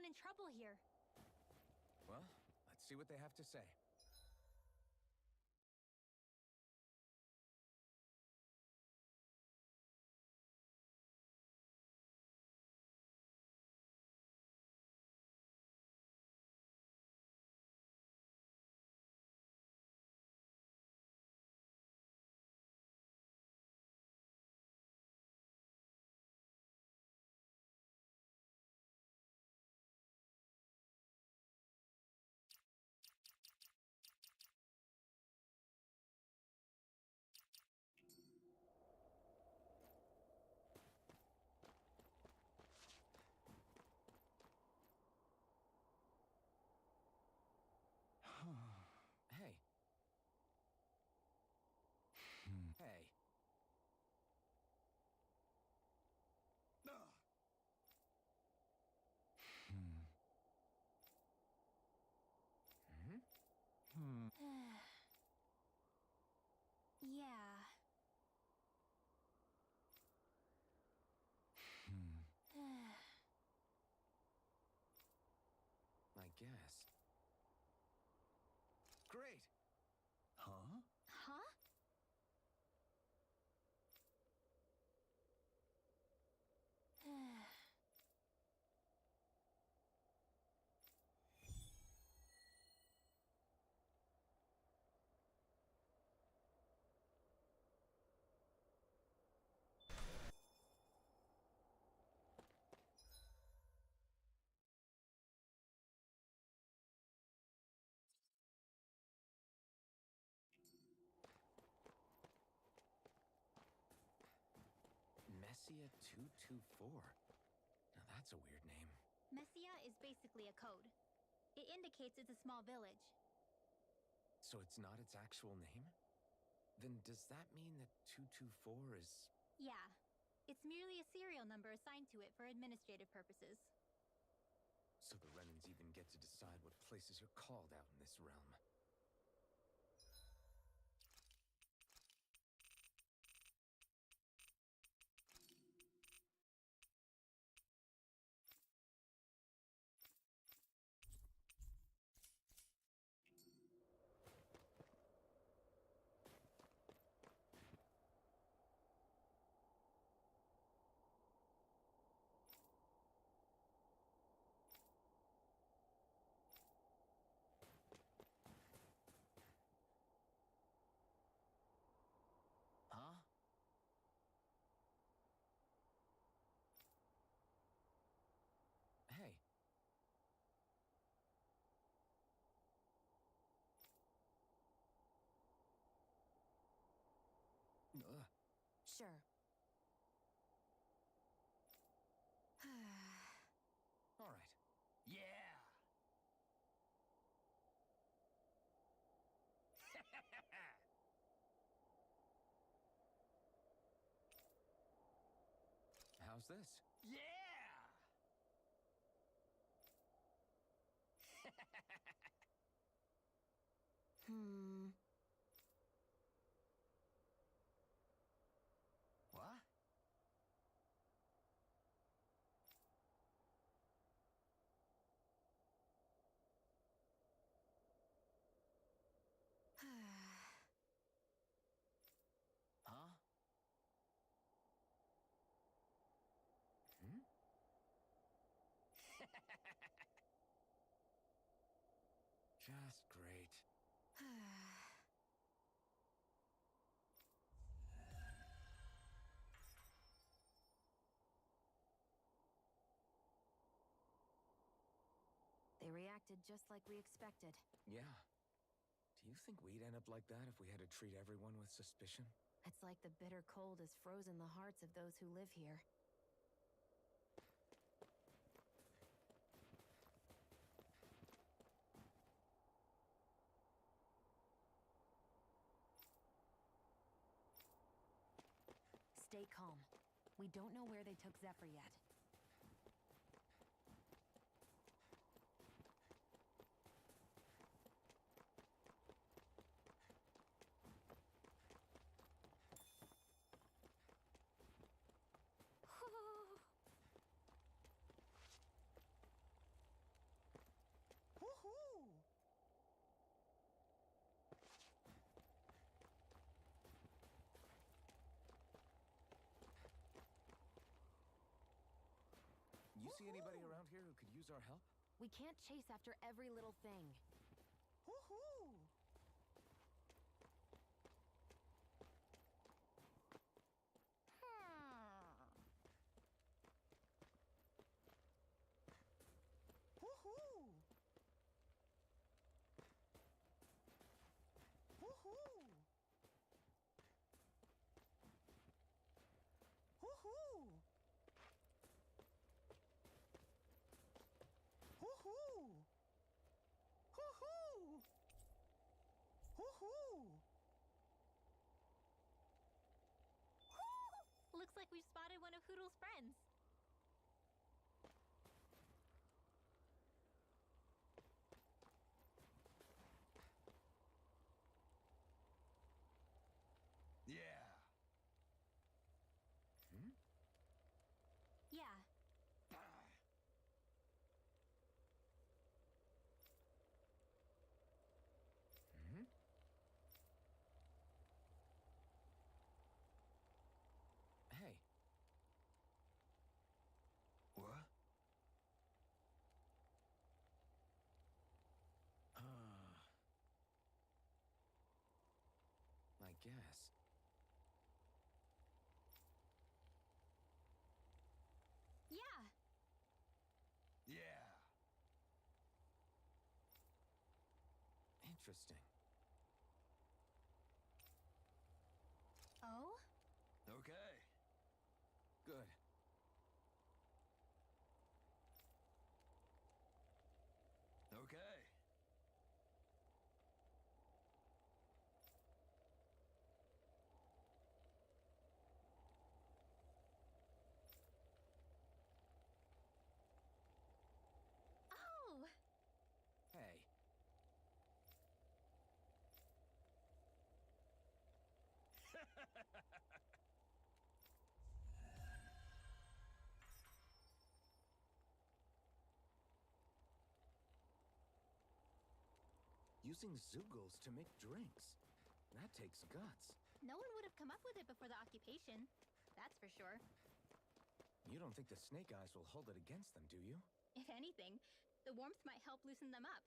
in trouble here. Well, let's see what they have to say. Hey. Hey. Yeah. I guess. Great! Huh? Huh? Messia 224. Now that's a weird name. Messia is basically a code. It indicates it's a small village. So it's not its actual name? Then does that mean that 224 is... Yeah. It's merely a serial number assigned to it for administrative purposes. So the Renans even get to decide what places are called out in this realm. Huh? Hey. Sure. All right. Yeah! How's this? Yeah! Hmm. What? Huh? Hmm? Just great. They reacted just like we expected. Yeah. Do you think we'd end up like that if we had to treat everyone with suspicion? It's like the bitter cold has frozen the hearts of those who live here. Stay calm. We don't know where they took Zephyr yet. see anybody around here who could use our help? We can't chase after every little thing. Woohoo! Woohoo! Woohoo! Woohoo! Woohoo! Woohoo! Woohoo! Looks like we've spotted one of Hoodle's friends. Yeah. Hmm? Yeah. Hmm? Hey. What? I guess. Yeah. Yeah. Interesting. Oh? Okay. Good. Okay. Oh! Hey. Using Zoogles to make drinks. That takes guts. No one would have come up with it before the occupation. That's for sure. You don't think the Snake Eyes will hold it against them, do you? If anything, the warmth might help loosen them up.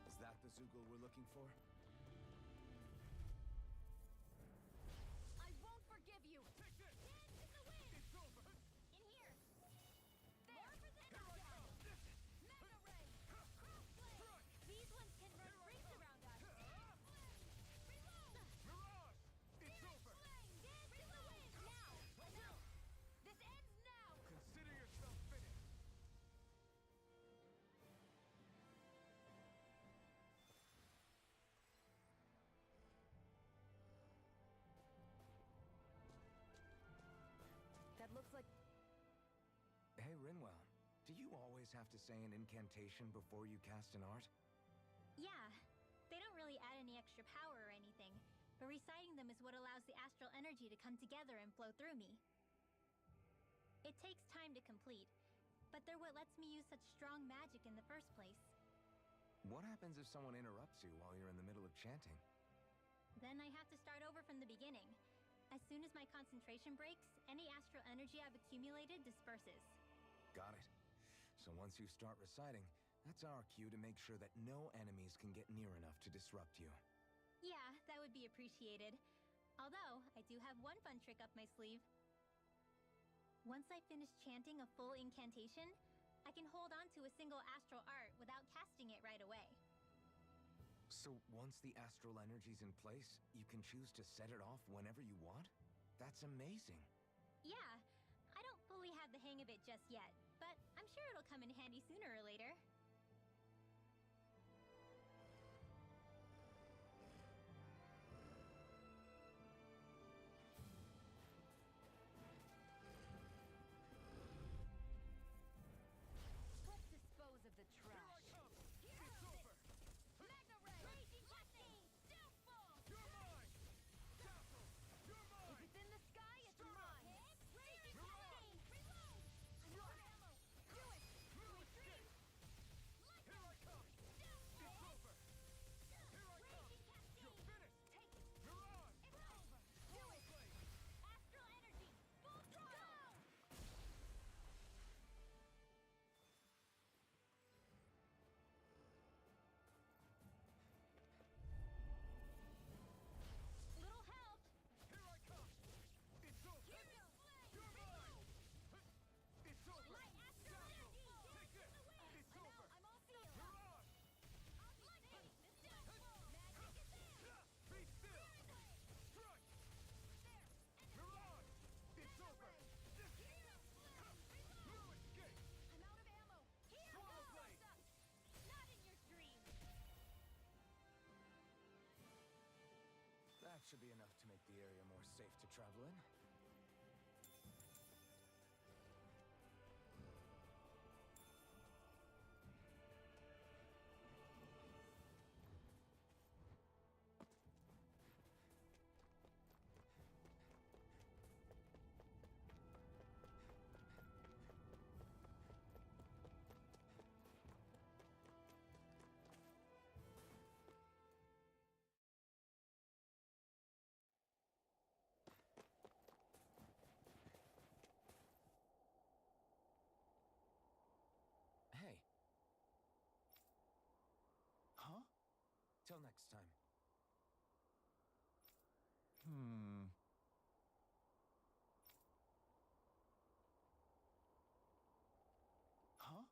Is that the Zoogle we're looking for? I won't forgive you! Take this! Dad, in the wind! It's over! In here! There! More Here I come! Listen! Mega Ray! Strike! These ones can run rings around us! Mirage! It's over! Dance in the wind! Now! Enough! This ends now! Consider yourself finished! That looks like... Hey, Rinwell. Do you always have to say an incantation before you cast an art? Yeah. They don't really add any extra power or anything, but reciting them is what allows the astral energy to come together and flow through me. It takes time to complete, but they're what lets me use such strong magic in the first place. What happens if someone interrupts you while you're in the middle of chanting? Then I have to start over from the beginning. As soon as my concentration breaks, any astral energy I've accumulated disperses. Got it. So once you start reciting, that's our cue to make sure that no enemies can get near enough to disrupt you. Yeah, that would be appreciated. Although, I do have one fun trick up my sleeve. Once I finish chanting a full incantation, I can hold on to a single astral art without casting it right away. So once the astral energy's in place, you can choose to set it off whenever you want? That's amazing. Yeah, I don't fully have the hang of it just yet, but I'm sure it'll come in handy sooner or later. Let's dispose of the Here I trash. come! It's over! Mega Ray! Raging Blessing! Downfall! That should be enough to make the area more safe to travel in. Hey. Huh? Till next time. Huh?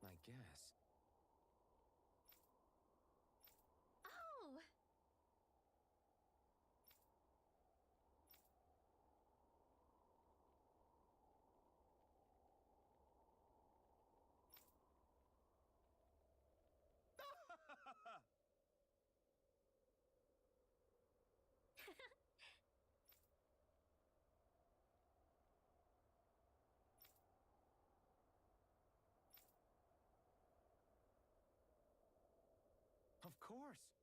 I guess. Oh! Of course.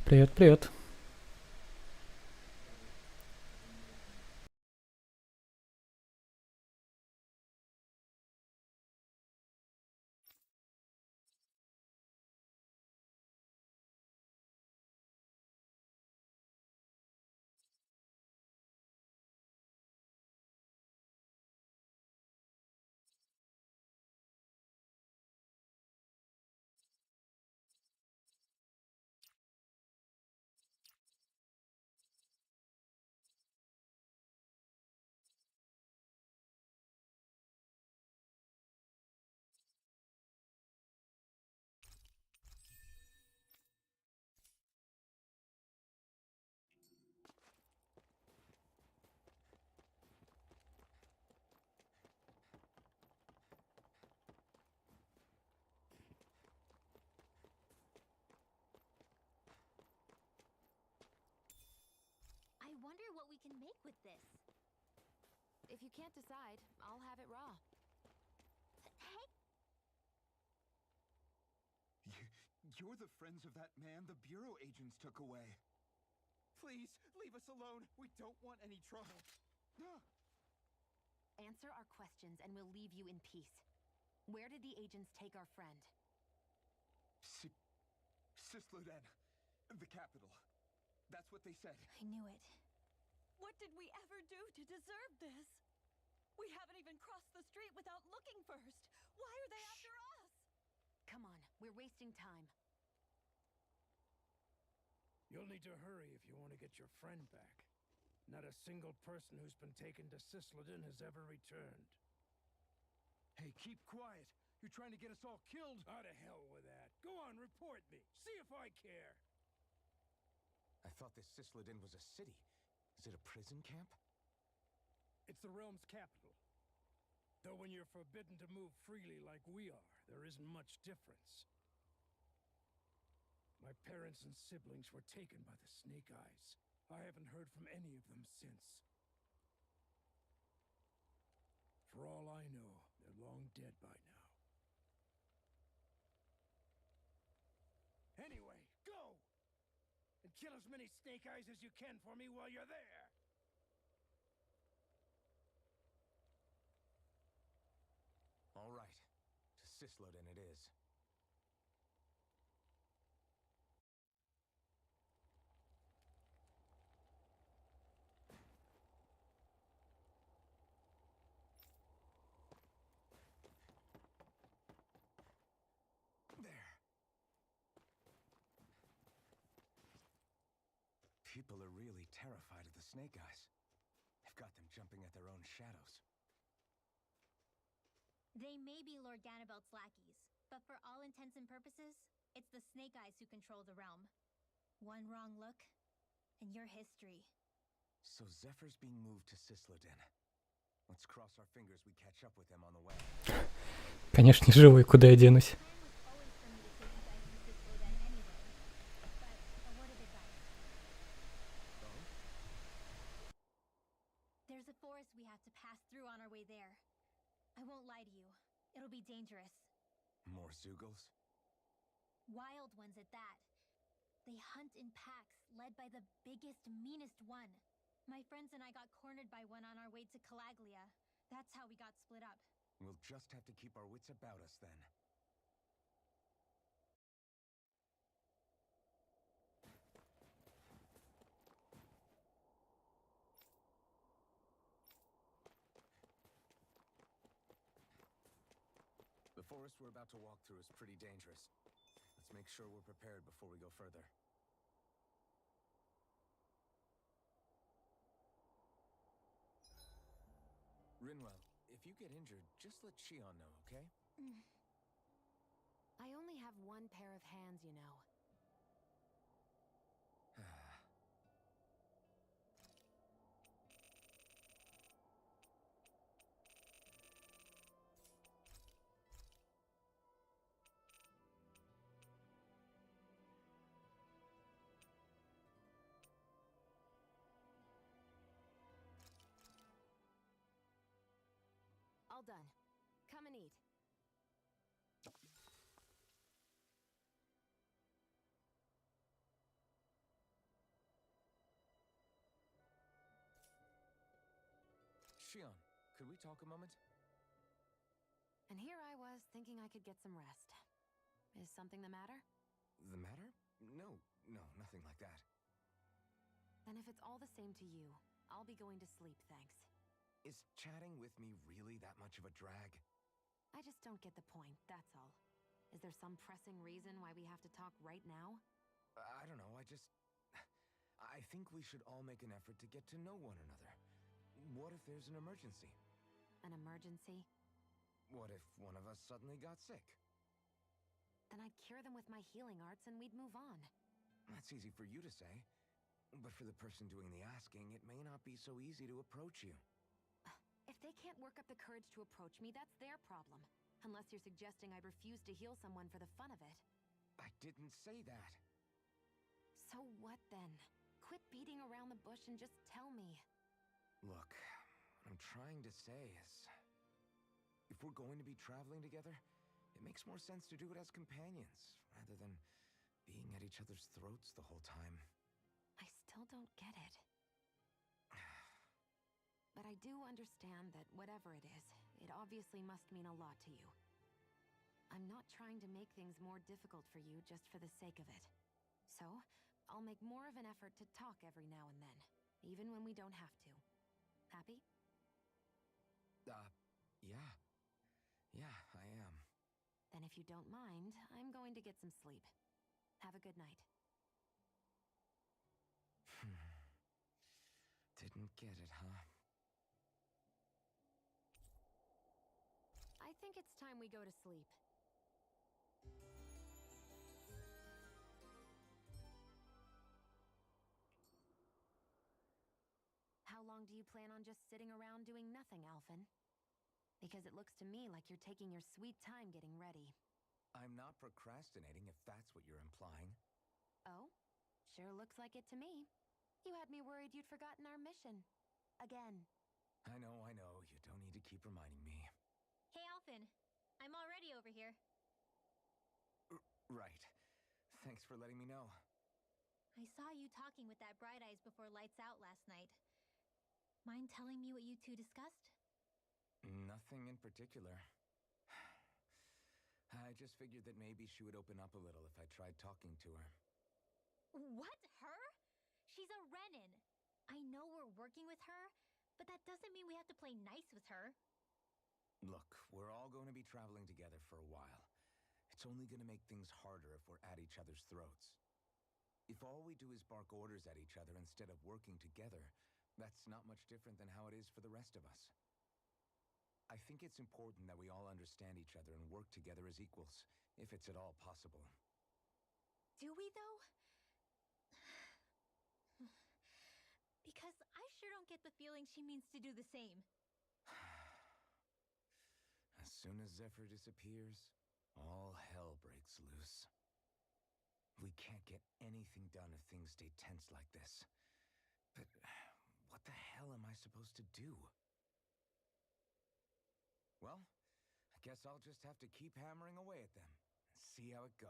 Привет, привет. I wonder what we can make with this. If you can't decide, I'll have it raw. Hey! You're the friends of that man the Bureau agents took away. Please, leave us alone. We don't want any trouble. Answer our questions and we'll leave you in peace. Where did the agents take our friend? Sisluden. The capital. That's what they said. I knew it. What did we ever do to deserve this? We haven't even crossed the street without looking first. Why are they after us? Come on, we're wasting time. You'll need to hurry if you want to get your friend back. Not a single person who's been taken to Sisleden has ever returned. Hey, keep quiet. You're trying to get us all killed. Out of hell with that. Go on, report me. See if I care. I thought this Sisleden was a city. Is it a prison camp? It's the realm's capital. Though when you're forbidden to move freely like we are, there isn't much difference. My parents and siblings were taken by the Snake Eyes. I haven't heard from any of them since. For all I know, they're long dead by now. Anyway, go! And kill as many Snake Eyes as you can for me while you're there! All right. To Sislodin it is. There. People are really terrified of the Snake Eyes. They've got them jumping at their own shadows. They may be Lord Ganabelt's lackeys, but for all intents and purposes, it's the Snake Eyes who control the realm. One wrong look, and your history. So Zephyr's being moved to Sislodin. Let's cross our fingers we catch up with them on the way. Конечно, живой, куда я денусь. There's a forest we have to pass through on our way there. I won't lie to you. It'll be dangerous. More Zeugles? Wild ones at that. They hunt in packs, led by the biggest, meanest one. My friends and I got cornered by one on our way to Calaglia. That's how we got split up. We'll just have to keep our wits about us then. The forest we're about to walk through is pretty dangerous. Let's make sure we're prepared before we go further. Rinwell, if you get injured, just let Shion know, okay? I only have one pair of hands, you know. All done. Come and eat. Shion, could we talk a moment? And here I was, thinking I could get some rest. Is something the matter? The matter? No, nothing like that. Then if it's all the same to you, I'll be going to sleep, thanks. Is chatting with me really that much of a drag? I just don't get the point, that's all. Is there some pressing reason why we have to talk right now? I don't know, I think we should all make an effort to get to know one another. What if there's an emergency? An emergency? What if one of us suddenly got sick? Then I'd cure them with my healing arts and we'd move on. That's easy for you to say. But for the person doing the asking, it may not be so easy to approach you. If they can't work up the courage to approach me, that's their problem. Unless you're suggesting I refuse to heal someone for the fun of it. I didn't say that. So what then? Quit beating around the bush and just tell me. Look, what I'm trying to say is, if we're going to be traveling together, it makes more sense to do it as companions, rather than being at each other's throats the whole time. I still don't get it. But I do understand that whatever it is, it obviously must mean a lot to you. I'm not trying to make things more difficult for you just for the sake of it. So, I'll make more of an effort to talk every now and then, even when we don't have to. Happy? Yeah. Yeah, I am. Then if you don't mind, I'm going to get some sleep. Have a good night. Didn't get it, huh? I think it's time we go to sleep. How long do you plan on just sitting around doing nothing, Alphen? Because it looks to me like you're taking your sweet time getting ready. I'm not procrastinating, if that's what you're implying. Oh? Sure looks like it to me. You had me worried you'd forgotten our mission. Again. I know. You don't need to keep reminding me. Hey, Alphen. I'm already over here. Right. Thanks for letting me know. I saw you talking with that Bright Eyes before lights out last night. Mind telling me what you two discussed? Nothing in particular. I just figured that maybe she would open up a little if I tried talking to her. What? Her? She's a Renin. I know we're working with her, but that doesn't mean we have to play nice with her. Look, we're all going to be traveling together for a while. It's only going to make things harder if we're at each other's throats. If all we do is bark orders at each other instead of working together, that's not much different than how it is for the rest of us. I think it's important that we all understand each other and work together as equals, if it's at all possible. Do we, though? Because I sure don't get the feeling she means to do the same. As soon as Zephyr disappears, all hell breaks loose. We can't get anything done if things stay tense like this. But what the hell am I supposed to do? Well, I guess I'll just have to keep hammering away at them and see how it goes.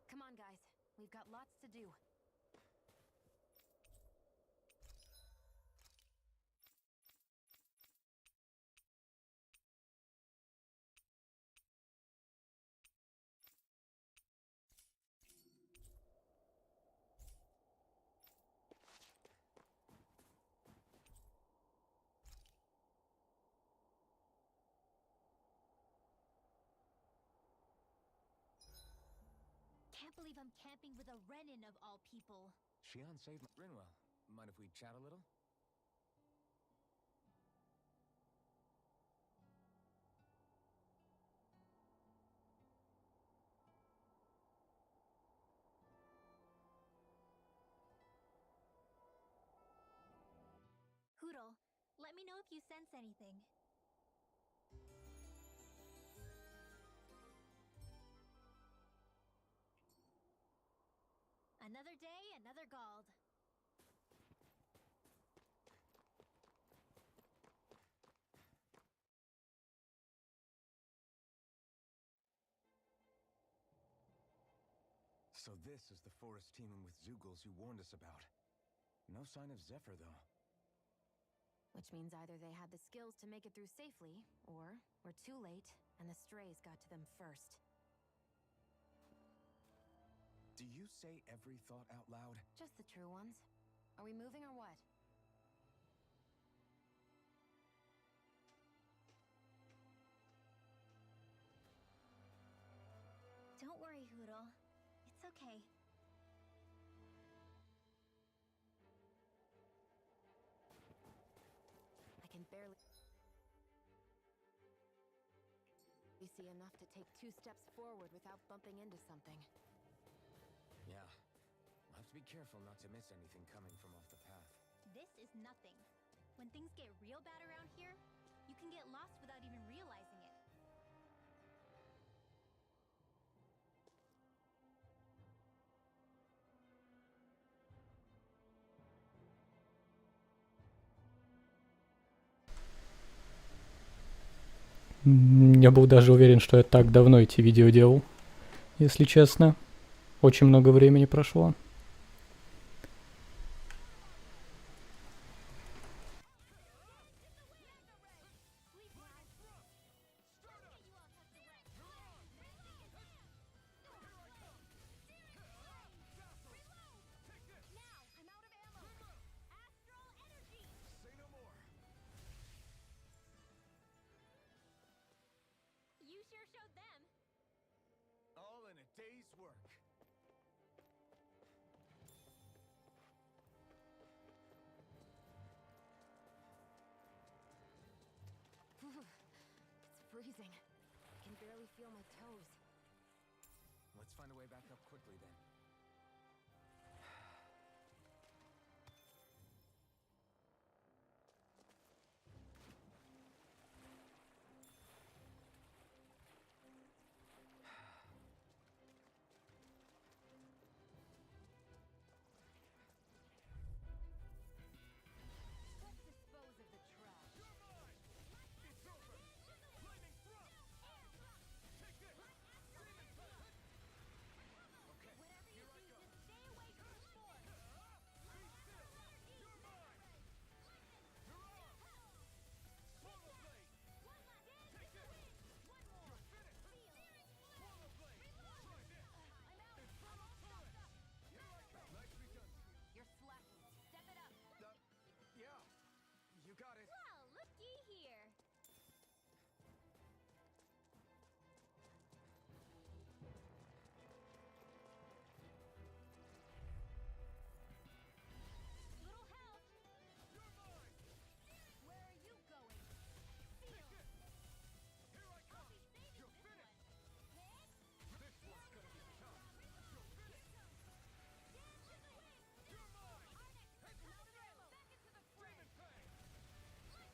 Come on, guys. We've got lots to do. Can't believe I'm camping with a Renin of all people. Shion saved my... Rinwell, mind if we chat a little? Hootle, let me know if you sense anything. Another day, another Gald. So this is the forest teeming with Zeugles you warned us about. No sign of Zephyr, though. Which means either they had the skills to make it through safely, or we're too late, and the strays got to them first. Do you say every thought out loud? Just the true ones. Are we moving or what? Don't worry, Hootle. It's okay. I can barely see enough to take 2 steps forward without bumping into something. Yeah. I'll have to be careful not to miss anything coming from off the path. This is nothing. When things get real bad around here, you can get lost without even realizing it. Я был даже уверен, что я так давно эти видео делал, если честно. Очень много времени прошло. You sure showed them. All in a day's work. freezing. I can barely feel my toes. Let's find a way back up quickly then. Let's dispose of the trash. It's over! Flaming thrust! Take this! Demon Punch! Okay, Whatever you here I do, go. just stay away from the force. Be still! You're mine! You're on! Swallow Blade! Take this! You're finished! Swallow Blade! Try this! Infernal Torrent! Here I come! Nicely done. You're slacking. Step it up. Yeah, you got it. Well, looky here. Little help. You're mine! Where are you going? Take this! Here I come! You're finished! This one's gonna be tough! You're finished! You're mine! Take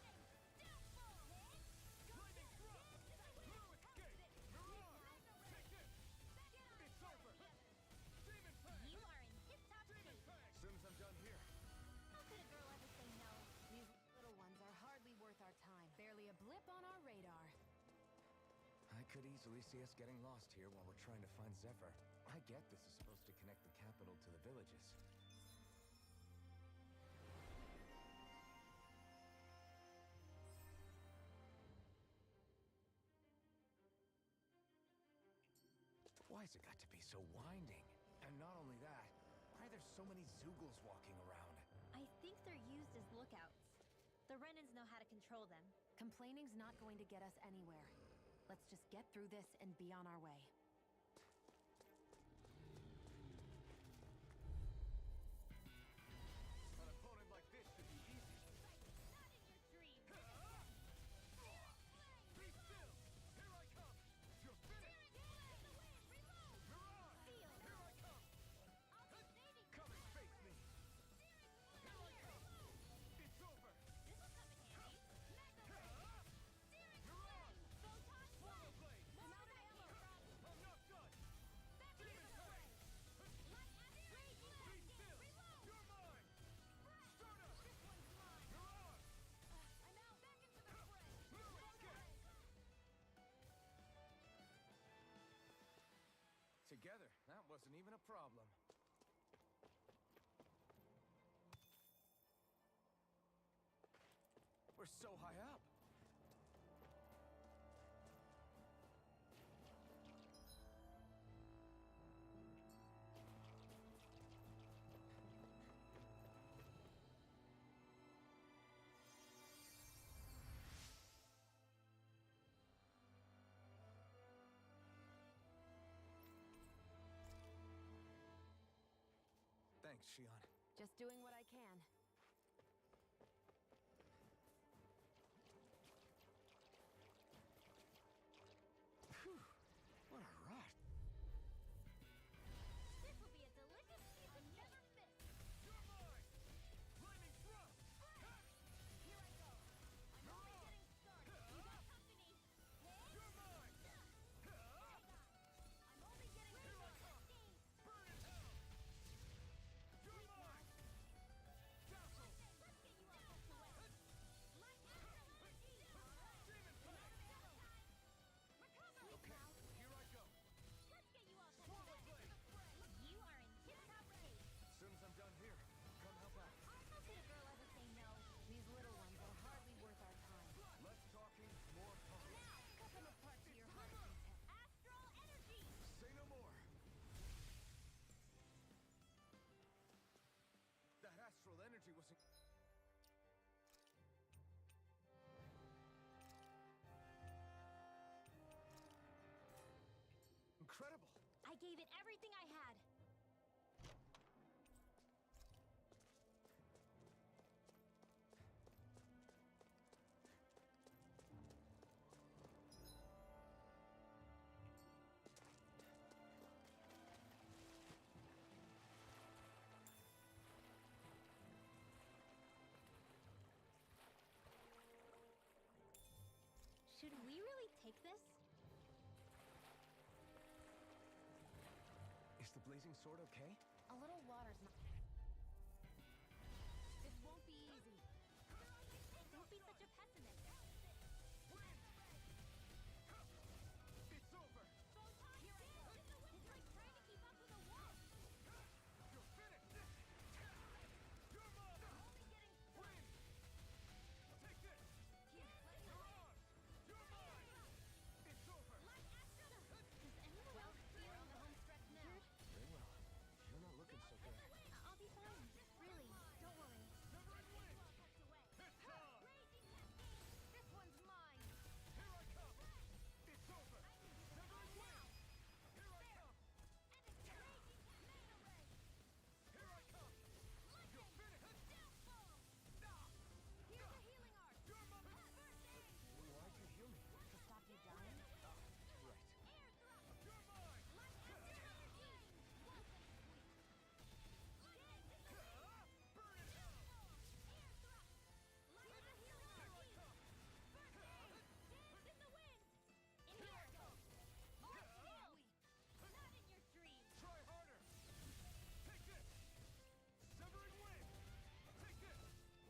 this! Demon Fang! Lightning Thrust! Blue Escape! Mirage! Take this! It's over! Demon Fang! You are in tip-top Demon shape. Fang! As soon as I'm done here. How could a girl ever say no? These little ones are hardly worth our time. Barely a blip on our radar. I could easily see us getting lost here while we're trying to find Zephyr. I get this is supposed to connect the capital to the villages. Why's it got to be so winding? And not only that, why are there so many Zoogles walking around? I think they're used as lookouts. The Renans know how to control them. Complaining's not going to get us anywhere. Let's just get through this and be on our way. An opponent like this should be easy. Be still! Here I come! You're finished! Mirage! Here I come! Come and face me! Here I come! It's over! Mirage! Swallow Blade! I'm not done! Demon Fang! Be still! You're mine! Start up! Mirage! Blue Escape! Together, that wasn't even a problem. We're so high up. Thanks, Shion. Just doing what I can. Phew, what a rush. This will be a delicious piece of never fist. You're mine! Flaming Thrust! Here I go. I'm only getting started. You got company. You're mine! I'm only getting started. Burn in hell! You're mine! Dazzle! Let's get you all put to rest. My astral energy. Demon Fang! Okay, here I go. Let's get you all put to Swallow rest. Blade! You are in tip-top shape. As soon as I'm done here, come help out. How could a girl ever say no? These little ones are hardly worth our time. Less talking, more talking. Now, Cut them apart to your heart's content. astral energy. Say no more. That astral energy was... incredible. I gave it everything I had. Should we really take this? Is the blazing sword okay? A little water's not. This won't be easy. Don't be such a pessimist. It's over. Here I go. It's like trying to keep up with a wall. You're finished. You're mine. Only getting Win. Take this. here. Let's You're go. ours. You're mine. It's over. Does anyone else feel the home stretch now? Very well. You're not looking so good. I'll be fine. Really, don't worry. Never win. It's time. This one's mine. Here I come. It's over. Never win. Here I come. Here I come. You're finished. Here's a healing art. You're my Why'd you heal me? To stop you dying? Right. You're mine. Burn it out. Try harder. Take this. Severing wing. Take this.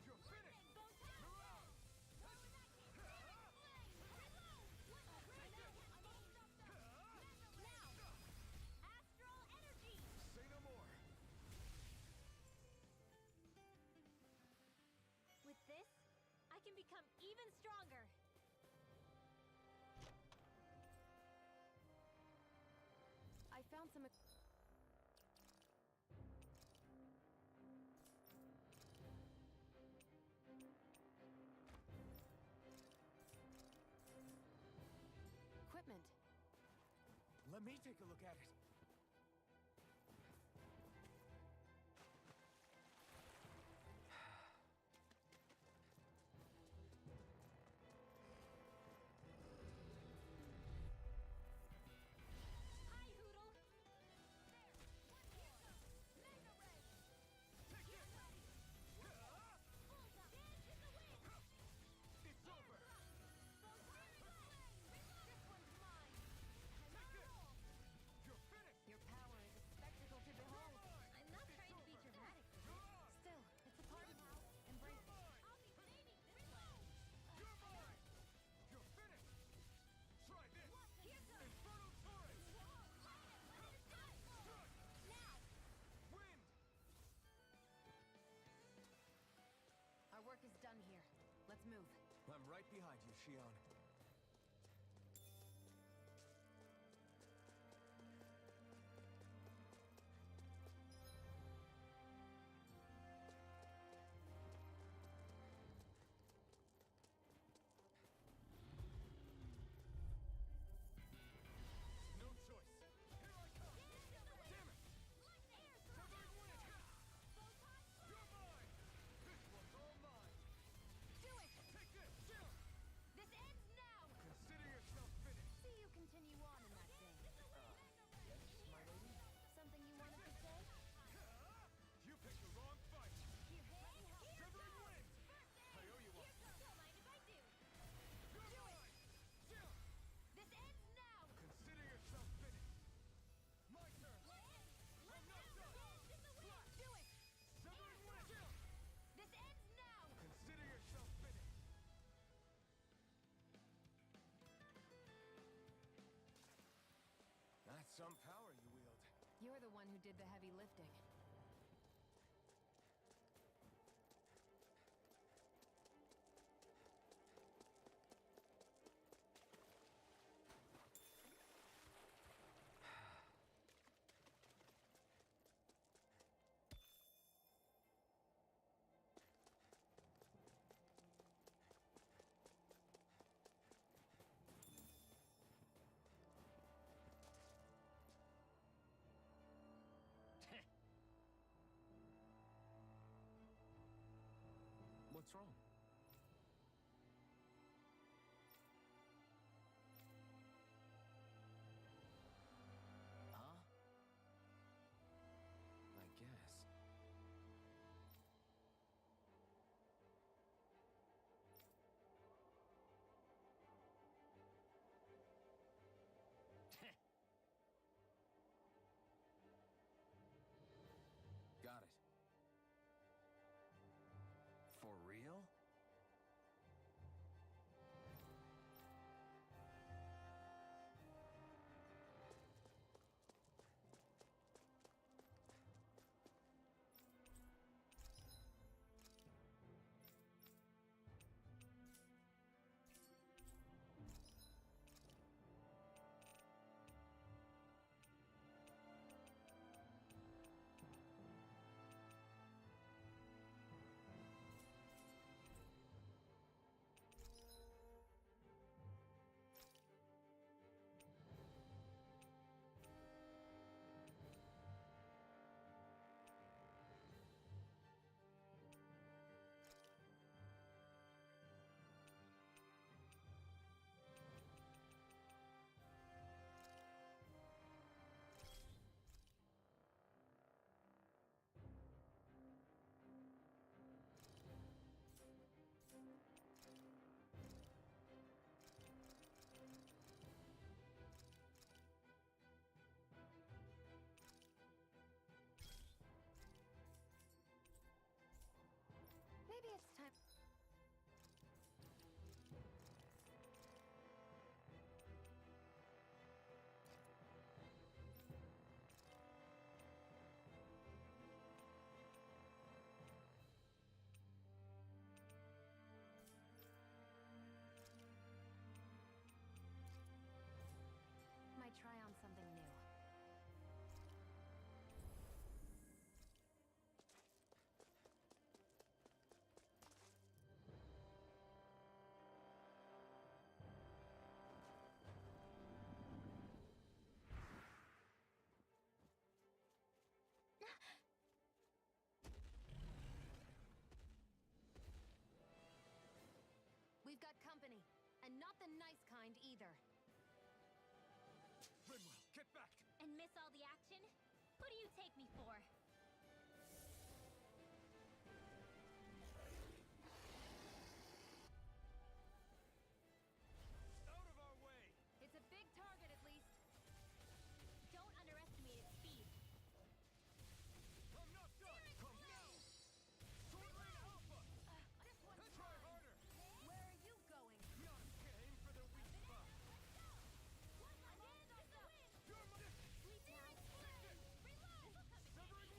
You're finished. You're out. Say no more. With this, I can become even stronger. I found some. Equipment. Let me take a look at it. Hi, Hoodle. Take this. It's over. You're finished. Your power is a spectacle to behold. I'm not trying to be dramatic. Still, it's a part of you. Embrace it. You're mine. You're finished. Try this. Inferno Torrent. Wind. Our work is done here. Let's move. I'm right behind you, Shion. No choice. Here I come. Damn it. Severing wind. You're mine. This one's all mine. Do it! Take this. Chill. This ends now! Consider yourself finished. See you continue on in that vein. Yes, my lady? Something you wanted to say? You picked the wrong fight. Severing wind. I owe you one. Don't mind if I do. You're mine. Chill. This ends now! Consider yourself finished. My turn. I'm not done. Do it! Severing wind. Chill. This ends now! Consider yourself finished. That's some power you wield. You're the one who did the heavy lifting. What's wrong? Huh? I guess. We've got company, and not the nice kind either. Rinwell, get back! And miss all the action? Who do you take me for? Out of our way! It's a big target, at least. Don't underestimate its speed. I'm not done! Come now! Sword Lane Alpha! This one's Let's try mine. harder! Where are you going? Not aim for the weak spot! One more dance, it's a win! You're my... Sleep now. Severing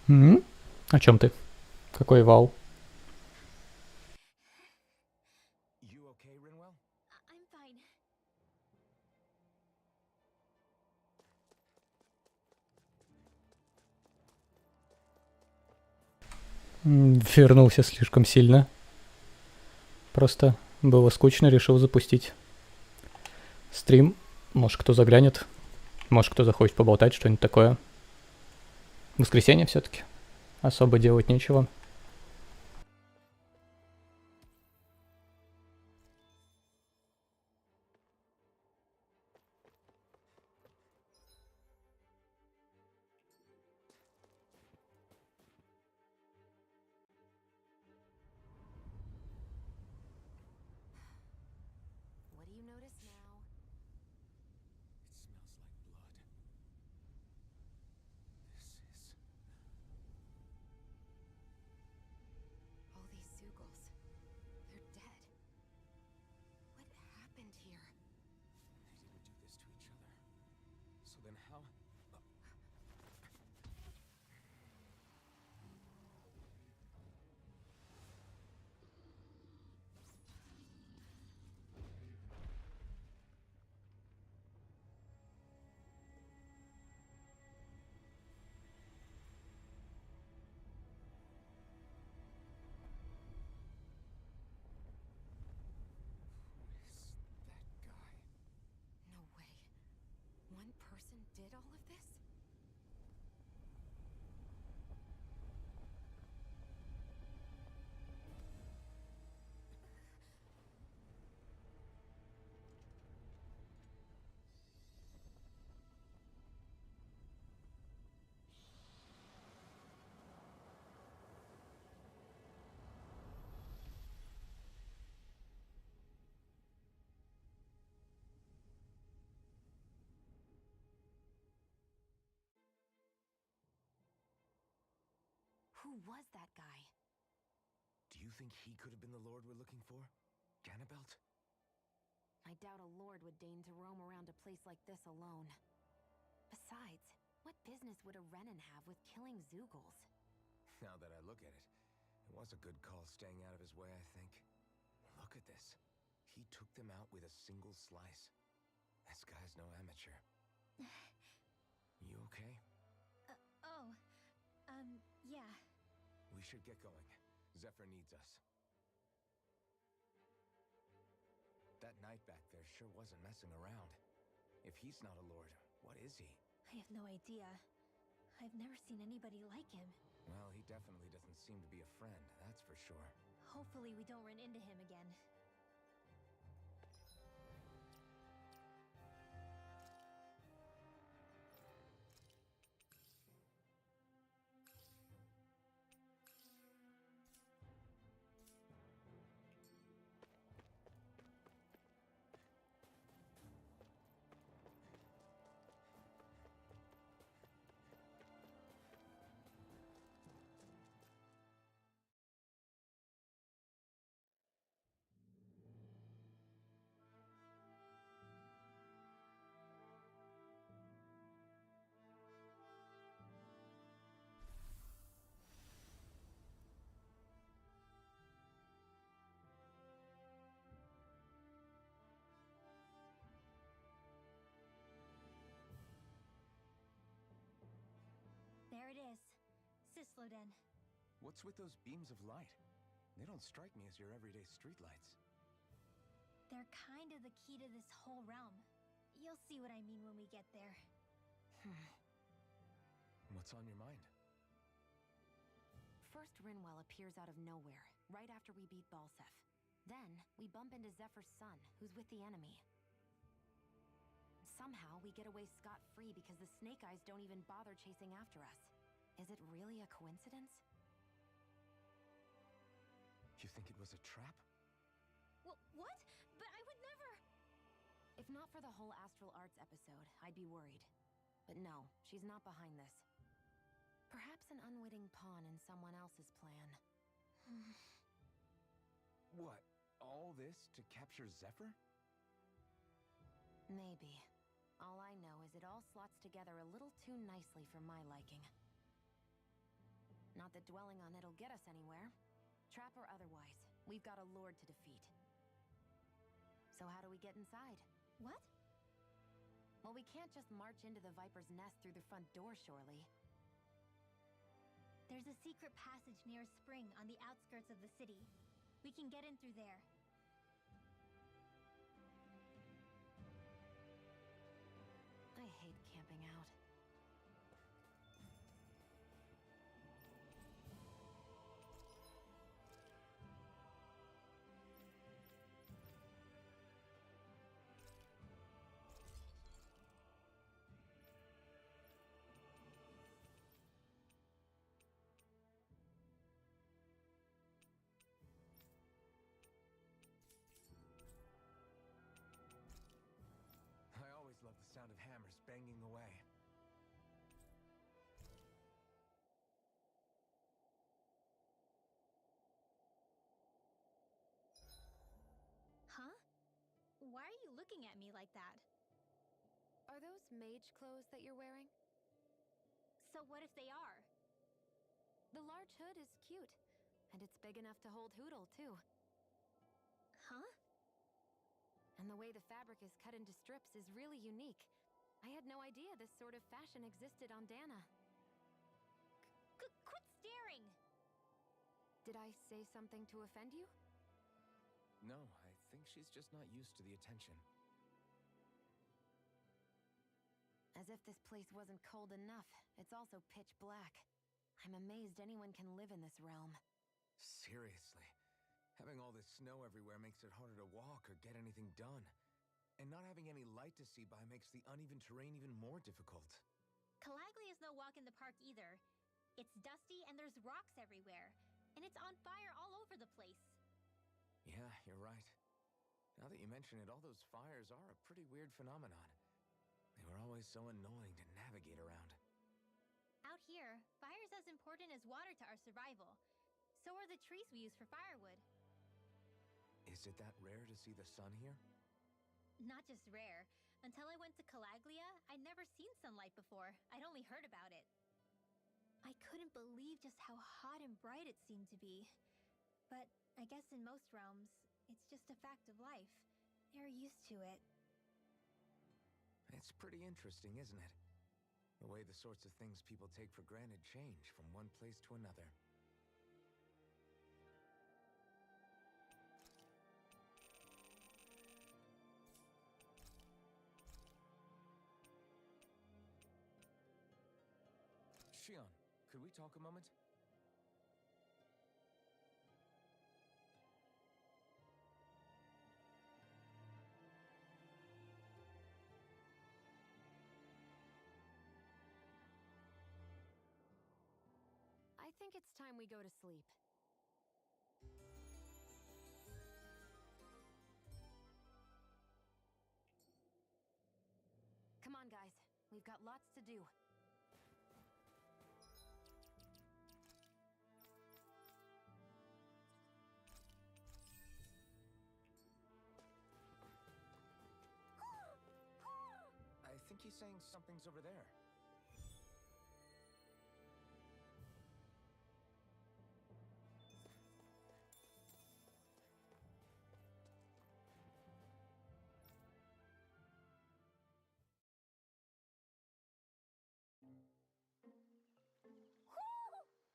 О чем ты? Какой вау? You okay, Rinwell? I'm fine. Вернулся слишком сильно. Просто было скучно, решил запустить стрим. Может, кто заглянет. Может, кто захочет поболтать, что-нибудь такое. Воскресенье все-таки. Особо делать нечего. What do you notice now? It smells like blood. This is... All these Zeugles. They're dead. What happened here? They didn't do this to each other. So then how... Who is that guy? No way. One person did all of this? Who was that guy? Do you think he could have been the Lord we're looking for? Ganabelt? I doubt a lord would deign to roam around a place like this alone. Besides, what business would a Renan have with killing Zeugles? Now that I look at it, it was a good call staying out of his way, I think. Look at this. He took them out with a single slice. This guy's no amateur. You okay? Oh. Yeah. We should get going. Zephyr needs us. That knight back there sure wasn't messing around. If he's not a lord, what is he? I have no idea. I've never seen anybody like him. Well, he definitely doesn't seem to be a friend, that's for sure. Hopefully we don't run into him again. There it is. Sisloden. What's with those beams of light? They don't strike me as your everyday streetlights. They're kind of the key to this whole realm. You'll see what I mean when we get there. What's on your mind? First, Rinwell appears out of nowhere, right after we beat Balseph. Then, we bump into Zephyr's son, who's with the enemy. Somehow, we get away scot-free because the Snake Eyes don't even bother chasing after us. Is it really a coincidence? You think it was a trap? What? But I would never... If not for the whole Astral Arts episode, I'd be worried. But no, she's not behind this. Perhaps an unwitting pawn in someone else's plan. What? All this to capture Zephyr? Maybe. All I know is it all slots together a little too nicely for my liking. Not that dwelling on it'll get us anywhere. Trap or otherwise, we've got a lord to defeat. So how do we get inside? What? Well, we can't just march into the Viper's nest through the front door, surely. There's a secret passage near a spring on the outskirts of the city. We can get in through there. I hate camping out. I always love the sound of hammers banging away. Huh? Why are you looking at me like that? Are those mage clothes that you're wearing? So what if they are? The large hood is cute, and it's big enough to hold Hootle, too. Huh? And the way the fabric is cut into strips is really unique. I had no idea this sort of fashion existed on Dana. Quit staring! Did I say something to offend you? No, I think she's just not used to the attention. As if this place wasn't cold enough, it's also pitch black. I'm amazed anyone can live in this realm. Seriously. Having all this snow everywhere makes it harder to walk or get anything done. And not having any light to see by makes the uneven terrain even more difficult. Calaglia is no walk in the park either. It's dusty and there's rocks everywhere. And it's on fire all over the place. Yeah, you're right. Now that you mention it, all those fires are a pretty weird phenomenon. They were always so annoying to navigate around. Out here, fire's as important as water to our survival. So are the trees we use for firewood. Is it that rare to see the sun here? Not just rare. Until I went to Calaglia, I'd never seen sunlight before. I'd only heard about it. I couldn't believe just how hot and bright it seemed to be. But I guess in most realms, it's just a fact of life. They're used to it. It's pretty interesting, isn't it? The way the sorts of things people take for granted change from one place to another. Shion, could we talk a moment? I think it's time we go to sleep. Come on, guys. We've got lots to do. I think he's saying something's over there.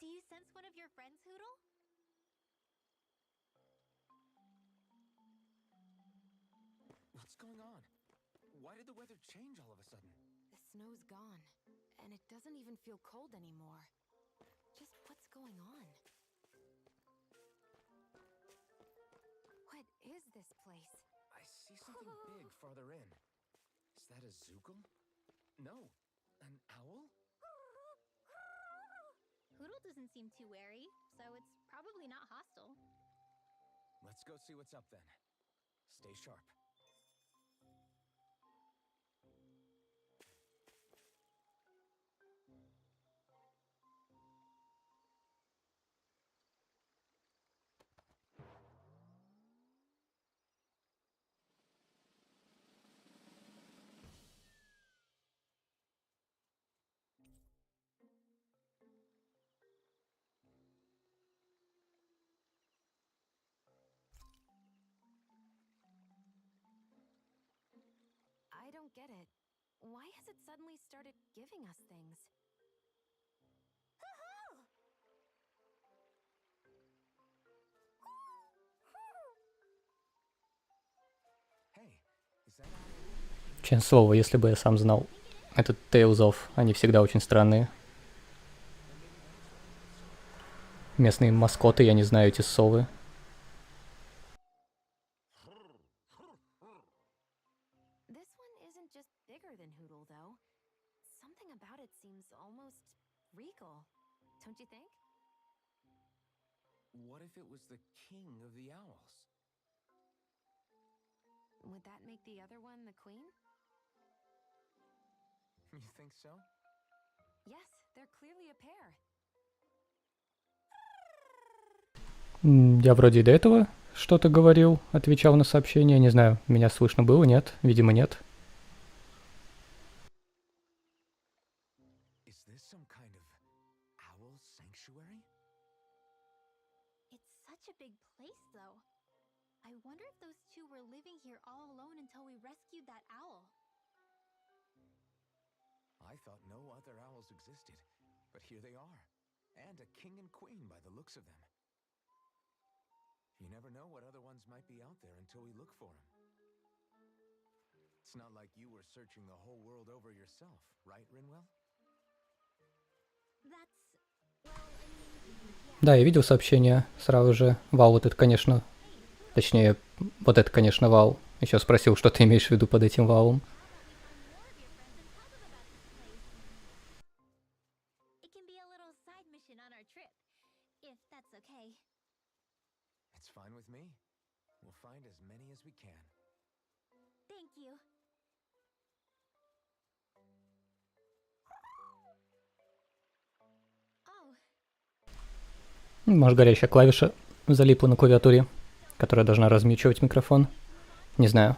Do you sense one of your friends, Hootle? What's going on? Why did the weather change all of a sudden? The snow's gone, and it doesn't even feel cold anymore. Just what's going on? What is this place? I see something big farther in. Is that a Zoogle? No, an owl? Hootle doesn't seem too wary, so it's probably not hostile. Let's go see what's up then. Stay sharp. don't get it. Why has it suddenly started giving us things? Hey, is that Честное слово, если бы я сам знал. Этот Tales of, они всегда очень странные. Местные маскоты, я не знаю, эти совы. This one isn't just bigger than Hoodle, though. Something about it seems almost regal. Don't you think? What if it was the king of the owls? Would that make the other one the queen? You think so? Yes, they're clearly a pair. Я вроде и до этого что-то говорил, отвечал на сообщения. Не знаю, меня слышно было, нет? Видимо, нет. Is this some kind of owl sanctuary? It's such a big place, though. I wonder if those two were living here all alone until we rescued that owl. I thought no other owls existed, but here they are. And a king and queen by the looks of them. You never know what other ones might be out there until we look for them. It's not like you were searching the whole world over yourself, right, Rinwell? That's... well, I mean... Да, я видел сообщение сразу же. Вау, вот это, конечно... Точнее, вот это, конечно, вау. Еще спросил, что ты имеешь в виду под этим ваум. It can be a little side mission on our trip, if that's okay. It's fine with me. We'll find as many as we can. Thank you. Oh, Может, горящая клавиша залипла на клавиатуре, которая должна размьючивать микрофон. Не знаю.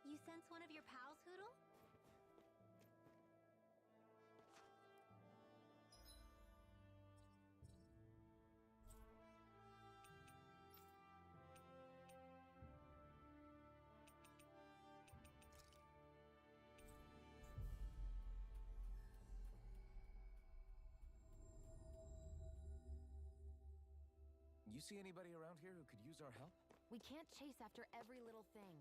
you sense one of your pals, Hoodle? You see anybody around here who could use our help? We can't chase after every little thing.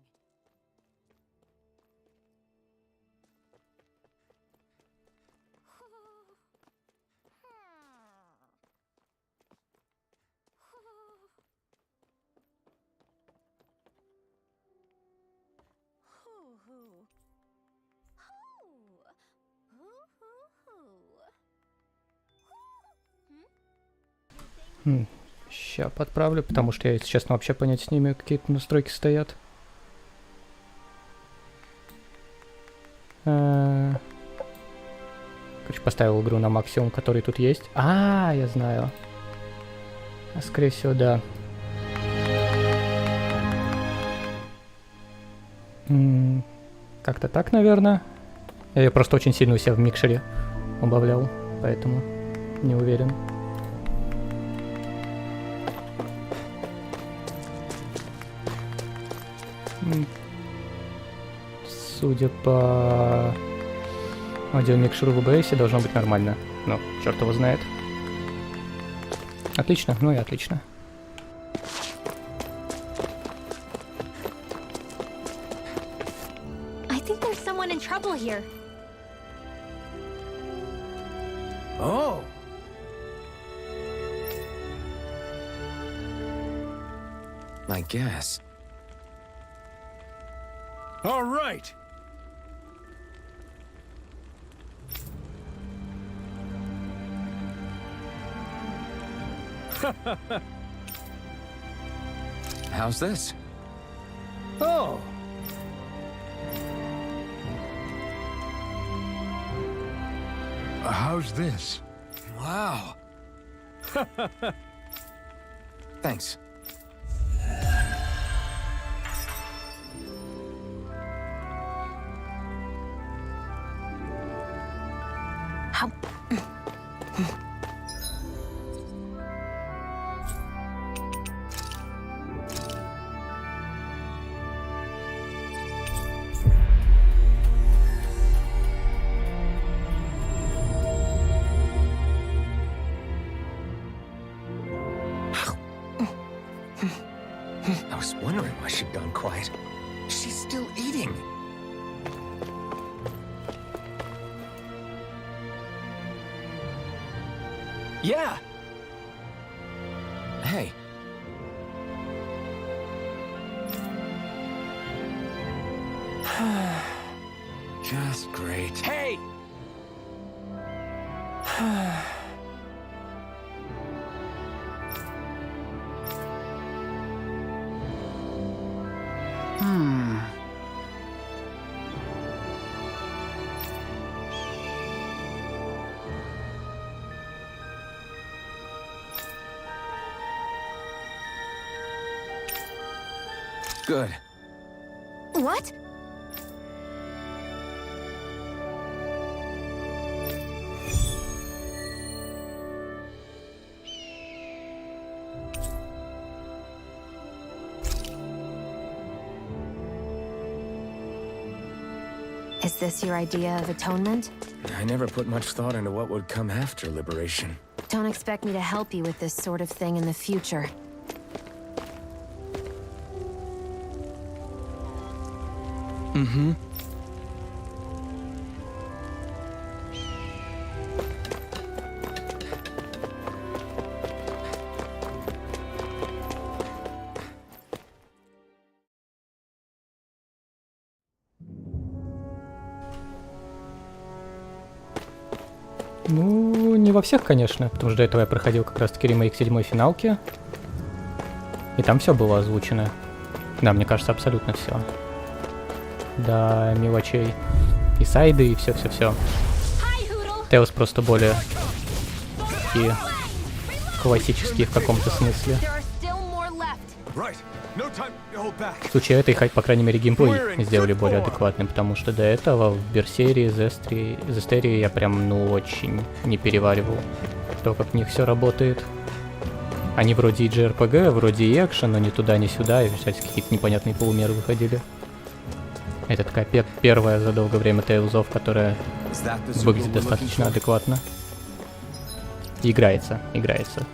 Ща подправлю, потому что я, если честно, вообще понять не имею, какие-то настройки стоят. Короче, поставил игру на максимум, который тут есть. Я знаю. Скорее всего, да. Как-то так, наверное. Я ее просто очень сильно у себя в микшере убавлял, поэтому не уверен. Судя по аудиомикшеру в OBS должно быть нормально. Ну, черт его знает. Отлично, ну и отлично. I think there's someone in trouble here. Oh! I guess. All right! How's this? Oh! How's this? Wow. Thanks. How? I was wondering why she'd gone quiet. She's still eating. Yeah! Hey. Just great. Hey! Good. What? Is this your idea of atonement? I never put much thought into what would come after liberation. Don't expect me to help you with this sort of thing in the future. Mm-hmm. Ну, не во всех, конечно, потому что до этого я проходил как раз-таки ремейк 7-й финалки. И там все было озвучено. Да, мне кажется, абсолютно все. До мелочей. И сайды, и все-все-все. Теос просто более такие классические в каком-то смысле. Right! No time to hold back! В случае этой, по крайней мере, геймплей сделали более адекватным, потому что до этого в Берсерии, Зестерии я прям, ну, очень не переваривал то, как в них все работает. Они вроде и JRPG, вроде и экшен, но ни туда, ни сюда, и всякие какие-то непонятные полумеры выходили. Это такая первая за долгое время Tales of, которая выглядит достаточно адекватно. И играется,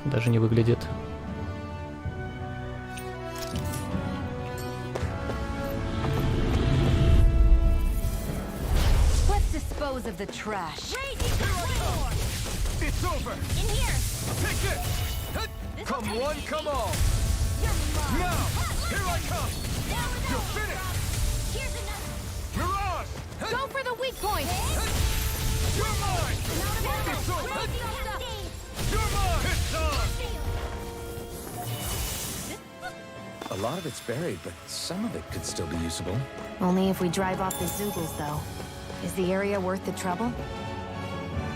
даже не выглядит. Of the trash. It's over! In here! Take this! Come one, come all! Now! Here I come! You're finished! Here's another! Mirage! Go for the weak point! You're mine! It's over! You're mine! It's on! A lot of it's buried, but some of it could still be usable. Only if we drive off the Zoogles, though. Is the area worth the trouble?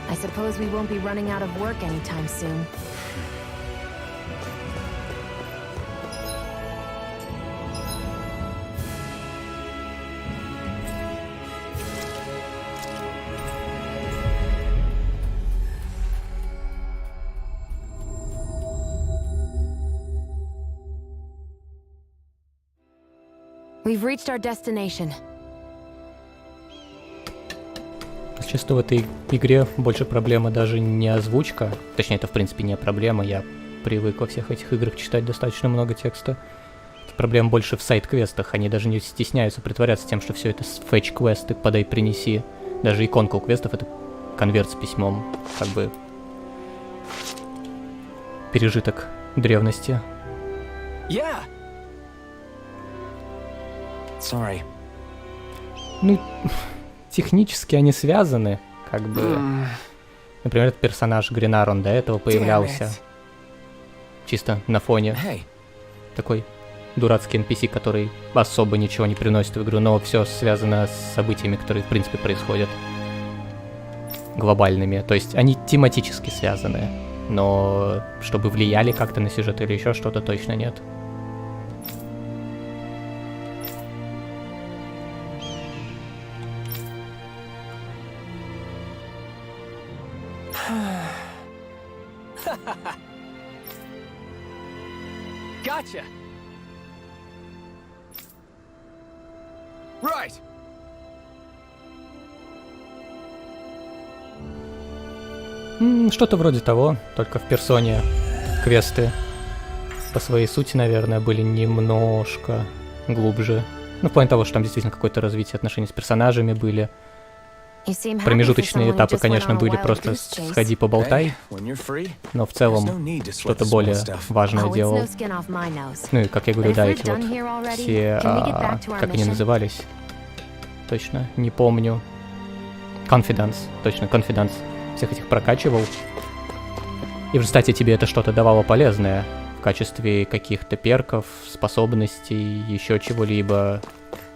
I suppose we won't be running out of work anytime soon. We've reached our destination. Чисто в этой игре больше проблема даже не озвучка. Точнее, это в принципе не проблема. Я привык во всех этих играх читать достаточно много текста. Проблема больше в сайд-квестах. Они даже не стесняются притворяться тем, что все это фетч-квесты, подай, принеси. Даже иконка у квестов — это конверт с письмом. Как бы пережиток древности. Yeah. Sorry. Ну, технически они связаны, как бы. Например, этот персонаж Гринар, он до этого появлялся. Чисто на фоне. Hey. Такой дурацкий NPC, который особо ничего не приносит в игру, но все связано с событиями, которые в принципе происходят. Глобальными. То есть они тематически связаны. Но чтобы влияли как-то на сюжет или еще что-то, точно нет. Gotcha. Right. Что-то вроде того, только в персоне квесты по своей сути, наверное, были немножко глубже. Ну, в плане того, что там действительно какое-то развитие отношений с персонажами были. Промежуточные этапы, конечно, были просто «сходи поболтай», но в целом что-то более важное делал. Ну и, как я говорю, да, эти вот все, как они назывались, точно, не помню. Confidence, точно, Confidence. Всех этих прокачивал. И в результате тебе это что-то давало полезное в качестве каких-то перков, способностей, еще чего-либо.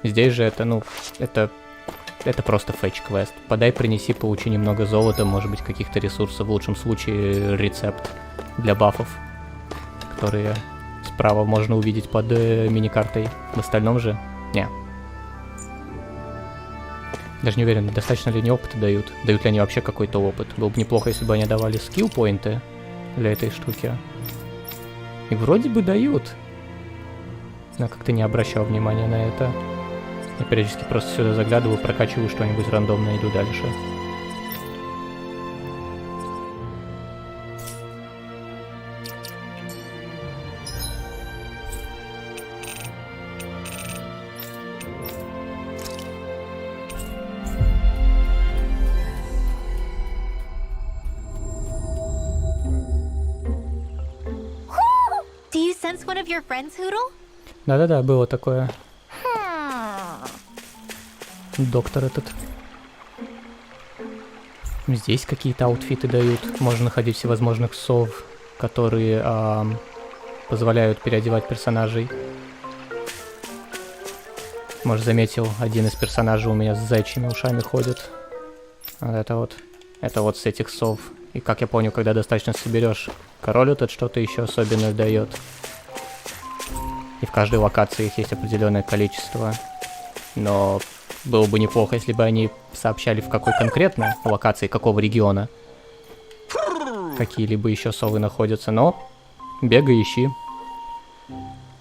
Здесь же это, ну, это просто фетч-квест. Подай, принеси, получи немного золота, может быть, каких-то ресурсов, в лучшем случае рецепт для бафов, которые справа можно увидеть под миникартой. В остальном же не. Даже не уверен, достаточно ли они опыта дают. Дают ли они вообще какой-то опыт. Было бы неплохо, если бы они давали скилл-поинты для этой штуки. И вроде бы дают. Но как-то не обращал внимания на это. Я периодически просто сюда заглядываю, прокачиваю что-нибудь рандомно, иду дальше. Do you sense one of your friends, Hootle? Да-да-да, было такое. Доктор этот. Здесь какие-то аутфиты дают. Можно находить всевозможных сов, которые позволяют переодевать персонажей. Может, заметил, один из персонажей у меня с зайчьими ушами ходит. Вот это вот. Это вот с этих сов. И как я понял, когда достаточно соберешь, король этот что-то еще особенное дает. И в каждой локации их есть определенное количество. Но было бы неплохо, если бы они сообщали, в какой конкретно локации, какого региона какие-либо еще совы находятся. Но бегай, ищи.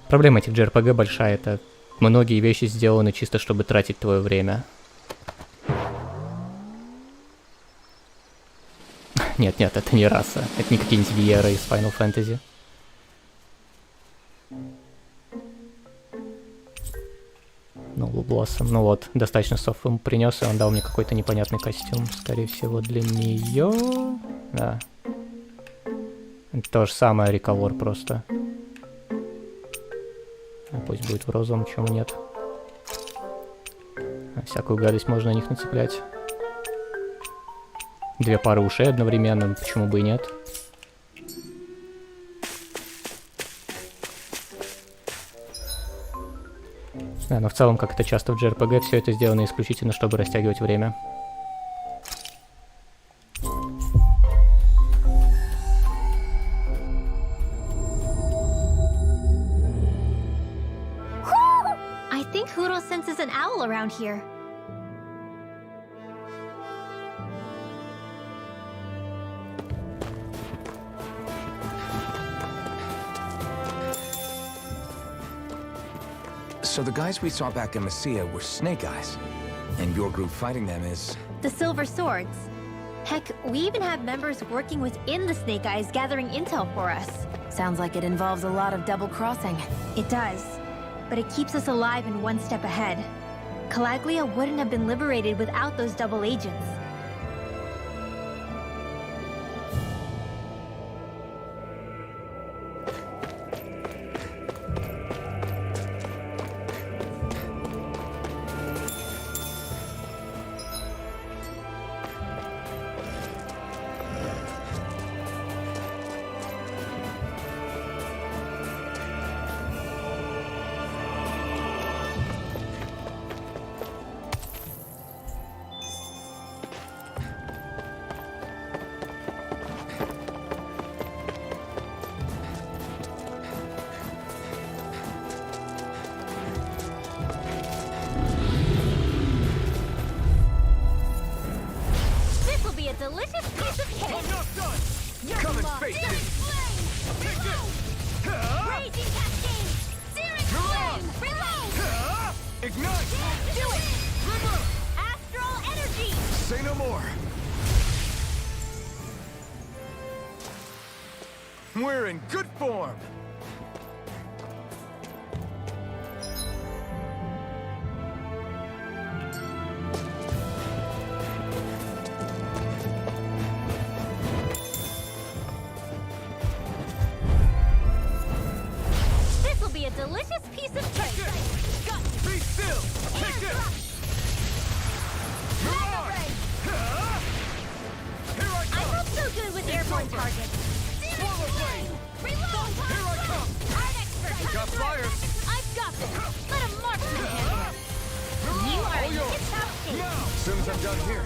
Проблема этих JRPG большая. Это многие вещи сделаны чисто, чтобы тратить твое время. Нет, это не раса. Это не какие-нибудь Виера из Final Fantasy. Ну, Блоссом. Ну вот, достаточно сов ему принес, и он дал мне какой-то непонятный костюм. Скорее всего, для нее. Да. Это то же самое, Риколор просто. А пусть будет в розовом, чему нет. Всякую гадость можно на них нацеплять. 2 пары ушей одновременно, почему бы и нет. Да, но в целом, как это часто в JRPG, все это сделано исключительно, чтобы растягивать время. I think Hootle senses an owl around here. So the guys we saw back in Messia were Snake Eyes, and your group fighting them is... The Silver Swords. Heck, we even have members working within the Snake Eyes gathering intel for us. Sounds like it involves a lot of double crossing. It does, but it keeps us alive and one step ahead. Calaglia wouldn't have been liberated without those double agents. This'll be a delicious piece of cake! I'm not done! Come and face Searing it! flame! Take Reload! this! Raging cascade! Searing flame! Reload! Ignite! Do it! Remove! Astral energy! Say no more! We're in good form! This'll be a delicious piece of cake! Got Be still! Take this! Mega ray! Here I I'm come! not so good with airborne targets! Swallow blade! Reload! Here I come! Art expert! Got fires! I've got this! Let a marksman handle it! You are in yours. tip-top shape! Now! As soon as I'm done here.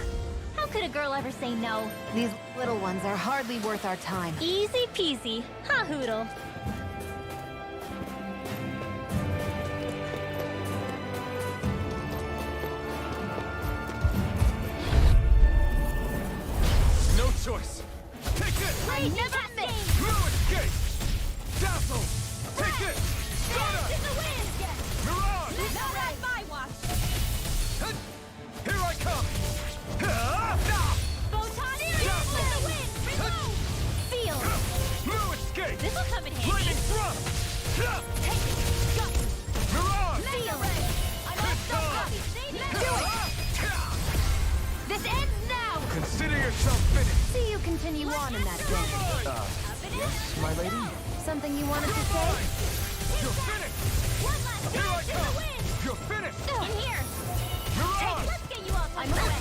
How could a girl ever say no? These little ones are hardly worth our time. Easy peasy, huh, Hootle? No choice! Take this! I never miss! No escape! Dazzle! Take this! Dance in the wind! Mirage! Not on my watch! Here I come! Photon dance in the wind! Reload! Feel! No escape! This'll come in handy! Lightning thrust! Take it! Go! Mirage! Feel! I'm Good so time. happy! Do it! This ends now! Consider yourself finished. See you continue on in that way. My lady? Something you wanted to say? You're finished! One last Here I dance in the come! wind! You're finished! In here! Mirage! Let's get you off my way!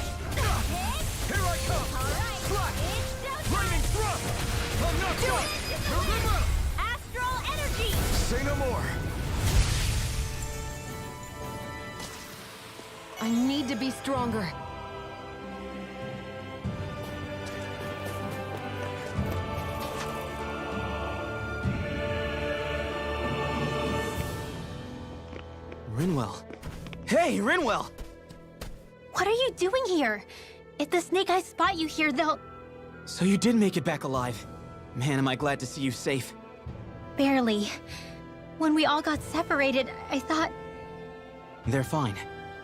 Here I come! Alright! Slash! It's showtime! Lightning thrust! I'm not done! Deliver! Astral energy! Say no more. I need to be stronger. Rinwell. Hey, Rinwell! What are you doing here? If the Snake Eyes spot you here, they'll... So you did make it back alive. Man, am I glad to see you safe. Barely. When we all got separated, I thought... They're fine.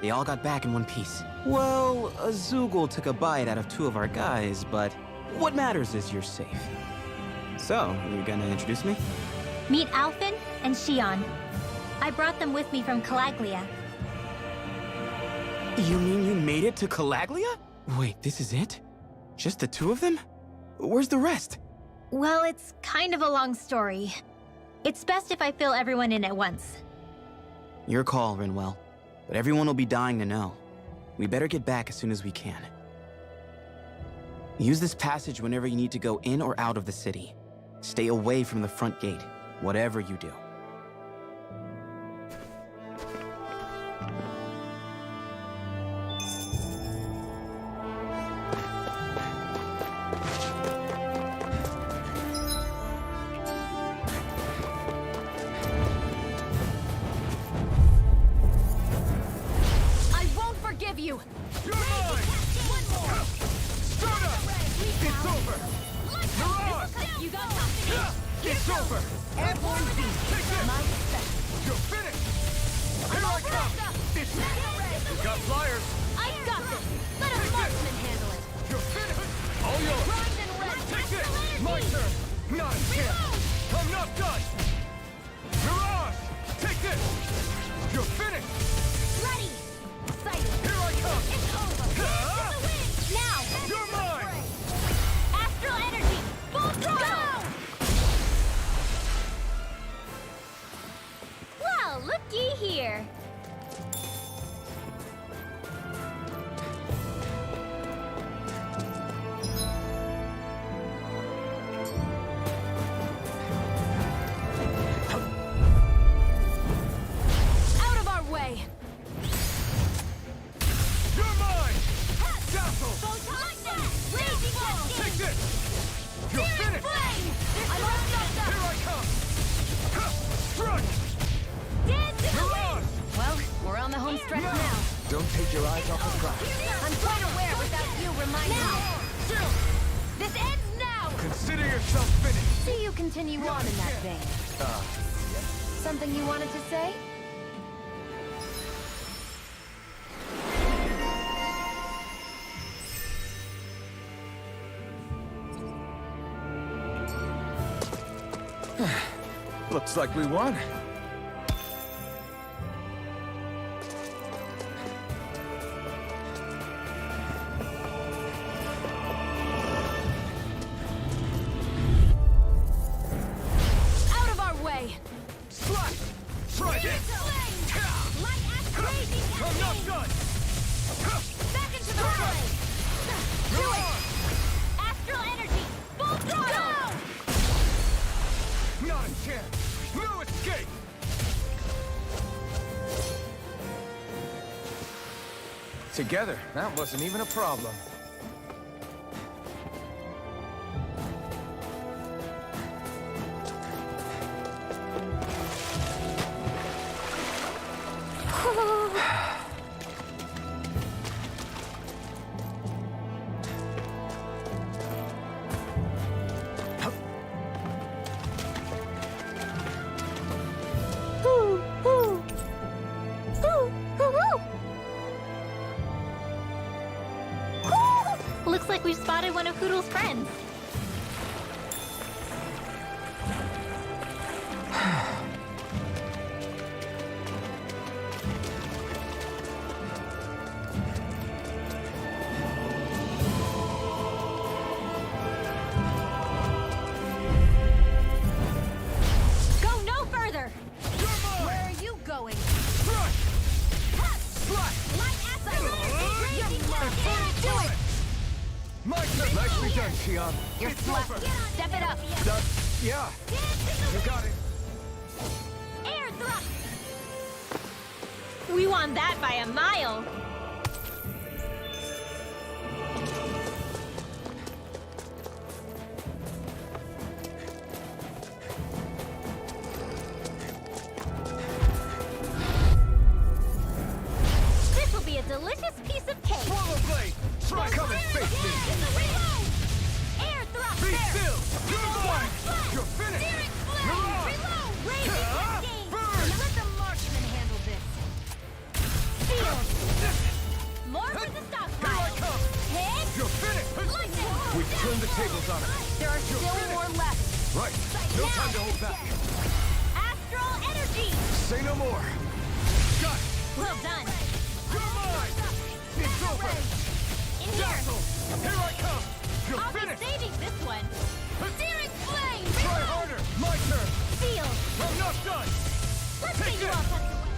They all got back in one piece. Well, Azugul took a bite out of 2 of our guys, but what matters is you're safe. So, you gonna introduce me? Meet Alphen and Shion. I brought them with me from Calaglia. You mean you made it to Calaglia? Wait, this is it? Just the 2 of them? Where's the rest? Well, it's kind of a long story. It's best if I fill everyone in at once. Your call, Rinwell. But everyone will be dying to know. We better get back as soon as we can. Use this passage whenever you need to go in or out of the city. Stay away from the front gate, whatever you do. got company! It's over! Airborne beast! Take this! My respect! You're finished! Here I come! It's you got flyers! I got this! Let a marksman handle it! You're finished! All yours! Primed and ready! Take this! My turn! Not a chance! I'm not done! Mirage! Take this! You're finished! Ready! Sighted! Here I come! It's over! Ah! To the wind! Now! You're mine! Astral energy! Full throttle! Well, looky here. Out of our way! You're mine! Dazzle! Blazing Take this! You're finished! flame! I'm all knocked up! Here I come! Ha! Strike! Mirage! Well, we're on the home stretch now. Don't take your eyes off the prize. I'm quite aware without you reminding me. This ends now! Consider yourself finished. See you continue on in that vein. Something you wanted to say? Looks like we won. Out of our way! Slash! Try this! I'm not done! Back into the fray! Do it! Astral energy! Full throttle! Not a chance! No escape! Together, that wasn't even a problem. Looks like we've spotted one of Hoodle's friends. Go no further! Where are you going? Strike! Light astral energy! Raging blast! Do it! My turn! Nicely done, Xion. You're It's flat. over. Step it up! Yeah, you got it. Air thrust! We won that by a mile. This will be a delicious piece of cake. Swallow blade! Try come and face me! Reload! Air thrust! Be There! still! You're mine! Flash! You're finished! Steering flame! Mirage! Reload! Raging Ah! cascade! Burn! Let the marksman handle this. Field! More for the Here I stockpile. come! Hit! You're finished! Lightning! We've turned the tables on him. There are still finished. more left. Right. No time to hold back. Astral energy! Say no more. Got it. Well done. You're mine. It's over. In here. Dazzle. Here I come. You're I'll be finished. saving this one. Searing flame! Try Reload! harder. My turn. Field. I'm not done. Let's Take get you this. all tucked away.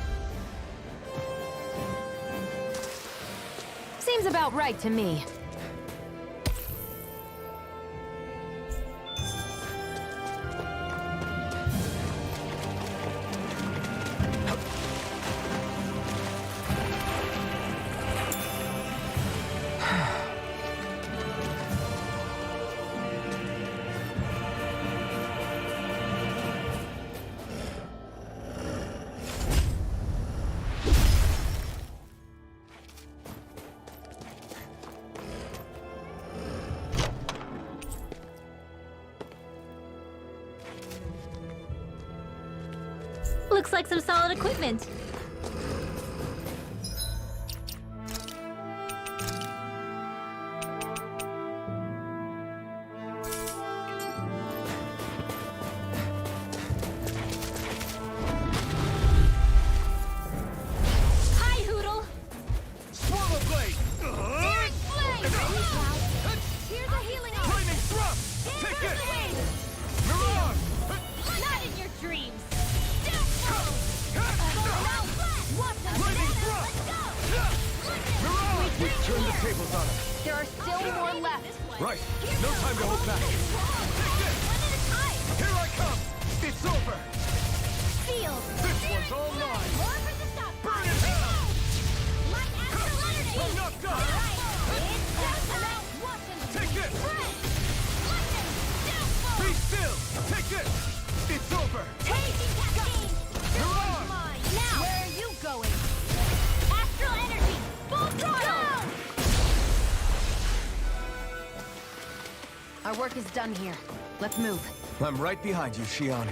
Seems about right to me. Looks like some solid equipment. Hi, Hoodle. Swallow blade! Searing flame! Here's a healing orb. Lightning thrust! Take it! Mirage! Not in your dreams. Lightning thrust! Mirage! We turn the tables on him. There are still more left. Right. No time to hold back. Take this! Here I come! It's over! Sealed. This one's all mine! More for the stock. Burn in hell! Like astral energy. I'm not done! It's showtime. Take this! Lightning. Be still! Take this! It's over! Raging cascade. Mirage! Mine. Now. Where are you going? Astral energy. Full throttle. Our work is done here. Let's move. I'm right behind you, Shion.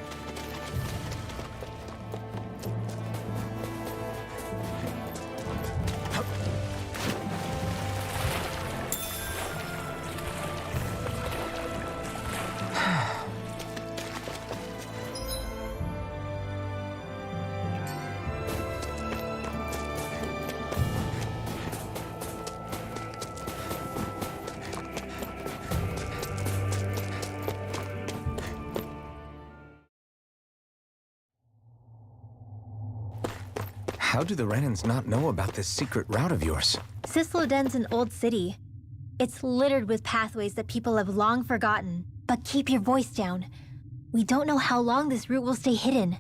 How do the Renans not know about this secret route of yours? Cisloden's an old city. It's littered with pathways that people have long forgotten. But keep your voice down. We don't know how long this route will stay hidden.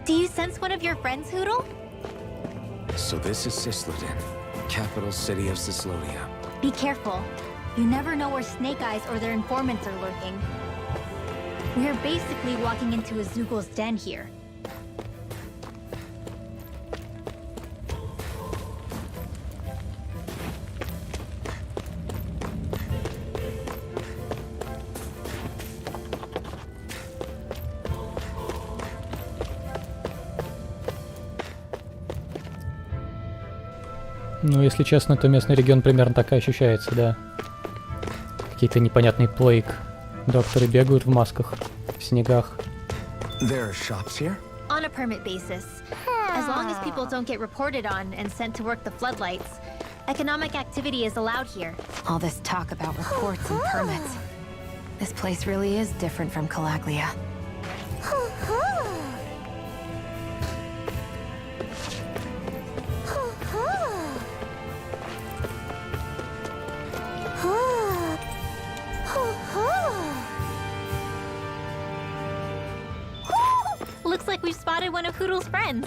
Do you sense one of your friends, Hoodle? So this is Cisloden, capital city of Cislodia. Be careful. You never know where Snake Eyes or their informants are lurking. We are basically walking into a Zoogl's den here. Ну, если честно, то местный регион примерно так и ощущается, да. Какие-то непонятные плейк. Докторы бегают в масках, в снегах. There are shops here? On a permit basis. As long as people don't get reported on and sent to work the floodlights, economic activity is allowed here. All this talk about reports and permits. This place really is different from Calaglia. Looks like we've spotted one of Hoodle's friends.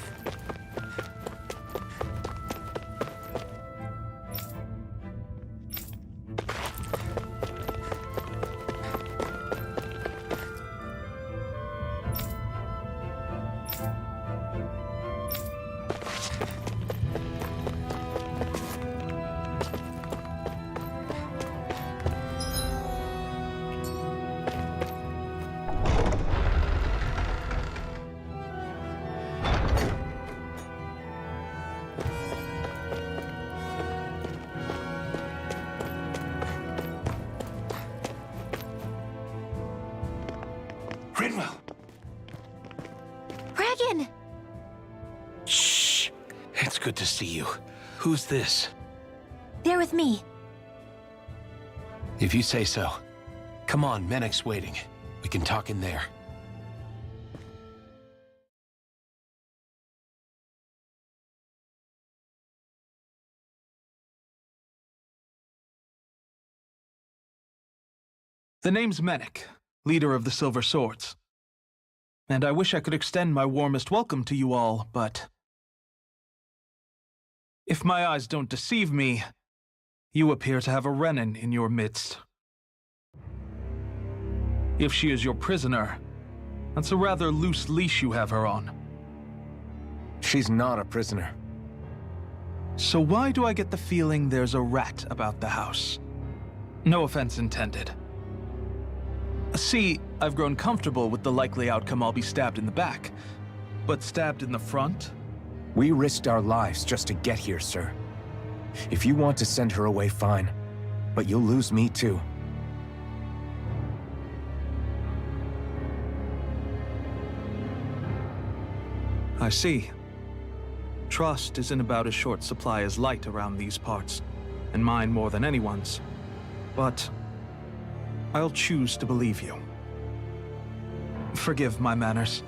Rinwell! Regan! Shh. It's good to see you. Who's this? They're with me. If you say so. Come on, Menek's waiting. We can talk in there. The name's Menek, leader of the Silver Swords. And I wish I could extend my warmest welcome to you all, but... if my eyes don't deceive me, you appear to have a Renin in your midst. If she is your prisoner, that's a rather loose leash you have her on. She's not a prisoner. So why do I get the feeling there's a rat about the house? No offense intended. See, I've grown comfortable with the likely outcome I'll be stabbed in the back. But stabbed in the front? We risked our lives just to get here, sir. If you want to send her away, fine. But you'll lose me too. I see. Trust is in about as short supply as light around these parts, and mine more than anyone's. But I'll choose to believe you. Forgive my manners.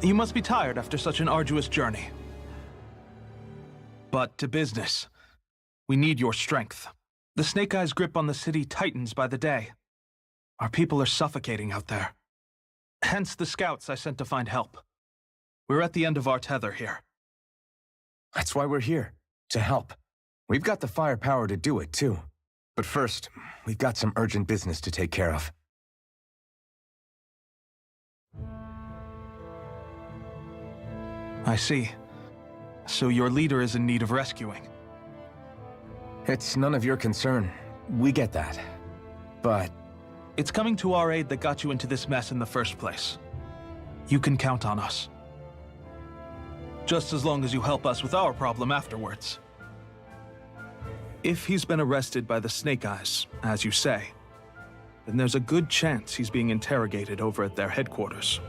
You must be tired after such an arduous journey. But to business. We need your strength. The Snake Eyes' grip on the city tightens by the day. Our people are suffocating out there. Hence the scouts I sent to find help. We're at the end of our tether here. That's why we're here, to help. We've got the firepower to do it, too. But first, we've got some urgent business to take care of. I see. So your leader is in need of rescuing. It's none of your concern. We get that. But... it's coming to our aid that got you into this mess in the first place. You can count on us. Just as long as you help us with our problem afterwards. If he's been arrested by the Snake Eyes, as you say, then there's a good chance he's being interrogated over at their headquarters.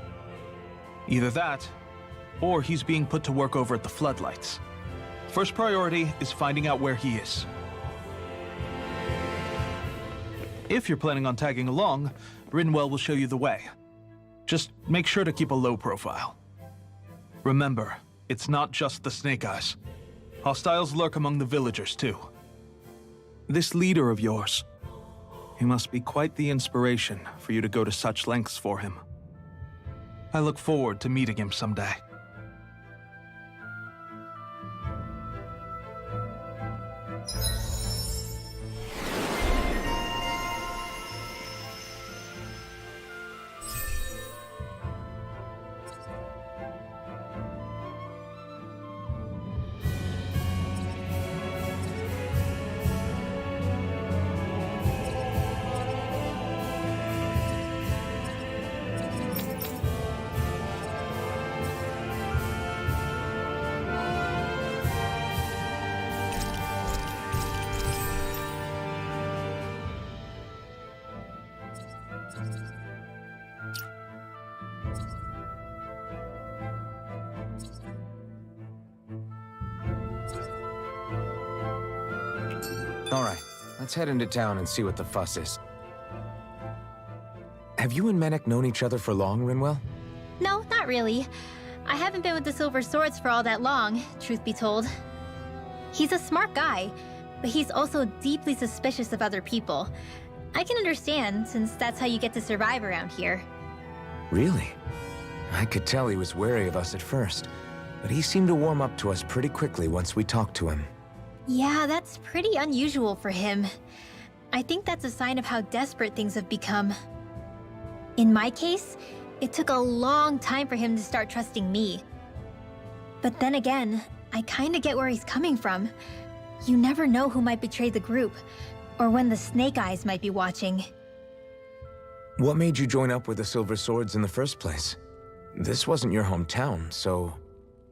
Either that, or he's being put to work over at the Floodlights. First priority is finding out where he is. If you're planning on tagging along, Rinwell will show you the way. Just make sure to keep a low profile. Remember, it's not just the Snake Eyes. Hostiles lurk among the villagers, too. This leader of yours, he must be quite the inspiration for you to go to such lengths for him. I look forward to meeting him someday. All right, let's head into town and see what the fuss is. Have you and Menek known each other for long, Rinwell? No, not really. I haven't been with the Silver Swords for all that long, truth be told. He's a smart guy, but he's also deeply suspicious of other people. I can understand, since that's how you get to survive around here. Really? I could tell he was wary of us at first, but he seemed to warm up to us pretty quickly once we talked to him. Yeah, that's pretty unusual for him. I think that's a sign of how desperate things have become. In my case, it took a long time for him to start trusting me. But then again, I kinda get where he's coming from. You never know who might betray the group, or when the Snake Eyes might be watching. What made you join up with the Silver Swords in the first place? This wasn't your hometown, so...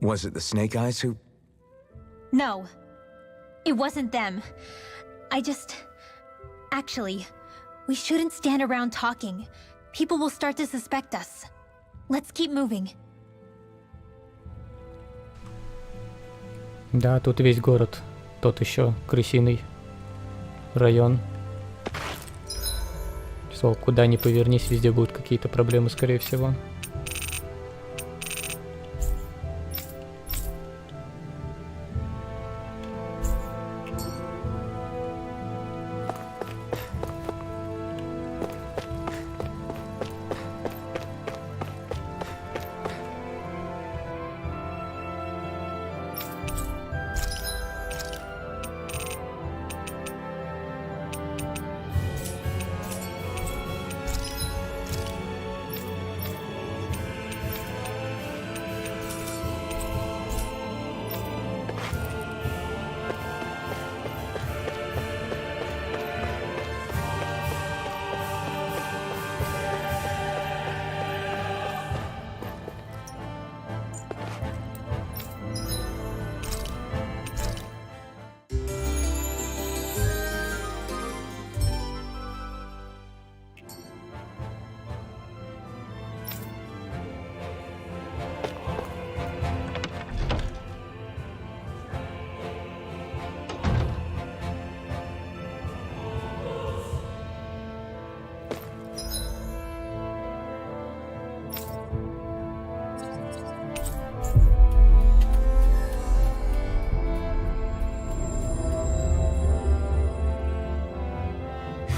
was it the Snake Eyes who... No. It wasn't them. Actually, we shouldn't stand around talking. People will start to suspect us. Let's keep moving. Да, тут весь город. Тот еще крысиный район. Все, куда ни повернись, везде будут какие-то проблемы, скорее всего.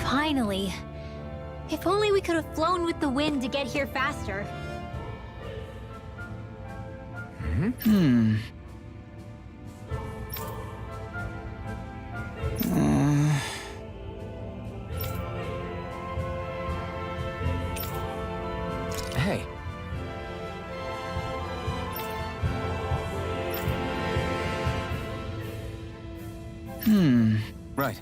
Finally. If only we could have flown with the wind to get here faster. Hey. Right.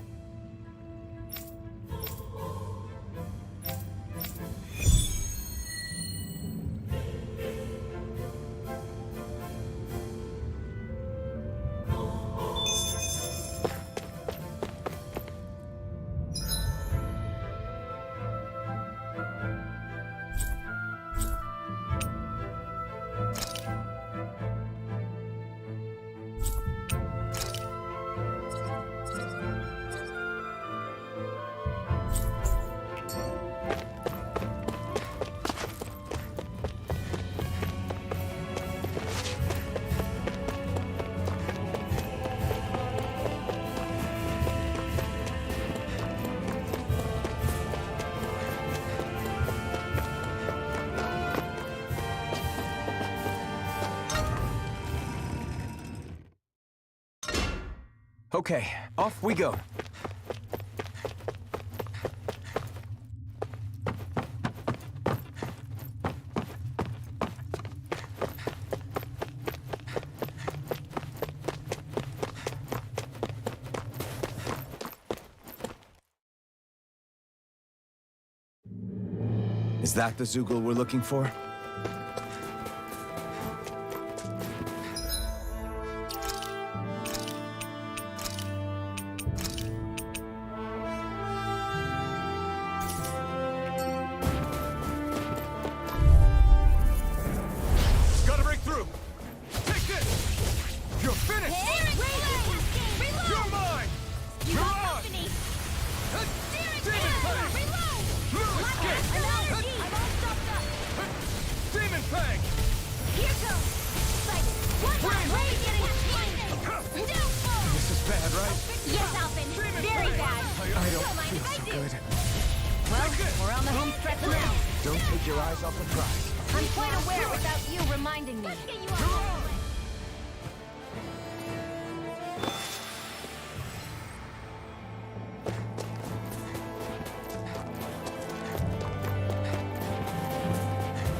Okay, off we go. Is that the Zoogle we're looking for?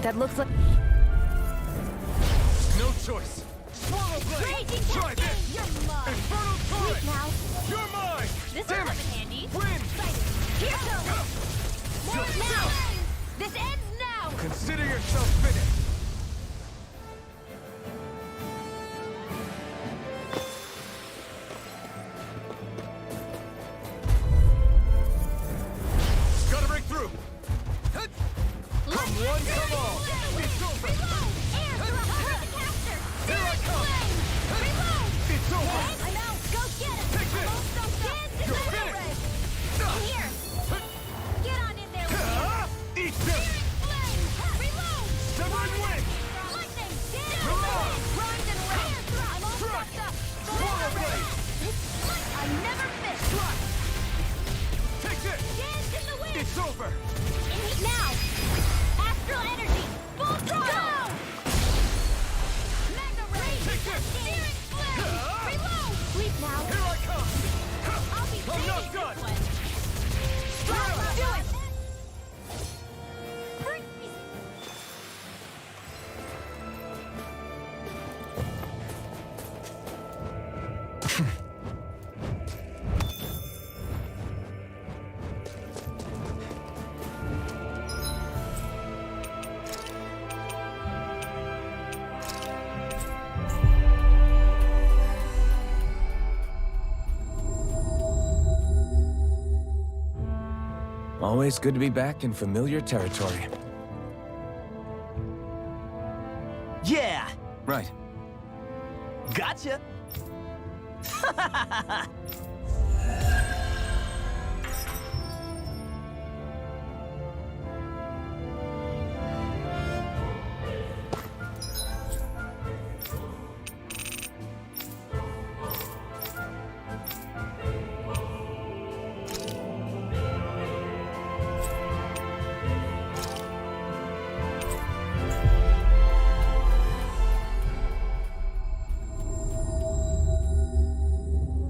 That looks like... No choice. Swallow blade. Raging Try Cascade! this. You're mine! Infernal torrent. Sweet now! You're mine. This Damn will come it. in handy. Win. Here goes! More now! This ends now! Consider yourself finished. Gotta break through. Come one, come all. It's over. Reload! Air thruster! Caster! Here I come. Reload! It's over. wing! Lightning! Mirage! Grind and rain! I'm all stocked up! Swallow blade! I never miss! Take this! Dance in the wind! It's over! In heat now! Astral energy! Full throttle! Mega ray! Take this! Steering flip! Reload! Sleep now! Here I come! I'll be I'm not taking done! this one! Strike! Do it! Freeze! Always good to be back in familiar territory. Yeah! Right. Gotcha!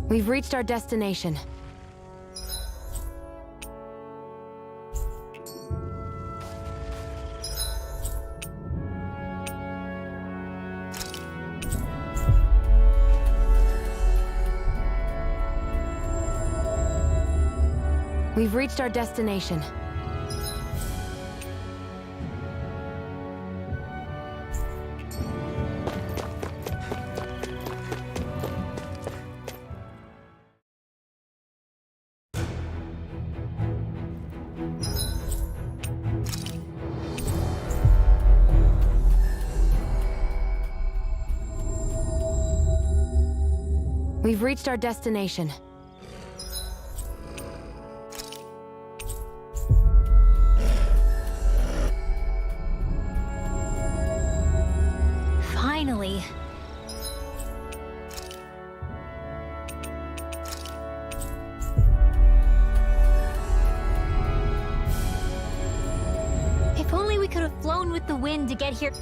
We've reached our destination. We've reached our destination. We've reached our destination. Finally. If only we could have flown with the wind to get here.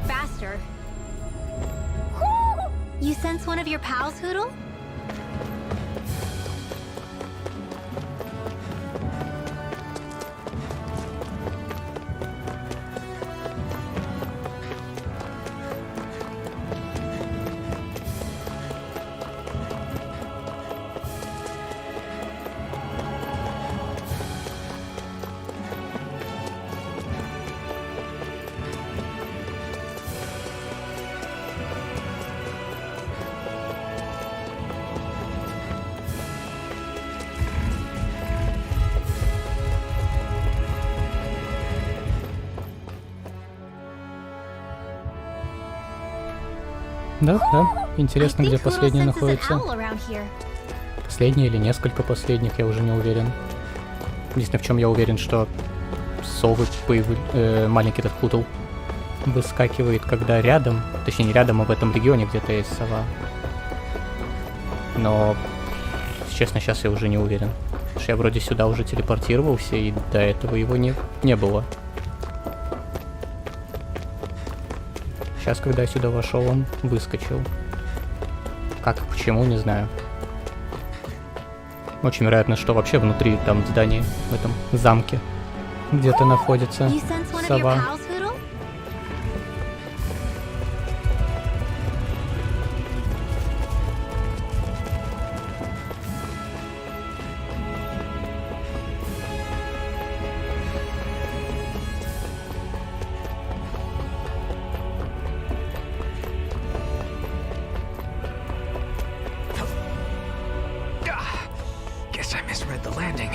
Faster. Whoo! You sense one of your pals, Hootle? Да, да. Интересно, где последний находится. находится. Последний или несколько последних, я уже не уверен. Единственное, в чем я уверен, что совы маленький этот Хутл выскакивает, когда рядом, точнее не рядом, а в этом регионе где-то есть сова. Но, честно, сейчас я уже не уверен. Потому что я вроде сюда уже телепортировался, и до этого его не было. Сейчас, когда я сюда вошел, он выскочил. Как, почему, не знаю. Очень вероятно, что вообще внутри там здания, в этом замке, где-то находится сова. Guess I misread the landing.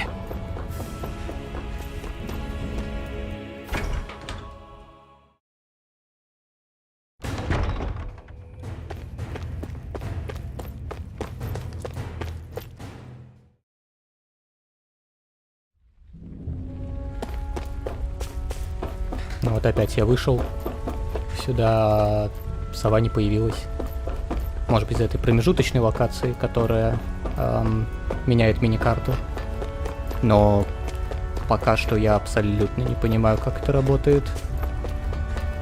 Ну вот опять я вышел. Сюда сова не появилась. Может быть, из-за этой промежуточной локации, которая меняет мини-карту. Но пока что я абсолютно не понимаю, как это работает.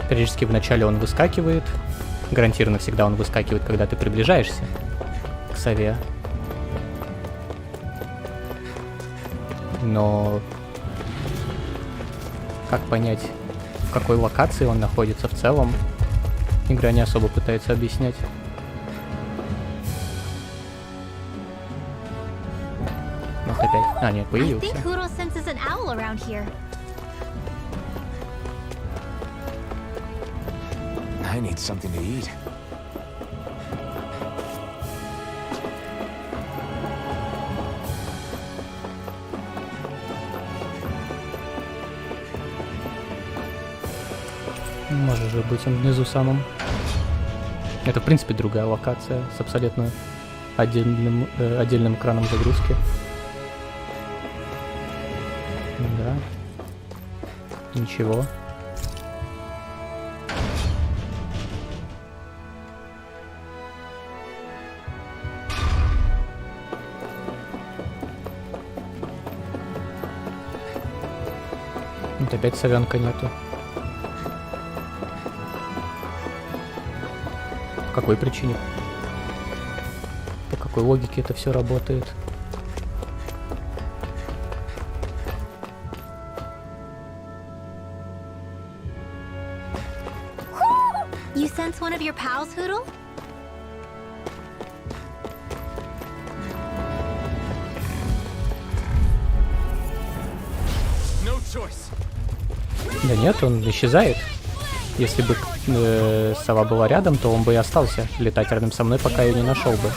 Периодически вначале он выскакивает. Гарантированно всегда он выскакивает, когда ты приближаешься к сове. Но как понять, в какой локации он находится в целом, игра не особо пытается объяснять. Вот опять. А, нет, появился. I think Hootle senses an owl around here. I need something to eat. Может же быть он внизу самым. Это, в принципе, другая локация с абсолютно отдельным экраном загрузки. Да. Ничего. Вот опять совенка нету. По какой причине? По какой логике это все работает? You sense one of your pals, Hootle? No choice. Да нет, он исчезает. Если бы сова была рядом, то он бы и остался летать рядом со мной, пока ее не нашел бы.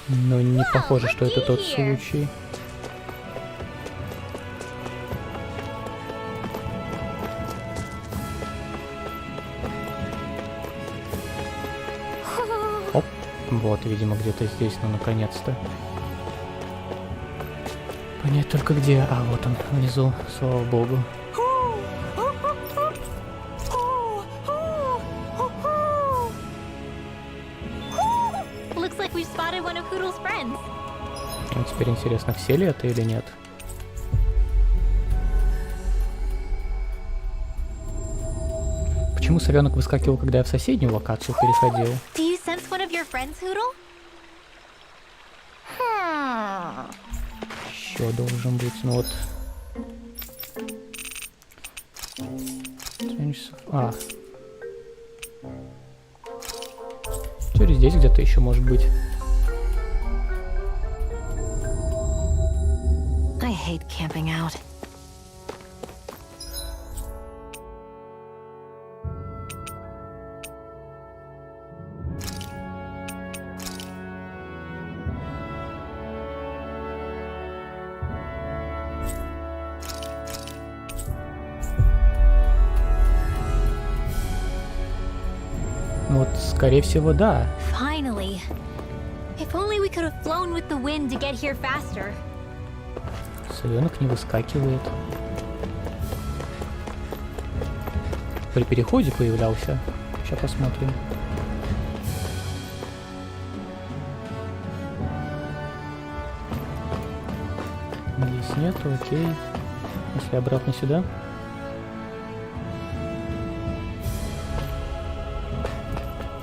Но не похоже, что это тот случай. Оп. Вот, видимо, где-то здесь, ну наконец-то. Понять только где. А, вот он, внизу, слава богу. Looks like we've spotted one of Hootle's friends. Ну, теперь интересно, все ли это или нет. Почему совенок выскакивал, когда я в соседнюю локацию переходил? Do you sense one of your friends, Hootle? Еще должен быть, ну вот. А. Теперь здесь где-то еще может быть. I hate camping out. Вот, скорее всего, да. Finally. If only we could have flown with the wind to get here faster. Совенок не выскакивает. При переходе появлялся. Сейчас посмотрим. Здесь нету, окей. Если обратно сюда.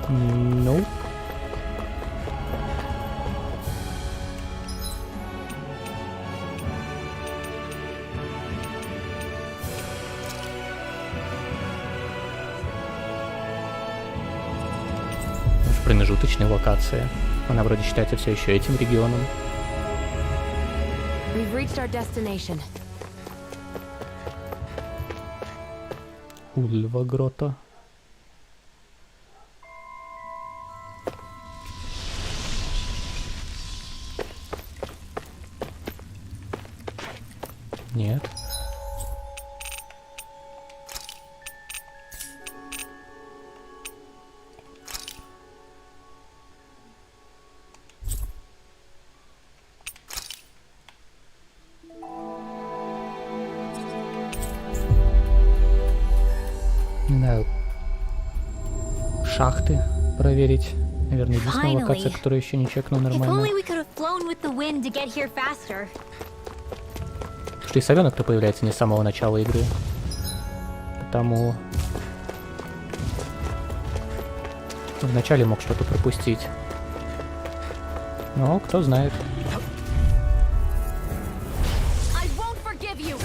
Nope. Промежуточная локация. Она вроде считается все еще этим регионом. We've reached our destination. Ульва грота. Нет. шахты проверить. Наверное, единственная локация, Finally. которую еще не чекнул If нормально. only we could have flown with the wind to get here faster. Потому что и совенок-то появляется не с самого начала игры. Потому... Вначале мог что-то пропустить. Но кто знает. I won't forgive you.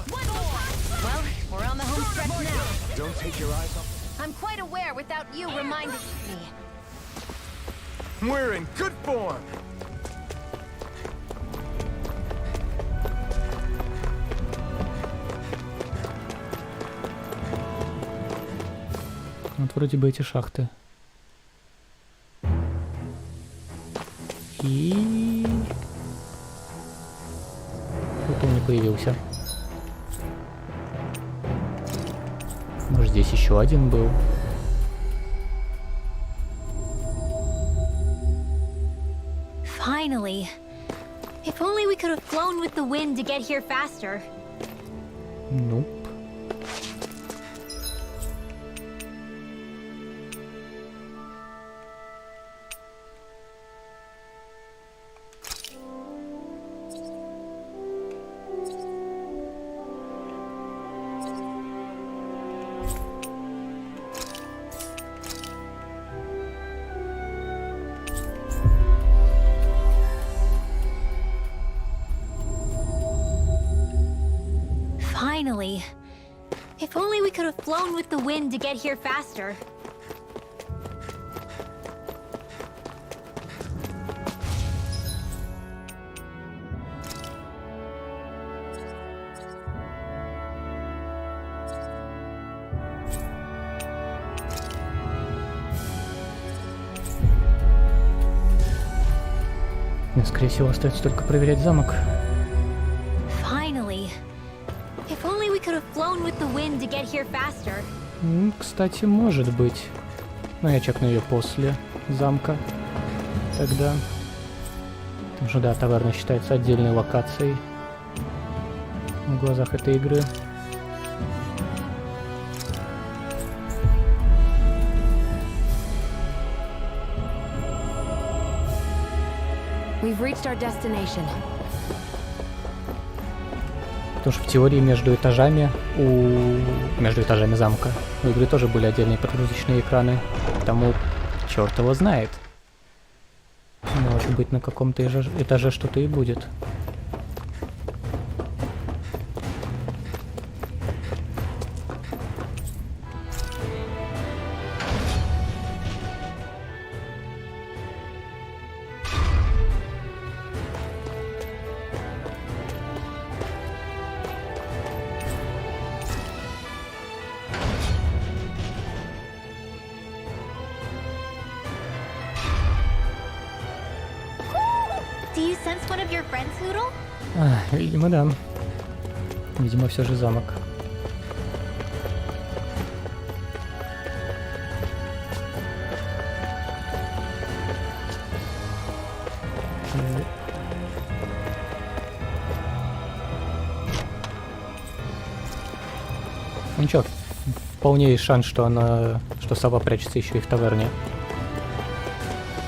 One more. Well, we're on the home stretch now. Don't take your eyes off. I'm quite aware without you reminding me. We're in good form. Вот вроде бы эти шахты. И... Кто-то не появился. Может, здесь еще один был? Finally. If only we could have flown with the wind to get here faster. Ну. Finally. If only we could have flown with the wind to get here faster. Мне, скорее всего, остается только проверять замок. Finally. If only we could have flown with the wind to get here faster. Кстати, может быть. Но я чекну ее после замка. Тогда. Потому что, да, таверна считается отдельной локацией в глазах этой игры. We've reached our destination. Потому что в теории между этажами замка у игры тоже были отдельные прогрузочные экраны. Потому черт его знает. Может быть, на каком-то этаже что-то и будет. Do you sense one of your friends, Hoodle? Видимо, да. Видимо, все же замок. Ну ничего, вполне есть шанс, что сова прячется еще и в таверне.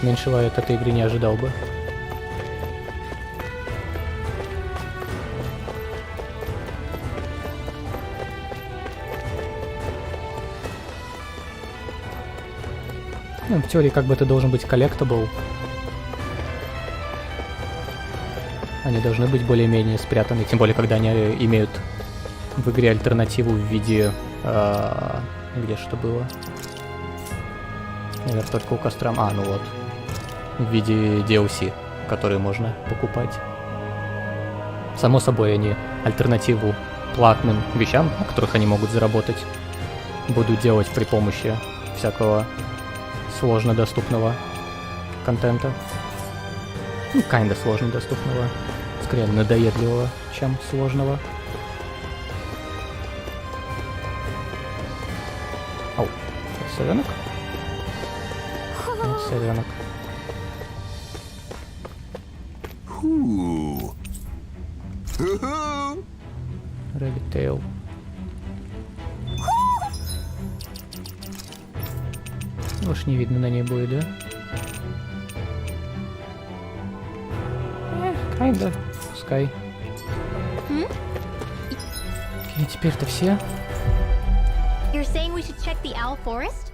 Меньшего я от этой игры не ожидал бы. Ну, в теории как бы это должен быть коллектабл. Они должны быть более-менее спрятаны, тем более когда они имеют в игре альтернативу в виде... где что было? Наверное, только у костра... ну вот. В виде DLC, которые можно покупать. Само собой, они альтернативу платным вещам, на которых они могут заработать, будут делать при помощи всякого сложно доступного контента. Ну, kinda сложно доступного. Скорее, надоедливого, чем сложного. Ау, это совенок? Нет, совенок. Rabbit Tail. Уж не видно на ней будет, да? Kinda. Пускай. Окей, теперь-то все. You're saying we should check the Owl Forest?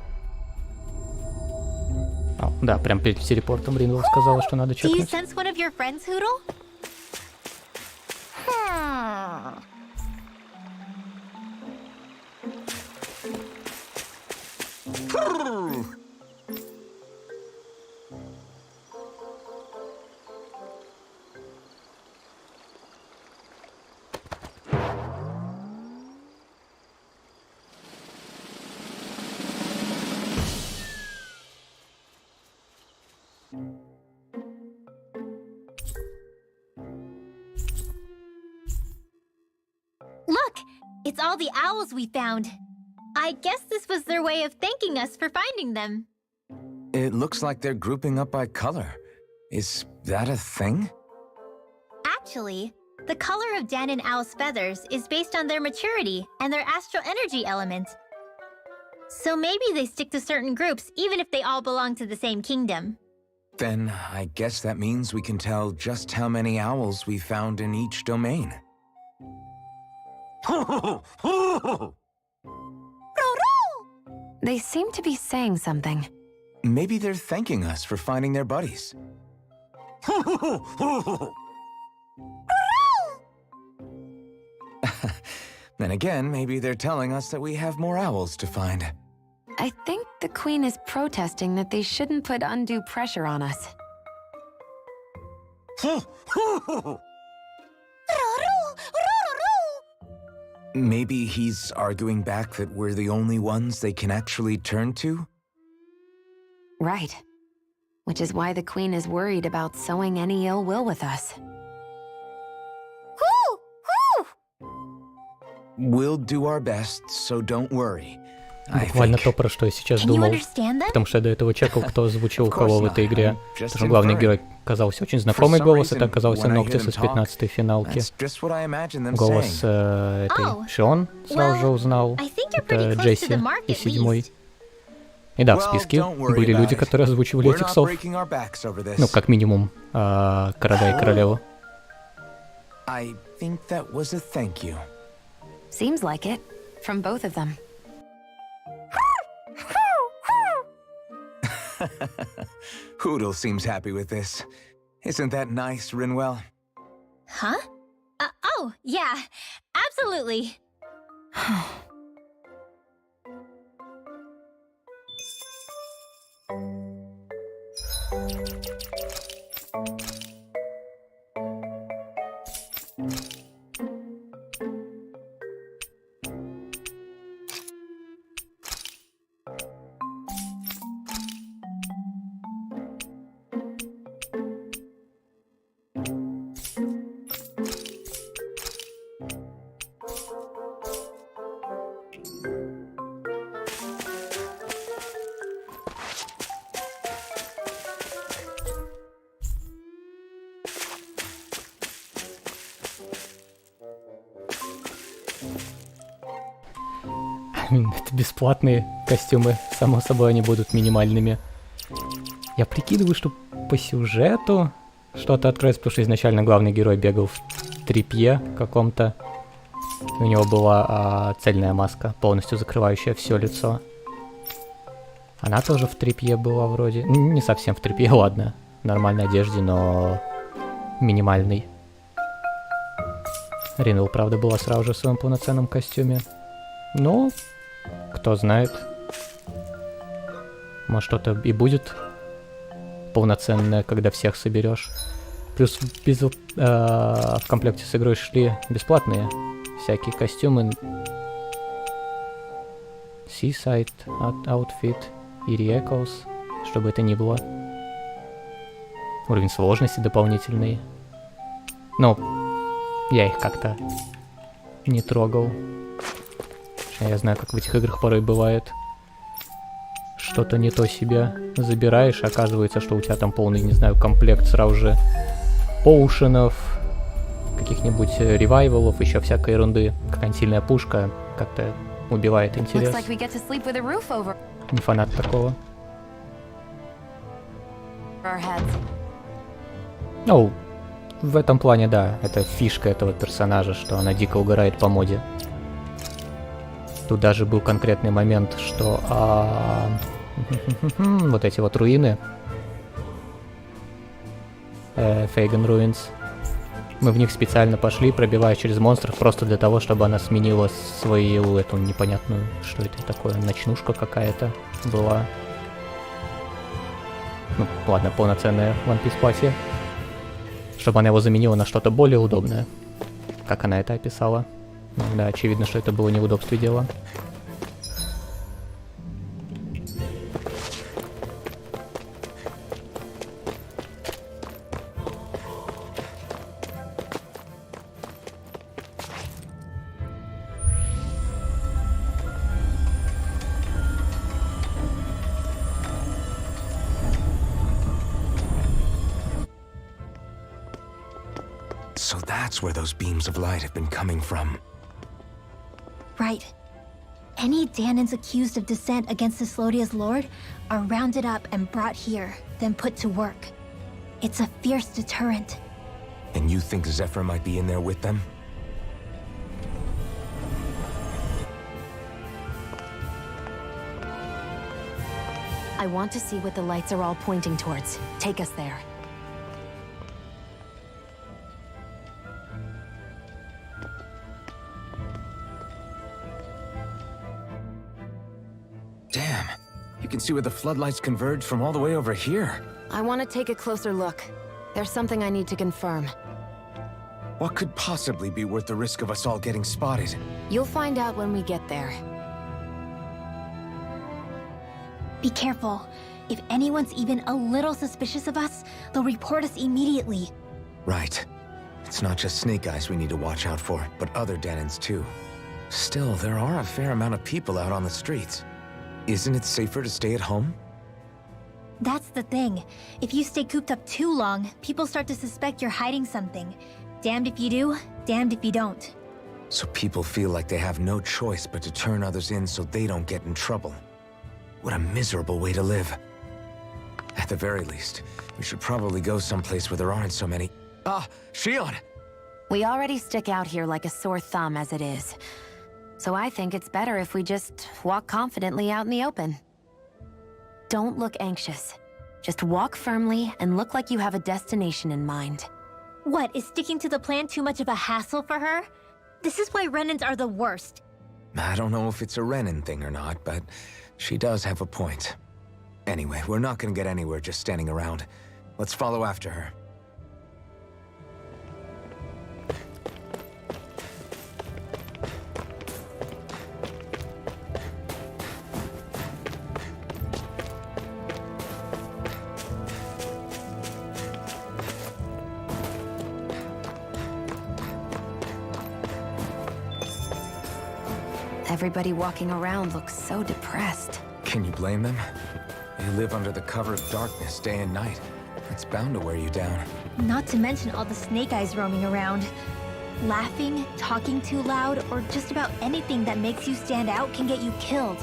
Да, прям перед телепортом Ринвелл сказала, что надо Do you чекнуть. sense one of your friends, Hoodle? Look! It's all the owls we found. I guess this was their way of thanking us for finding them. It looks like they're grouping up by color. Is that a thing? Actually, the color of Dan and Owl's feathers is based on their maturity and their astral energy element. So maybe they stick to certain groups even if they all belong to the same kingdom. Then I guess that means we can tell just how many owls we found in each domain. They seem to be saying something. Maybe they're thanking us for finding their buddies. Then again, maybe they're telling us that we have more owls to find. I think the Queen is protesting that they shouldn't put undue pressure on us. Maybe he's arguing back that we're the only ones they can actually turn to? Right. Which is why the Queen is worried about sowing any ill will with us. We'll do our best, so don't worry. Буквально то, про что я сейчас думал. Потому что я до этого чекал, кто озвучил кого в этой игре. Потому что главный герой оказался очень знакомый голос, это оказался Ноктис из 15-й финалки. Голос этой Шион сразу же узнал. Это Джесси из 7-й. И да, в списке были люди, которые озвучивали этих сов. Ну, как минимум, короля и королеву. Seems like it. From both of them. Hoodle seems happy with this. Isn't that nice, Rinwell? Huh? Oh, yeah. Absolutely. Это бесплатные костюмы, само собой они будут минимальными. Я прикидываю, что по сюжету что-то откроется, потому что изначально главный герой бегал в тряпье каком-то. У него была цельная маска, полностью закрывающая все лицо. Она тоже в тряпье была вроде. Не совсем в тряпье, ладно. В нормальной одежде, но минимальной. Ринвелл, правда, была сразу же в своем полноценном костюме. Ну, кто знает. Может, что-то и будет полноценное, когда всех соберешь. Плюс в комплекте с игрой шли бесплатные всякие костюмы. Seaside Outfit и Echoes, чтобы это ни было. Уровень сложности дополнительный. Но я их как-то не трогал. Я знаю, как в этих играх порой бывает. Что-то не то себе забираешь, оказывается, что у тебя там полный, не знаю, комплект сразу же поушенов, каких-нибудь ревайвалов, еще всякой ерунды. Какая-нибудь сильная пушка как-то убивает интерес. Не фанат такого. our heads. Ну, в этом плане, да, это фишка этого персонажа, что она дико угорает по моде. Тут даже был конкретный момент, что вот эти вот руины, Фейган Руинс, мы в них специально пошли, пробивая через монстров, просто для того, чтобы она сменила свою эту непонятную, что это такое, ночнушка какая-то была. Ну, ладно, полноценное One Piece платье. Чтобы она его заменила на что-то более удобное. Как она это описала. Да, очевидно, что это было не в удобстве дела. So that's where those beams of light have been coming from. Right. Any Danans accused of dissent against Cyslodia's lord are rounded up and brought here, then put to work. It's a fierce deterrent. And you think Zephyr might be in there with them? I want to see what the lights are all pointing towards. Take us there. Damn. You can see where the floodlights converge from all the way over here. I want to take a closer look. There's something I need to confirm. What could possibly be worth the risk of us all getting spotted? You'll find out when we get there. Be careful. If anyone's even a little suspicious of us, they'll report us immediately. Right. It's not just Snake Eyes we need to watch out for, but other Danans too. Still, there are a fair amount of people out on the streets. Isn't it safer to stay at home? That's the thing. If you stay cooped up too long, people start to suspect you're hiding something. Damned if you do, damned if you don't. So people feel like they have no choice but to turn others in so they don't get in trouble. What a miserable way to live. At the very least, we should probably go someplace where there aren't so many... Ah, Shion! We already stick out here like a sore thumb as it is. So I think it's better if we just walk confidently out in the open. Don't look anxious. Just walk firmly and look like you have a destination in mind. What, is sticking to the plan too much of a hassle for her? This is why Renans are the worst. I don't know if it's a Renan thing or not, but she does have a point. Anyway, we're not gonna get anywhere just standing around. Let's follow after her. Everybody walking around looks so depressed. Can you blame them? They live under the cover of darkness day and night. It's bound to wear you down. Not to mention all the Snake Eyes roaming around. Laughing, talking too loud, or just about anything that makes you stand out can get you killed.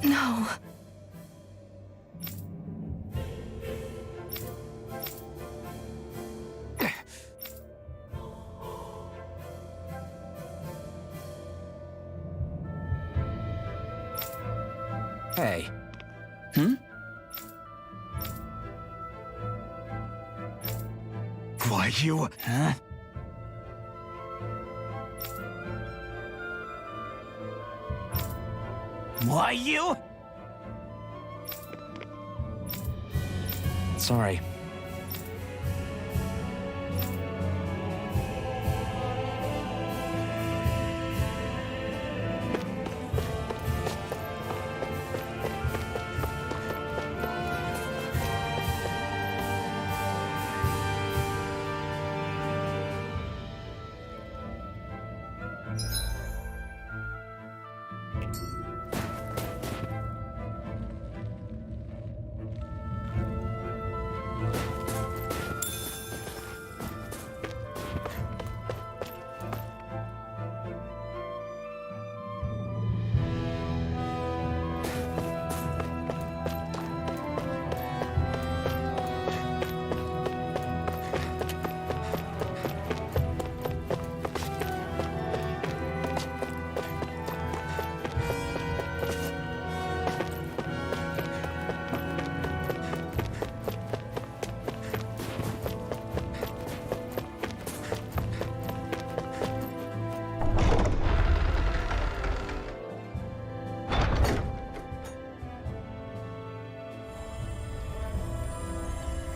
No. Hey. Why, you... Huh? Why, you... Sorry.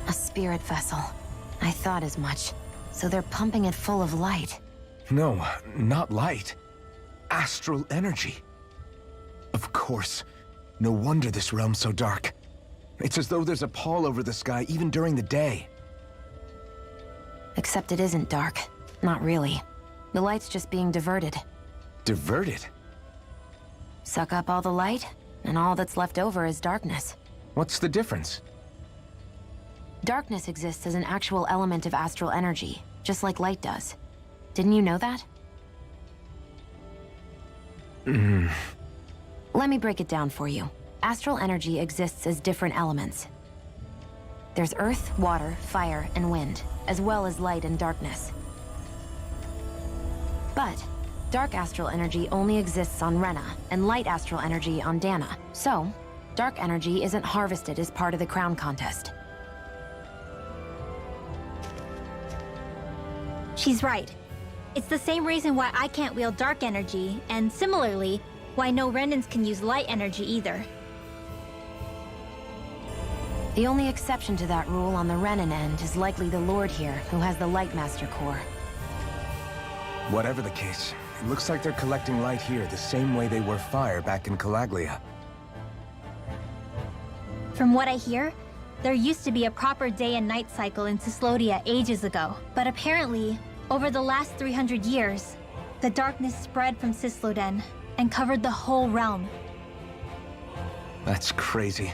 A spirit vessel. I thought as much. So they're pumping it full of light. No, not light. Astral energy. Of course. No wonder this realm's so dark. It's as though there's a pall over the sky even during the day. Except it isn't dark. Not really. The light's just being diverted. Diverted? Suck up all the light, and all that's left over is darkness. What's the difference? Darkness exists as an actual element of astral energy, just like light does. Didn't you know that? Let me break it down for you. Astral energy exists as different elements. There's earth, water, fire, and wind, as well as light and darkness. But dark astral energy only exists on Rena, and light astral energy on Dana. So, dark energy isn't harvested as part of the crown contest. She's right. It's the same reason why I can't wield dark energy, and similarly, why no Renans can use light energy either. The only exception to that rule on the Renan end is likely the Lord here, who has the Lightmaster core. Whatever the case, it looks like they're collecting light here the same way they were fire back in Calaglia. From what I hear, there used to be a proper day and night cycle in Cyslodia ages ago, but apparently, over the last 300 years, the darkness spread from Cysloden and covered the whole realm. That's crazy.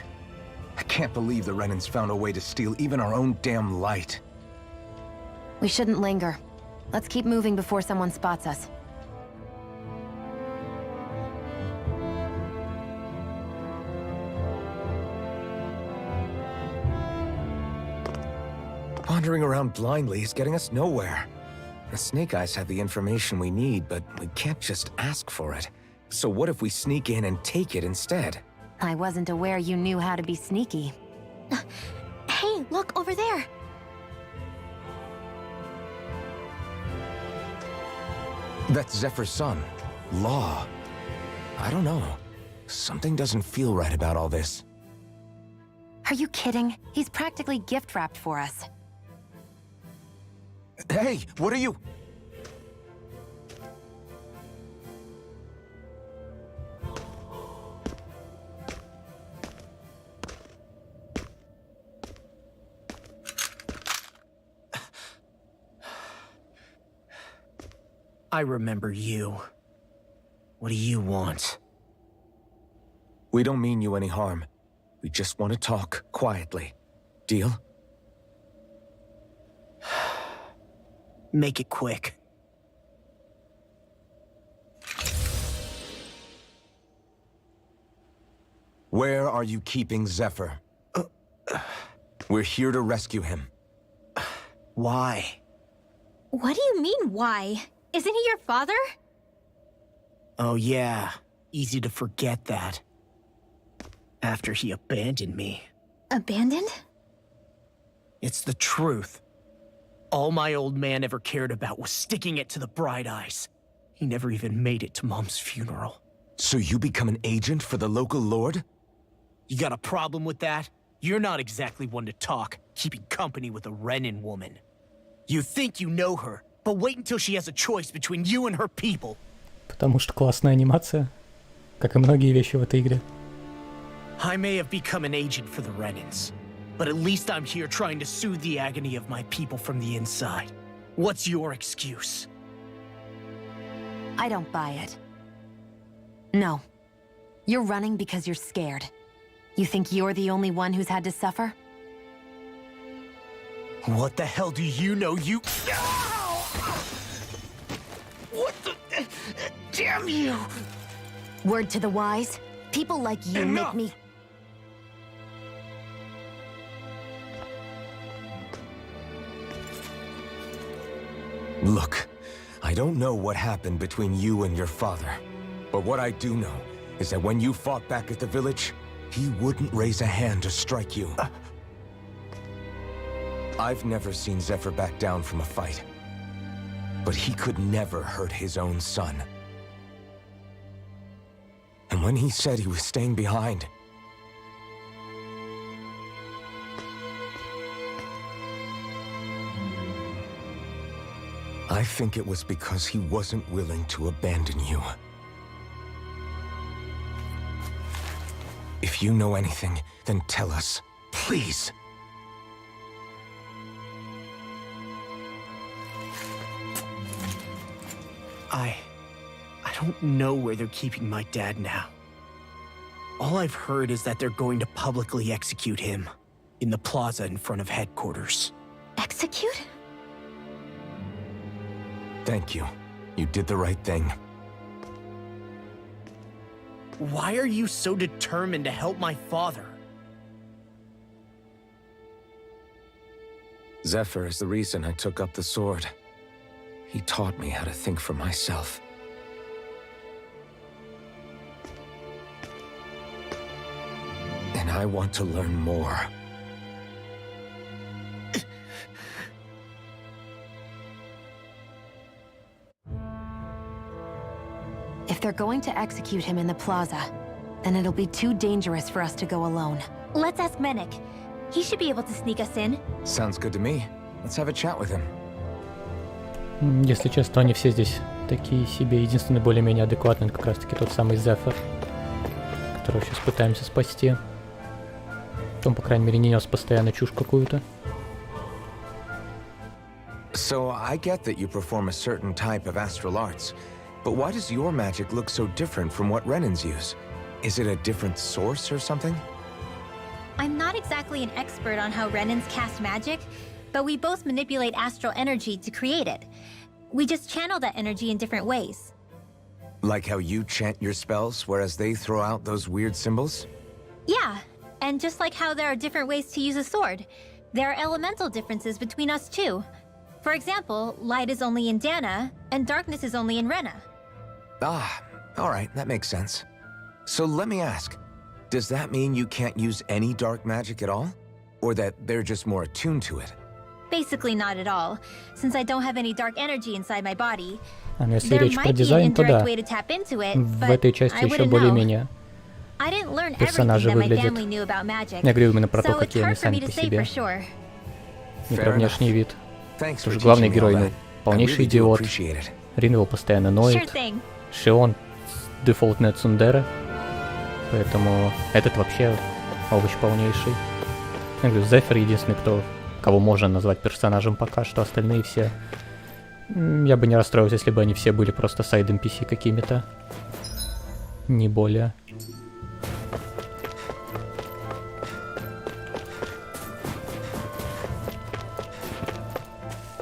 I can't believe the Renans found a way to steal even our own damn light. We shouldn't linger. Let's keep moving before someone spots us. Wandering around blindly is getting us nowhere. The Snake Eyes have the information we need, but we can't just ask for it. So what if we sneak in and take it instead? I wasn't aware you knew how to be sneaky. Hey, look over there! That's Zephyr's son, Law. I don't know. Something doesn't feel right about all this. Are you kidding? He's practically gift-wrapped for us. Hey, what are you? I remember you. What do you want? We don't mean you any harm. We just want to talk quietly. Deal? Make it quick. Where are you keeping Zephyr? We're here to rescue him. Why? What do you mean, why? Isn't he your father? Oh yeah, easy to forget that. after he abandoned me. Abandoned? It's the truth. All my old man ever cared about was sticking it to the Bright Eyes. He never even made it to Mom's funeral. So you become an agent for the local lord? You got a problem with that? You're not exactly one to talk, keeping company with a Renin woman. You think you know her, but wait until she has a choice between you and her people. Потому что классная анимация, как и многие вещи в этой игре. I may have become an agent for the Renins, but at least I'm here trying to soothe the agony of my people from the inside. What's your excuse? I don't buy it. No. You're running because you're scared. You think you're the only one who's had to suffer? What the hell do you know, you... What the... Damn you! Word to the wise, people like you Enough. make me... Look, I don't know what happened between you and your father, but what I do know is that when you fought back at the village, he wouldn't raise a hand to strike you. I've never seen Zephyr back down from a fight, but he could never hurt his own son. And when he said he was staying behind, I think it was because he wasn't willing to abandon you. If you know anything, then tell us, please. I don't know where they're keeping my dad now. All I've heard is that they're going to publicly execute him in the plaza in front of headquarters. Execute? Thank you. You did the right thing. Why are you so determined to help my father? Zephyr is the reason I took up the sword. He taught me how to think for myself. And I want to learn more. If they're going to execute him in the plaza, then it'll be too dangerous for us to go alone. Let's ask Menik. He should be able to sneak us in. Sounds good to me. Let's have a chat with him. Если честно, они все здесь такие себе. Единственный более-менее адекватный как раз-таки тот самый Зефир, которого сейчас пытаемся спасти. Он, по крайней мере, не нес постоянно чушь какую-то. So I get that you perform a certain type of astral arts, but why does your magic look so different from what Renins use? Is it a different source or something? I'm not exactly an expert on how Renins cast magic, but we both manipulate astral energy to create it. We just channel that energy in different ways. Like how you chant your spells, whereas they throw out those weird symbols? Yeah, and just like how there are different ways to use a sword, there are elemental differences between us too. For example, light is only in Dana, and darkness is only in Rena. Ah, alright, that makes sense. So let me ask, does that mean you can't use any dark magic at all? Or that they're just more attuned to it? Basically not at all, since I don't have any dark energy inside my body. Но если There речь про might be an дизайн, то да. indirect way to tap into it, В but этой части I еще wouldn't know. более-менее I didn't learn everything персонажи that my выглядят. family knew about magic, Я говорю именно про то, so it's какие они hard for сами me по to say себе. for sure. Не Fair про enough. внешний вид. Thanks for Тоже главный teaching me герой, all ну, that. I полнейший really do идиот. appreciate it. Рин его постоянно Sure ноет. thing. Шион дефолтная цундера. Поэтому этот вообще овощ полнейший. Я говорю, Зефир единственный, кого можно назвать персонажем пока что. Остальные все... Я бы не расстроился, если бы они все были просто сайд-NPC какими-то. Не более.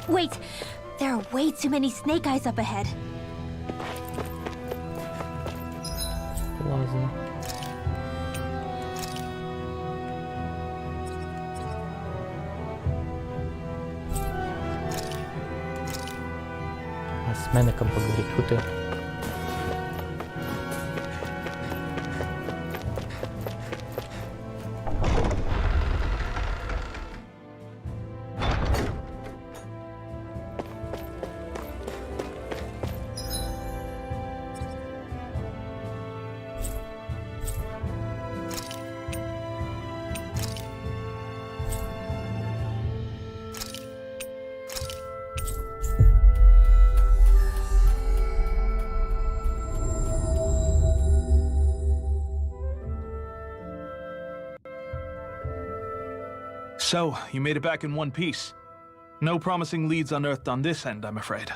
Wait, there are way too many snake eyes up ahead. Плаза. А с Менеком поговорить, фу ты. So, you made it back in one piece. No promising leads unearthed on this end, I'm afraid.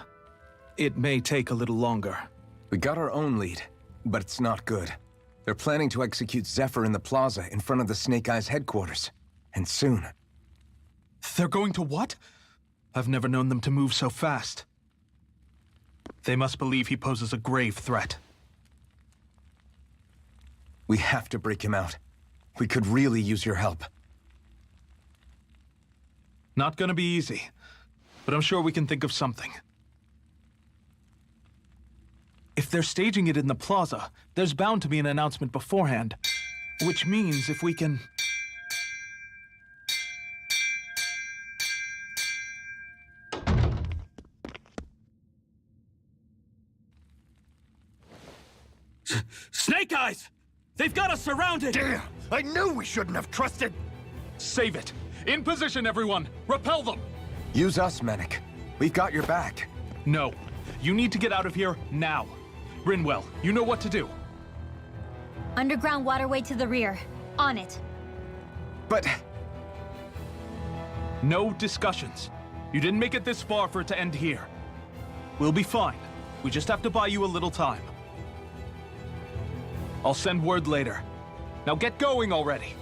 It may take a little longer. We got our own lead, but it's not good. They're planning to execute Zephyr in the plaza in front of the Snake Eyes headquarters. And soon. They're going to what? I've never known them to move so fast. They must believe he poses a grave threat. We have to break him out. We could really use your help. Not gonna be easy, but I'm sure we can think of something. If they're staging it in the plaza, there's bound to be an announcement beforehand. Which means if we can... Snake Eyes! They've got us surrounded! Damn! I knew we shouldn't have trusted! Save it! In position, everyone! Repel them! Use us, Mennik. We've got your back. No. You need to get out of here now. Rinwell, you know what to do. Underground waterway to the rear. On it. But... No discussions. You didn't make it this far for it to end here. We'll be fine. We just have to buy you a little time. I'll send word later. Now get going already!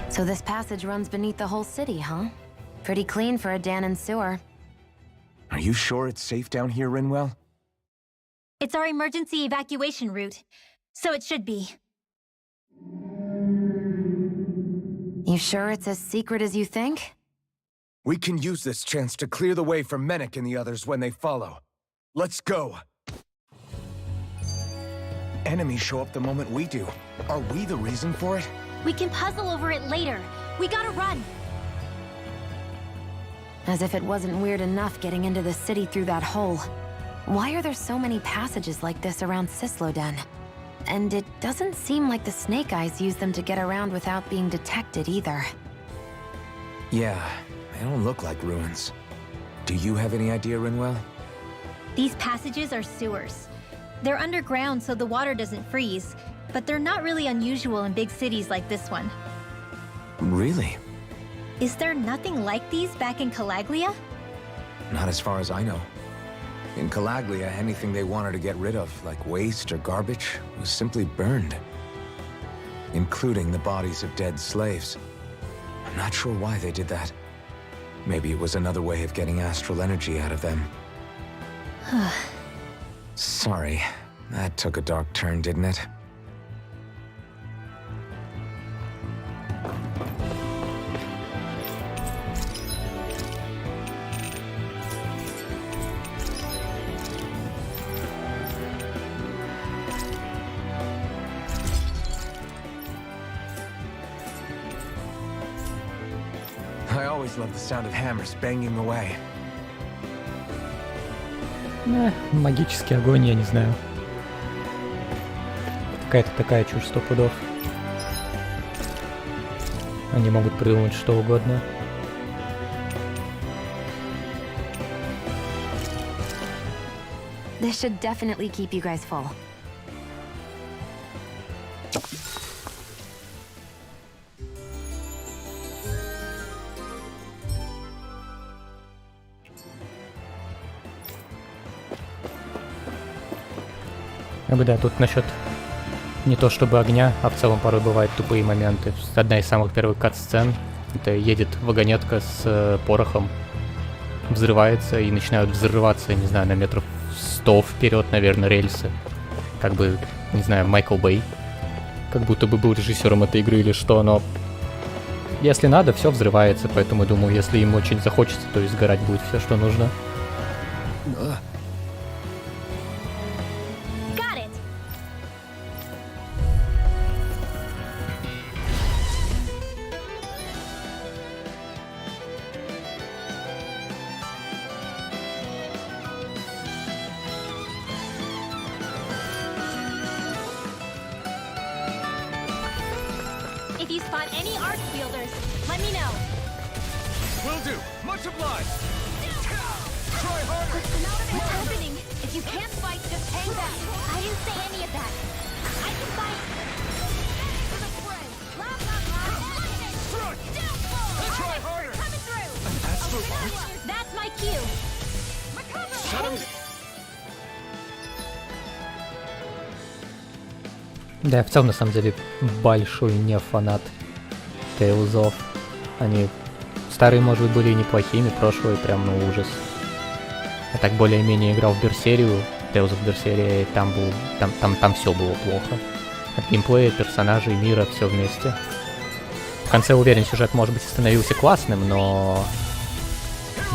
So this passage runs beneath the whole city, huh? Pretty clean for a Danon sewer. Are you sure it's safe down here, Rinwell? It's our emergency evacuation route, so it should be. You sure it's as secret as you think? We can use this chance to clear the way for Mennik and the others when they follow. Let's go! Enemies show up the moment we do. Are we the reason for it? We can puzzle over it later. We gotta run. As if it wasn't weird enough getting into the city through that hole. Why are there so many passages like this around Sisloden? And it doesn't seem like the Snake Eyes use them to get around without being detected either. Yeah, they don't look like ruins. Do you have any idea, Rinwell? These passages are sewers. They're underground so the water doesn't freeze, but they're not really unusual in big cities like this one. Really? Is there nothing like these back in Calaglia? Not as far as I know. In Calaglia, anything they wanted to get rid of, like waste or garbage, was simply burned. Including the bodies of dead slaves. I'm not sure why they did that. Maybe it was another way of getting astral energy out of them. Sorry, that took a dark turn, didn't it? I always love the sound of hammers banging away. Магический огонь, я не знаю. Какая-то такая чушь 100 пудов. Они могут придумать что угодно. This should definitely keep you guys full. Да, тут насчет не то чтобы огня, а в целом порой бывают тупые моменты. Одна из самых первых кат-сцен — это едет вагонетка с порохом, взрывается и начинают взрываться, не знаю, на метров 100 вперед, наверное, рельсы. Как бы, не знаю, Майкл Бэй. Как будто бы был режиссером этой игры или что, но если надо, все взрывается, поэтому думаю, если им очень захочется, то и сгорать будет все, что нужно. If you spot any arc wielders, let me know. Will do. Much obliged. Try harder. What's happening? If you can't fight, just hang back. I didn't say any of that. I can fight. To the fray. Blah, blah, blah. Strike. Try harder. Coming through. Astral Art? That's my cue. Recover. Shut him. Да, я в целом на самом деле большой не фанат Tales of. Они старые, может быть, были и неплохими, прошлые прям, ну, ужас. Я так более-менее играл в Берсерию, Tales of Berseria, и там все было плохо. От геймплея, персонажей, мира, все вместе. В конце, уверен, сюжет, может быть, и становился классным, но...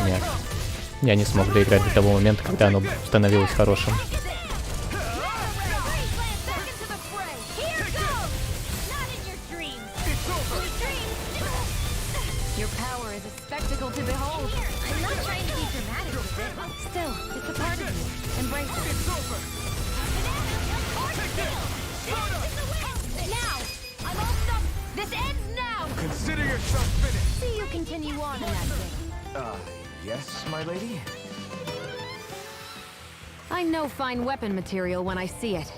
Нет. Я не смог доиграть до того момента, когда оно становилось хорошим. Your power is a spectacle to behold. I'm not trying to be dramatic with it. Still, it's a part of you. Embrace it. It's over. Now! I'm all stuck. This ends now! Consider yourself finished. See you continue on in that thing. Yes, my lady? I know fine weapon material when I see it.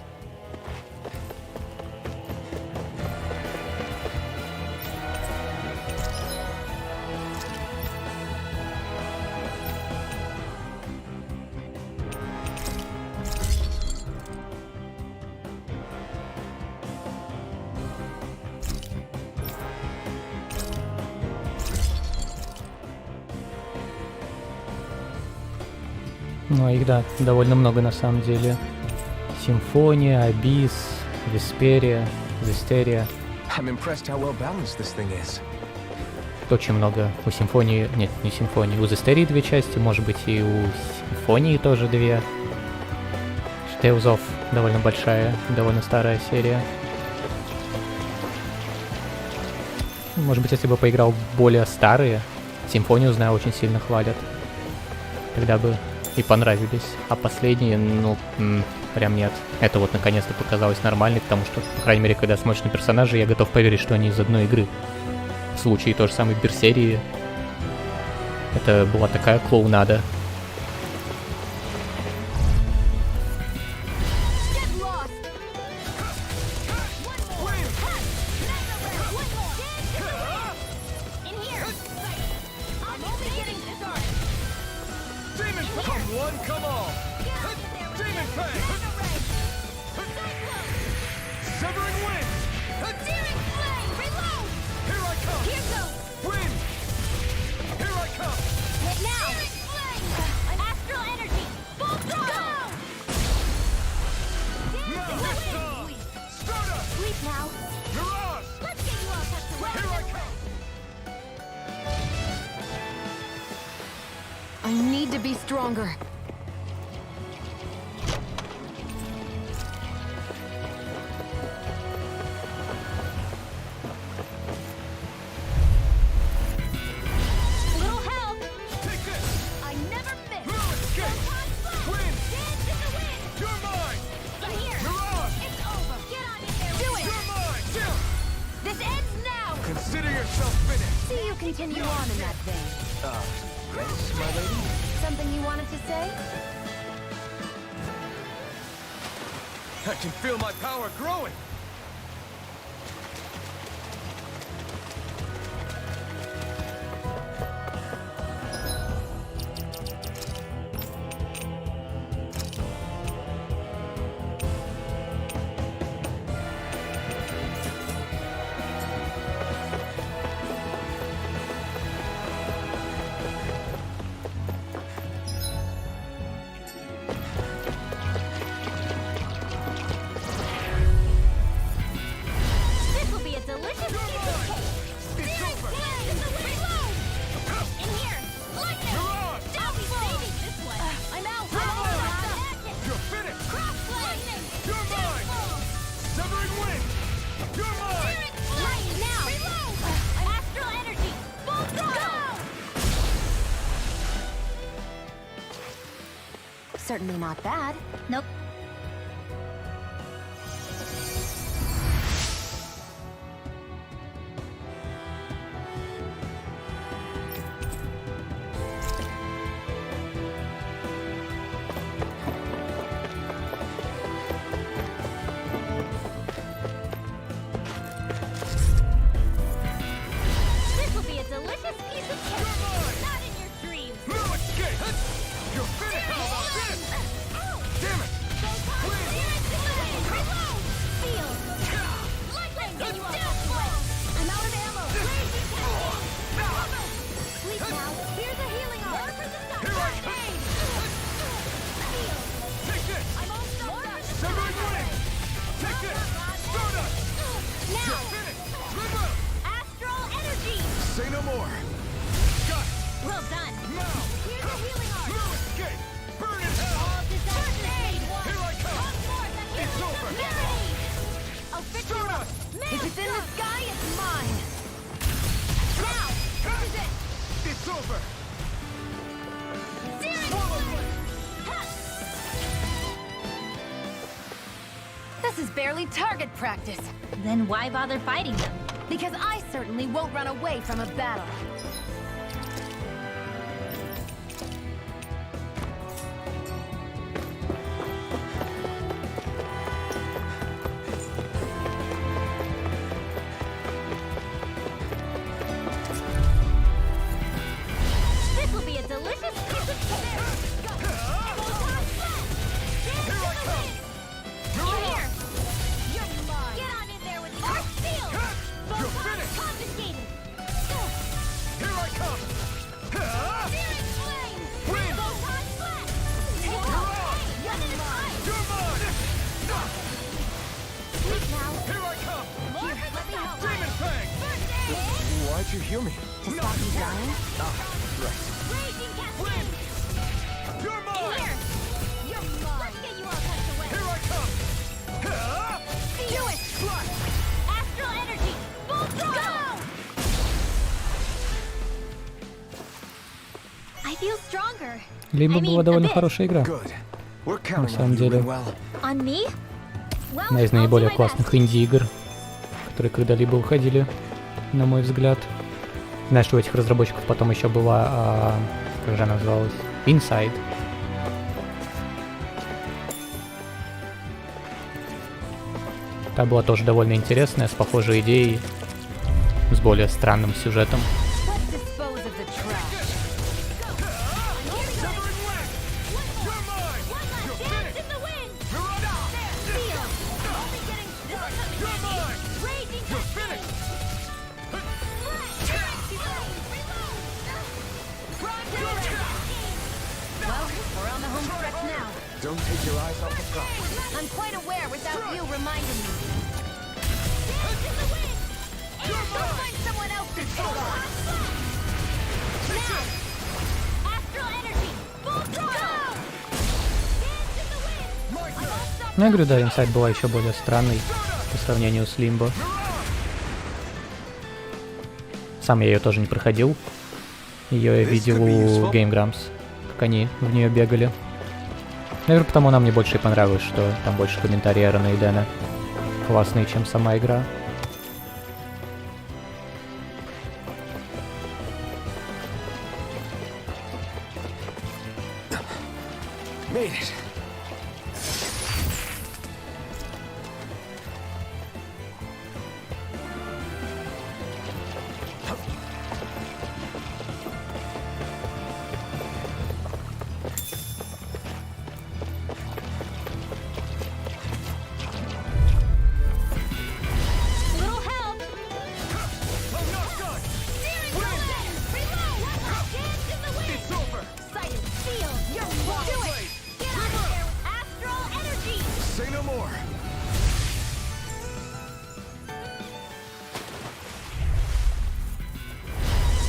Ну, их, да, довольно много на самом деле. Симфония, Абис, Весперия, Зестерия. I'm impressed how well balanced this thing is. Очень много. У Симфонии... Нет, не Симфонии. У Зестерии 2 части, может быть, и у Симфонии тоже 2. Tales of довольно большая, довольно старая серия. Может быть, если бы поиграл в более старые, Симфонию, знаю, очень сильно хвалят. Тогда бы и понравились. А последние, ну, прям нет. Это вот наконец-то показалось нормальной, потому что, по крайней мере, когда смотришь на персонажей, я готов поверить, что они из одной игры. В случае той же самой Берсерии. Это была такая клоунада. I need to be stronger. Little help! Take this! I never miss! No escape! Win! Dance in the wind! You're mine! In here! Mirage! It's over! Get on in there! Do it! You're mine! Chill! This ends now! Consider yourself finished. See you continue on in that vein. Yes, my lady? Something you wanted to say? I can feel my power growing. This will be a delicious piece of cake. It's over. Reload! In here! Lightning! Mirage! I'll be saving this one. I'm out. You're finished. Lightning! You're mine. Severing wind. You're mine. Right now! Reload! Astral energy! Full throttle! Certainly not bad. Nope. over! This is barely target practice. Then why bother fighting them? Because I certainly won't run away from a battle. This will be a delicious piece of cake! In here! You're mine. Get on in there with the Earth Seal! You're finished! Confiscated! Here I come! Searing flame! Wind! Photon flash! You're on! Run in time! You're mine! Sleep now! Here I come! More for the help! Demon Fang! First aid! Why'd you heal me? To stop you dying? Right. Raging cascade! You're In mine! here! You're mine! Let's get you all tucked away! Here I come! Do it! Astral energy! Full throttle! I feel stronger. Либо I mean, была a довольно bit. хорошая игра. Good. We're На counting самом on you, деле, Rinwell. On me? Well, одна из I'll do наиболее my классных best. инди-игр, которые когда-либо выходили, на мой взгляд. Знаешь, что у этих разработчиков потом еще была, как же она называлась? Inside. Та была тоже довольно интересная, с похожей идеей, с более странным сюжетом. Let's dispose of the trash. Severing Lance! You're mine! You're finished! In the wind! Mirada! Seal! Only getting this is coming You're handy. mine! Raging You're cascade! finished! Well, we're on the home stretch now. Don't take your eyes off the prize. I'm quite aware without you reminding me. You're Go find someone else to take on. Now! Astral energy! Full throttle! Dance in the wind! My turn! Ну, я говорю, да, Inside была еще более странной по сравнению с Limbo. Сам я ее тоже не проходил. Ее я видел у Game Grumps, как они в нее бегали. Наверное, потому она мне больше и понравилась, что там больше комментарии Эрона и Дэна классные, чем сама игра. Made it. Little help! I'm not done! Steering wheel! Reload! Dance in the wind! It's over! Sighted! Seal! You're wrong! Do it! Get out of there with astral energy! Say no more.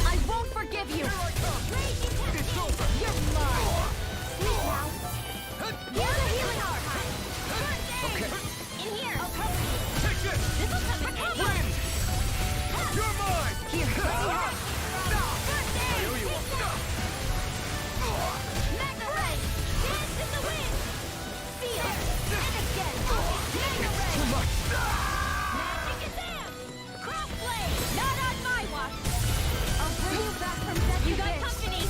I won't forgive you. Here I come! Raging cascade! It's over! You're mine. Sleep now! Use a healing art! Okay. In here! Take this! This'll come in handy! Wind! You're mine! Here, let me help. First aid! I owe you one. Magna Ray! Dance in the wind! Seal! And again! Magna Ray! Too much! Magic Kazam! Crossblade! Not on my watch! I'll bring you back from death. You got company!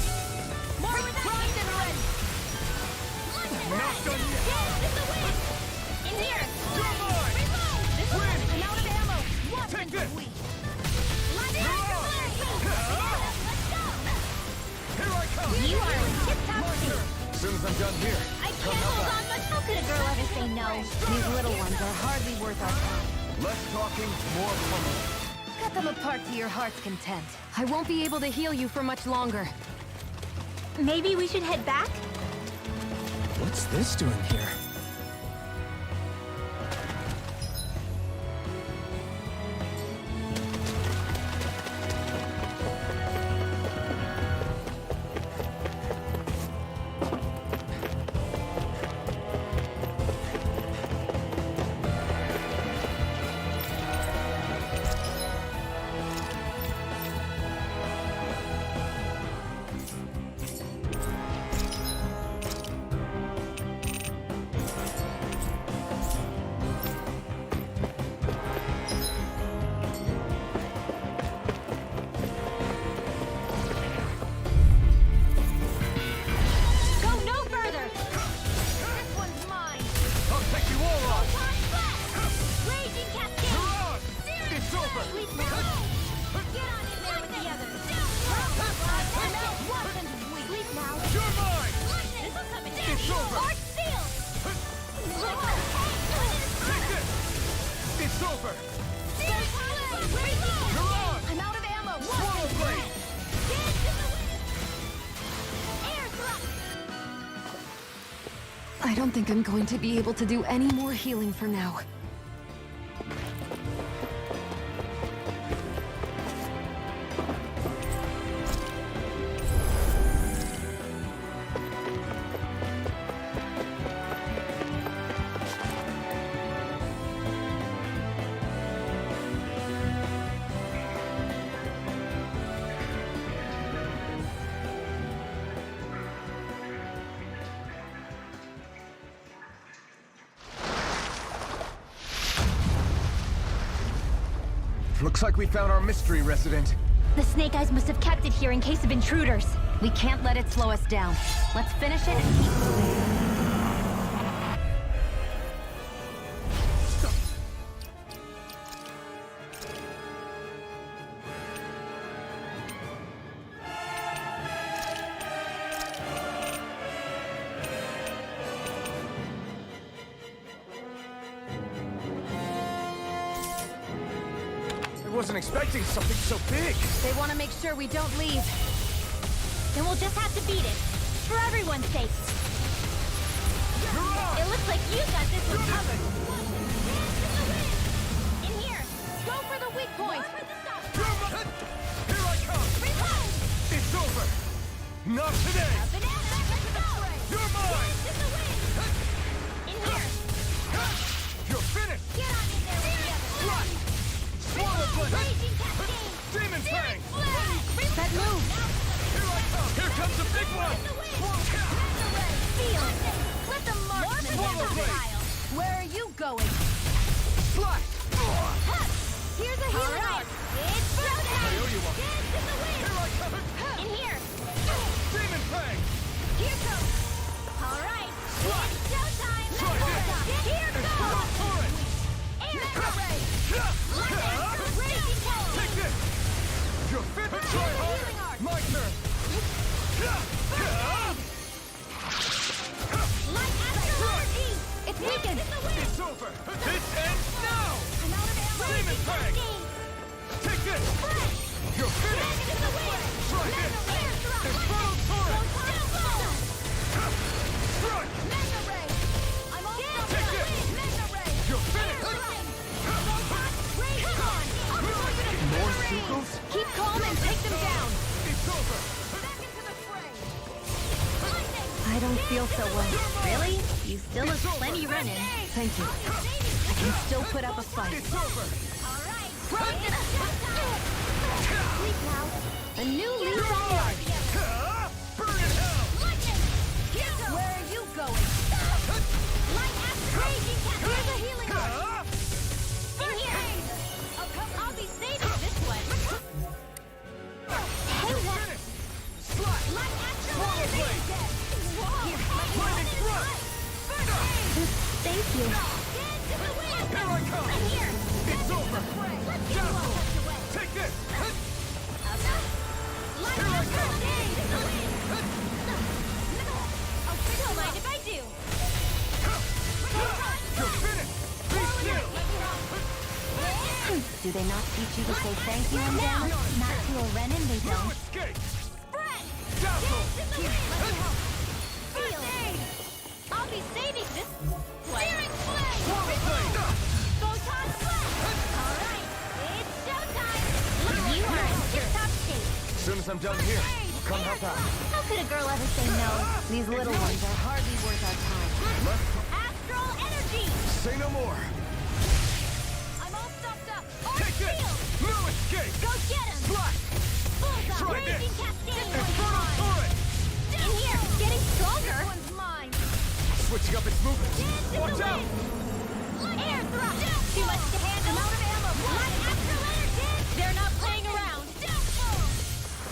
More with that Primed and ready. Not done yet! Dance in the wind! In here! You're mine! Reload! This is Wind! I'm out of ammo! Take this! Let's go! Here I come! You are in tip-top shape! As soon as I'm done here, I can't hold on much. How could a girl ever say no? These little ones are hardly worth our time. less talking, more pummeling. Cut them apart to your heart's content. I won't be able to heal you for much longer. Maybe we should head back? What's this doing here? I don't think I'm going to be able to do any more healing for now. Looks like we found our mystery resident. The Snake Eyes must have kept it here in case of intruders. We can't let it slow us down. Let's finish it and keep moving. I wasn't expecting something so big. They want to make sure we don't leave. Then we'll just have to beat it. For everyone's sake. It looks like you got this one covered. In here. Go for the weak point. Here I come. It's over. Not today. You're mine. In here. You're finished. Get on in there with the others. Swallow blade. Raging Cascade. Demon Fang. That move. Here I come. Here comes a big one. Feel it. Let the marksman Swallow blade. style. Where are you going? Slash. Here's a healing Alright. arc. It's showtime. I owe you one. Dance in the wind. Here I come. In here. Demon Fang. Here goes. Alright. It's showtime. Try this. Here And goes. Photo Torrent. Air ray. Raging Cascade. Take this. You're fit. Try hard. My turn. Light Astral Energy. It's weakened. It's over. This ends now. I'm out of ammo. Demon Fang. Cascade. Take this. You're finished. Back into the wind. Try this. Air thrust. And Photo Torrent. Downfall. Strike. Mega ray. I'm all Take stuck in the this. wind. Mega ray. You're finished. More Sukos? Keep calm and take them down. It's over. I don't feel so well. Really? You still have plenty running. Thank you. I can still put up a fight. It's over. Alright. Sleep now. A new lease on life. Burn in hell. Where are you going? Here's a healing arc. In here. I'll be saving this one. Hey, what? Slash. Light Astral Swallow Energy. blade. Lightning thrust. Thank you. Here I come. In here. It's over. Dazzle. Take this. Light Here I Astral come. Energy. Don't mind if I do. You're finished. Be still. Do they not teach you to say thank you in Now. Dennis? Not to a Renin, they No don't. escape. Spread. Dazzle. Here, let me help. Feel. I'll be saving this one. Searing flame. Swallow blade. Photon blast. Alright, it's showtime. You are in tip-top state. As soon as I'm done here, I'll come help out. How could a girl ever say no? These little ones are hardly worth our time. Astral Energy. Say no more. I'm all stocked up. Arc Take this. shield. No escape. Go get him. Slash. Bullseye. Try Raging this. Cascade. Inferno Torrent. In here, getting stronger. One's mine. Switching up its movement. Watch out. Air thrust. Too much to handle. I'm out of ammo. Light Astral Energy. They're not playing around.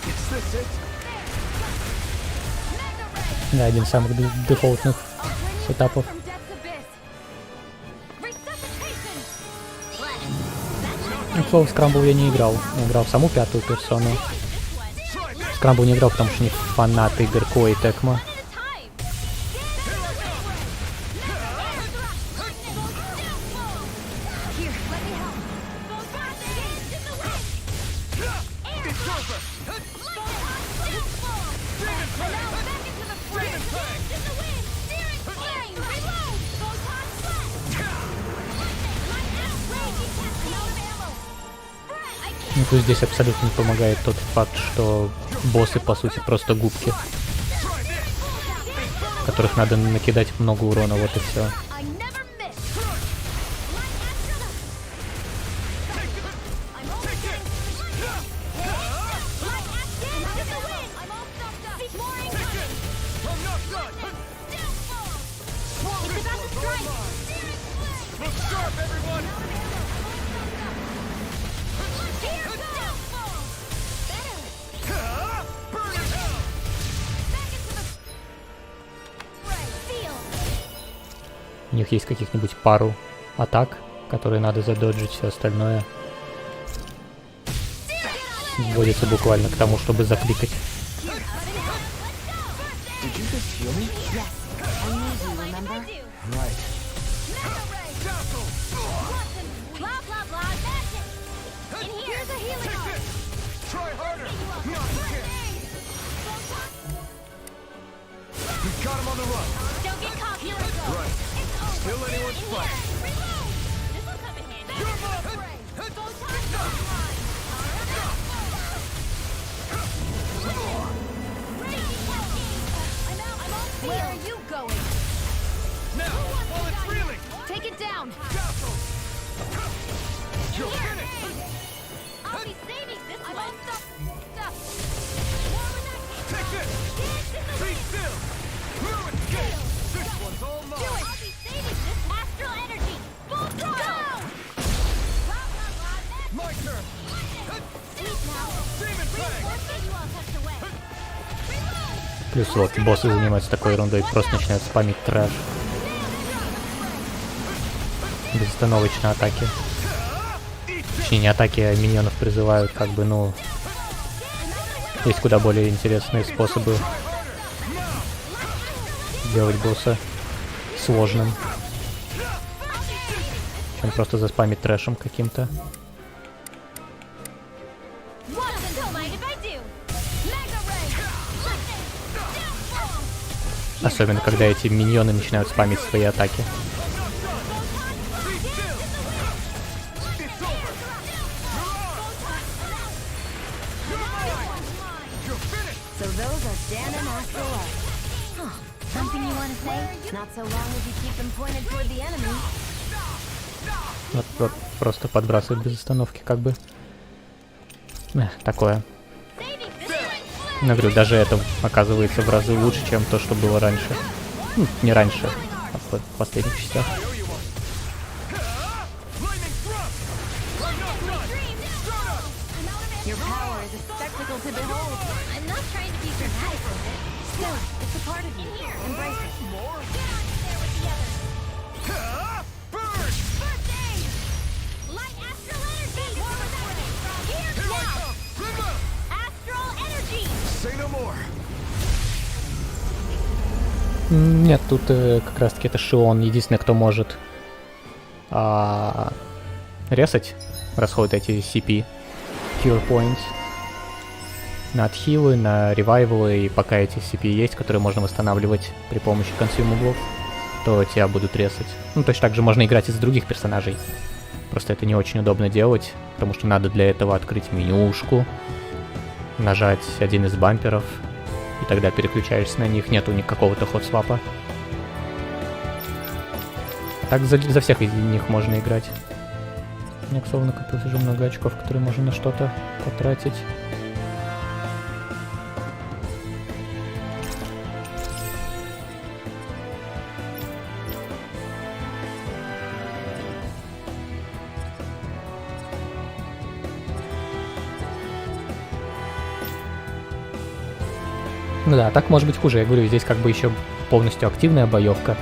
Is this it? Mega ray. Да, один из самых дефолтных сетапов. From Death's Abyss. Resuscitation. Слово Скрамбл я не играл. Я играл в саму пятую персону. Скрамбл не играл, потому что не фанат игр Koei Tecmo. Demon Fang. плюс здесь абсолютно не помогает тот факт, что боссы, по сути, просто губки, которых надо накидать много урона, вот и все. У них есть каких-нибудь пару атак, которые надо задоджить, все остальное сводится буквально к тому, чтобы закликать. Still anyone's fight. This'll come in handy. Where are you going? Now, while it's reeling. Take it down. You're finished. I'll be saving this one. Take this. Be still. Ruin scale. This one's all mine. Do it. I'll be saving this astral energy. Full throttle. My turn. Sweet now. Demon Fang. You all tucked away. Плюс вот боссы занимаются такой ерундой, просто начинают спамить трэш. Безостановочно атаки. Точнее, не атаки, а миньонов призывают, как бы, ну... Есть куда более интересные способы делать босса сложным, чем просто заспамить трэшем каким-то. Особенно, когда эти миньоны начинают спамить свои атаки. Вот просто подбрасывает без остановки, как бы. Такое. Я говорю, даже это оказывается в разы лучше, чем то, что было раньше. Ну, не раньше, а в последних частях. Нет, тут как раз таки это Шион единственный, кто может ресать, расходует эти CP, Cure Points, на отхилы, на ревайвалы, и пока эти CP есть, которые можно восстанавливать при помощи консюмаблов, то тебя будут ресать. Ну, точно так же можно играть из других персонажей. Просто это не очень удобно делать, потому что надо для этого открыть менюшку, нажать один из бамперов, и тогда переключаешься на них, нету никакого-то ход-свапа. Так за всех из них можно играть. У меня, к слову, накопилось уже много очков, которые можно на что-то потратить. Ну да, так может быть хуже. Я говорю, здесь как бы еще полностью активная боевка.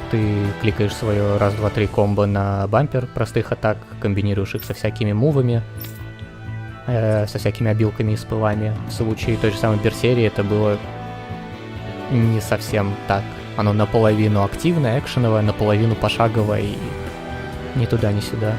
Ты кликаешь свое раз, два, три комбо на бампер простых атак, комбинируешь их со всякими мувами, со всякими обилками и спылами. В случае той же самой Берсерии это было не совсем так. Оно наполовину активное, экшеновое, наполовину пошаговое и ни туда, ни сюда.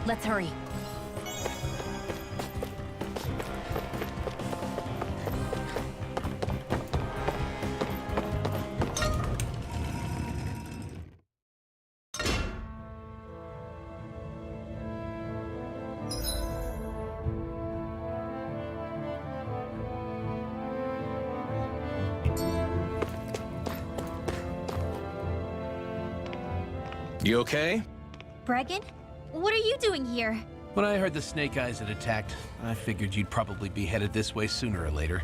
Let's hurry. You okay? Bregan? What are you doing here? When I heard the Snake Eyes had attacked, I figured you'd probably be headed this way sooner or later.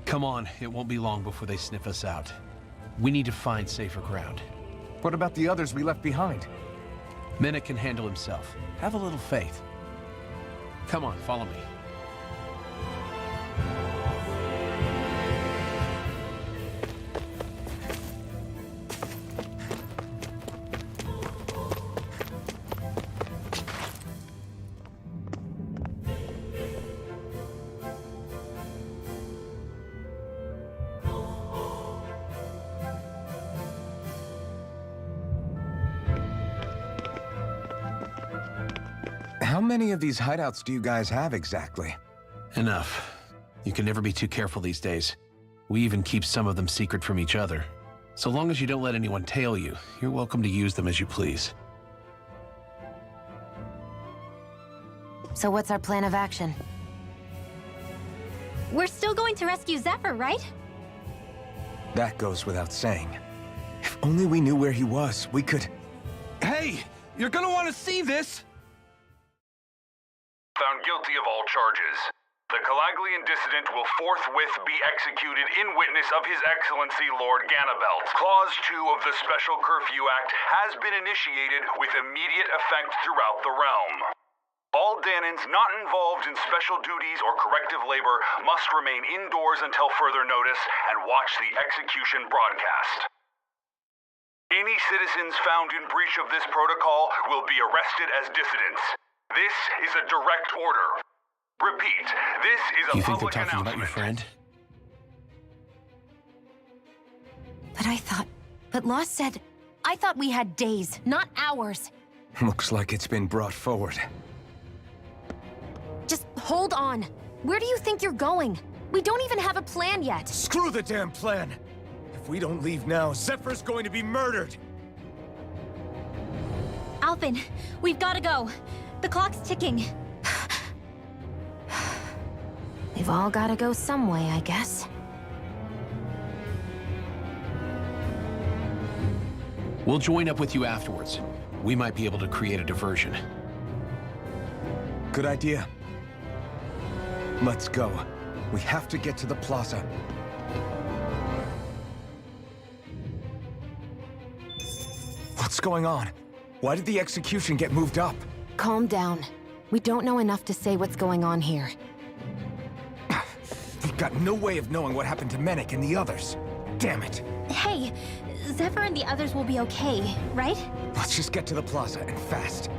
Come on, it won't be long before they sniff us out. We need to find safer ground. What about the others we left behind? Menek can handle himself. Have a little faith. Come on, follow me. How many of these hideouts do you guys have exactly? Enough. You can never be too careful these days. We even keep some of them secret from each other. So long as you don't let anyone tail you, you're welcome to use them as you please. So what's our plan of action? We're still going to rescue Zephyr, right? That goes without saying. If only we knew where he was, we could... Hey! You're gonna want to see this! Found guilty of all charges. The Calaglian dissident will forthwith be executed in witness of His Excellency Lord Ganabelt. Clause 2 of the Special Curfew Act has been initiated with immediate effect throughout the realm. All Danans not involved in special duties or corrective labor must remain indoors until further notice and watch the execution broadcast. Any citizens found in breach of this protocol will be arrested as dissidents. This is a direct order. Repeat, this is a You think they're public talking about your announcement. friend? But Lost said... I thought we had days, not hours. Looks like it's been brought forward. Just hold on. Where do you think you're going? We don't even have a plan yet. Screw the damn plan! If we don't leave now, Zephyr's going to be murdered! Alphen, we've got to go. The clock's ticking. We've all gotta go some way, I guess. We'll join up with you afterwards. We might be able to create a diversion. Good idea. Let's go. We have to get to the plaza. What's going on? Why did the execution get moved up? Calm down. We don't know enough to say what's going on here. We've got no way of knowing what happened to Menek and the others. Damn it. Hey, Zephyr and the others will be okay, right? Let's just get to the plaza, and fast.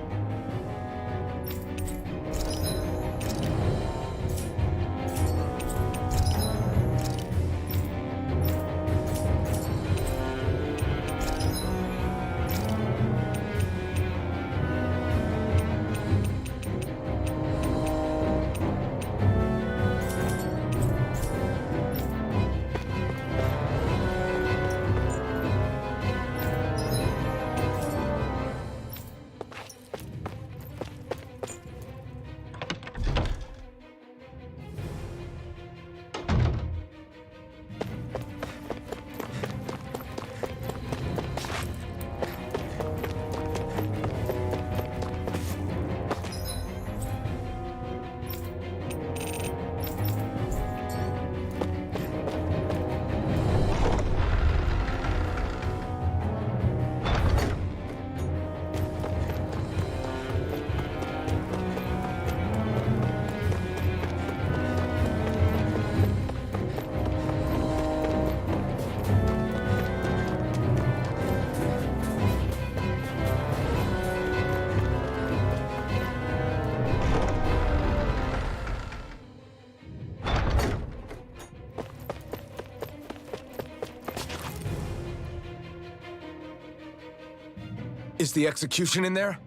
Is the execution in there?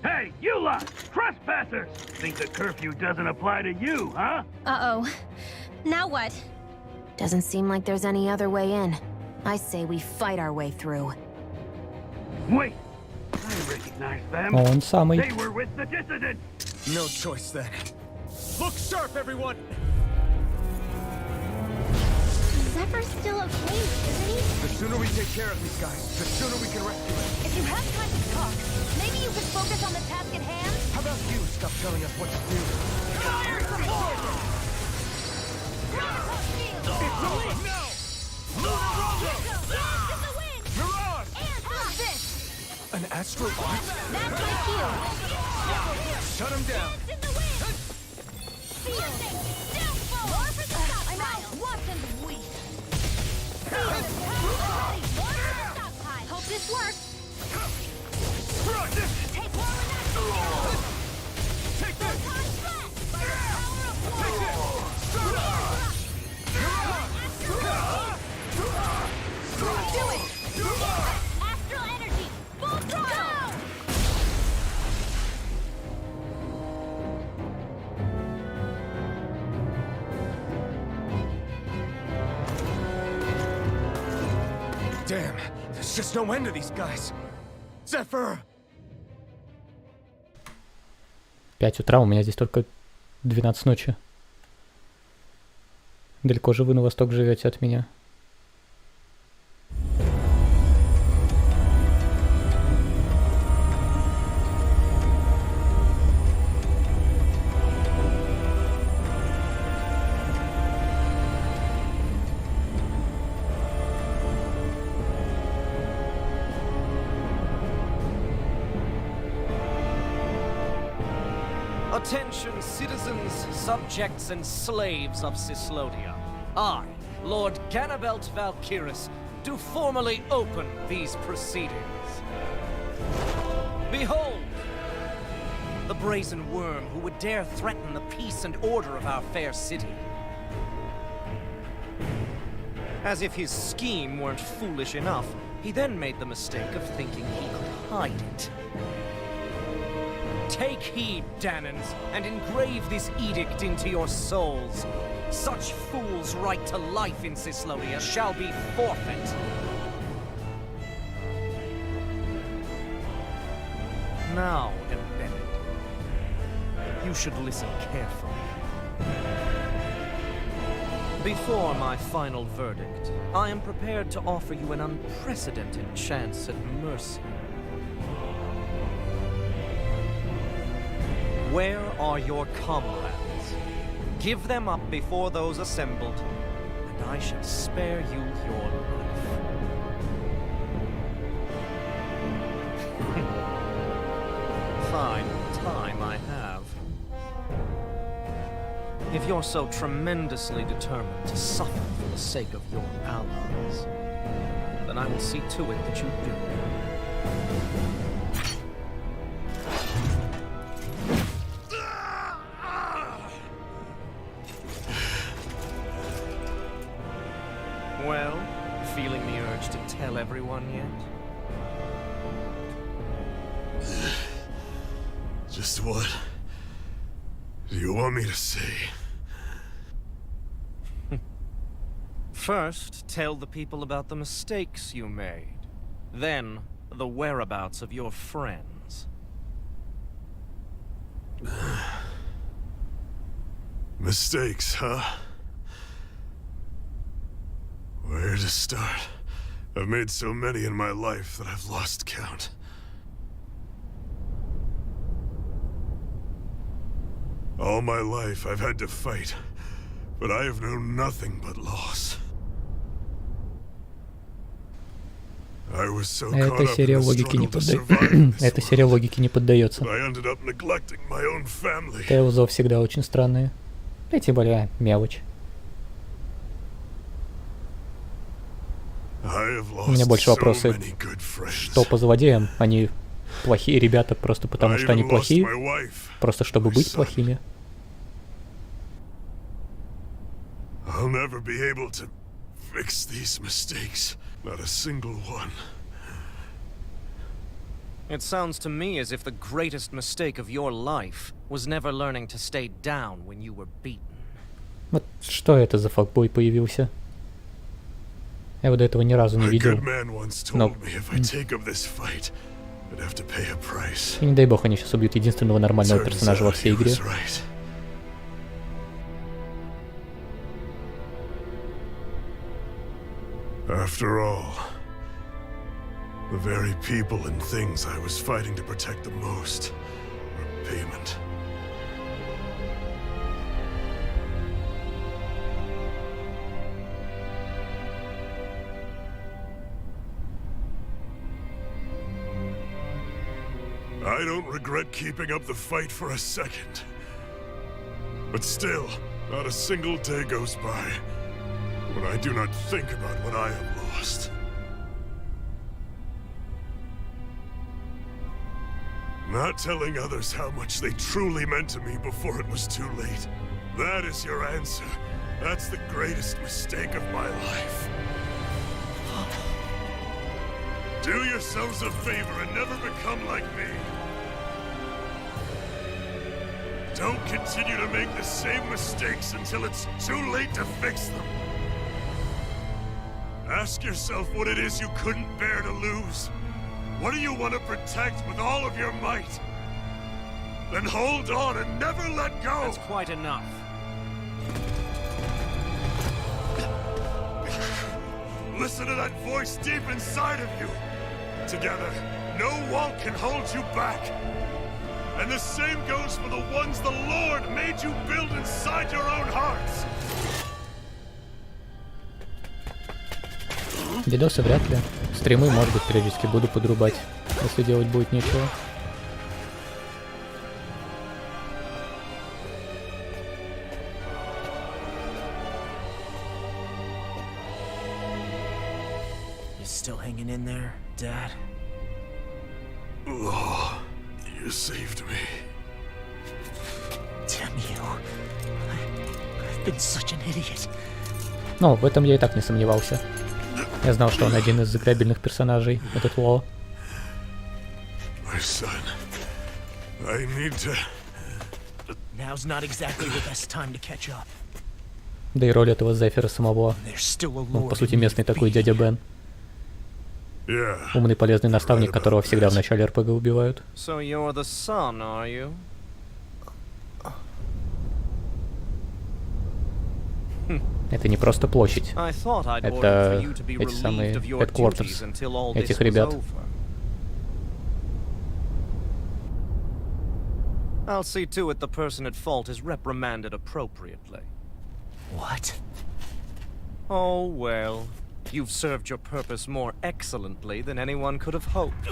Hey! You lot, trespassers! Think the curfew doesn't apply to you, huh? Uh-oh. Now what? Doesn't seem like there's any other way in. I say we fight our way through. Wait! I recognize them. Он самый. They were with the dissident! No choice then. Look sharp, everyone! Zephyr's still okay, isn't he? The sooner we take care of these guys, the sooner we can rescue them. If you have time to talk, maybe you could focus on the task at hand? How about you stop telling us what to do? Fire support! It's the lead now! Mirage! An astral what? That's my cue. Shut him down. I'm out! Watch and weep! Hope this works. Take more of that! Take this! Do it! Astral energy! Full throttle! Damn, there's just no end to these guys. Zephyr! 5 утра, у меня здесь только 12 ночи. Далеко же вы на восток живете от меня. Attention, citizens, subjects, and slaves of Cyslodia. I, Lord Ganabelt Valkyrus, do formally open these proceedings. Behold! The brazen worm who would dare threaten the peace and order of our fair city. As if his scheme weren't foolish enough, he then made the mistake of thinking he could hide it. Take heed, Danans, and engrave this edict into your souls. Such fools' right to life in Cyslodia shall be forfeit. Now, Embedded, you should listen carefully. Before my final verdict, I am prepared to offer you an unprecedented chance at mercy. Where are your comrades? Give them up before those assembled, and I shall spare you your life. Fine time I have. If you're so tremendously determined to suffer for the sake of your allies, then I will see to it that you do. Well, feeling the urge to tell everyone yet? Just what do you want me to say? First, tell the people about the mistakes you made. Then, the whereabouts of your friends. Mistakes, huh? Where to start? I've made so many in my life that I've lost count. All my life I've had to fight, but I have known nothing but loss. I was so caught Эта up серия in the логике не struggle to survive in this Эта серия логике не поддается. I ended up neglecting my own family. Тейлзо всегда очень странные. И тем более мелочь. У меня больше вопросов, что по злодеям? Они плохие ребята просто потому, что они плохие? Просто чтобы быть плохими? I'll never be able to fix these mistakes. Not a single one. It sounds to me as if the greatest mistake of your life was never learning to stay down when you were beaten. Вот что это за факбой появился? Я вот этого ни разу не видел. Но... И не дай бог они сейчас убьют единственного нормального персонажа во всей игре. After all, the very people and things I was fighting to protect the most were payment. I don't regret keeping up the fight for a second. But still, not a single day goes by when I do not think about what I have lost. Not telling others how much they truly meant to me before it was too late. That is your answer. That's the greatest mistake of my life. Do yourselves a favor and never become like me. Don't continue to make the same mistakes until it's too late to fix them. Ask yourself what it is you couldn't bear to lose. What do you want to protect with all of your might? Then hold on and never let go! That's quite enough. Listen to that voice deep inside of you. Together, no wall can hold you back. And the same goes for the ones the Lord made you build inside your own hearts. Видосы вряд ли. Стримы, может быть, периодически буду подрубать, если делать будет нечего. You still hanging in there, Dad? Oh, you saved me. Damn you. I've been such an idiot. Ну, в этом я и так не сомневался. Я знал, что он один из играбельных персонажей, этот Ло. My son, I need to... Now's not exactly the best time to catch up. Да и роль этого Зефира самого. Он, по сути, местный такой дядя Бен. Умный, полезный наставник, которого всегда в начале РПГ убивают. So you're the son, are you? Это не просто площадь. Это эти самые headquarters этих ребят. I'll see to it the person at fault is reprimanded appropriately. What? Oh, well. You've served your purpose more excellently than anyone could have hoped.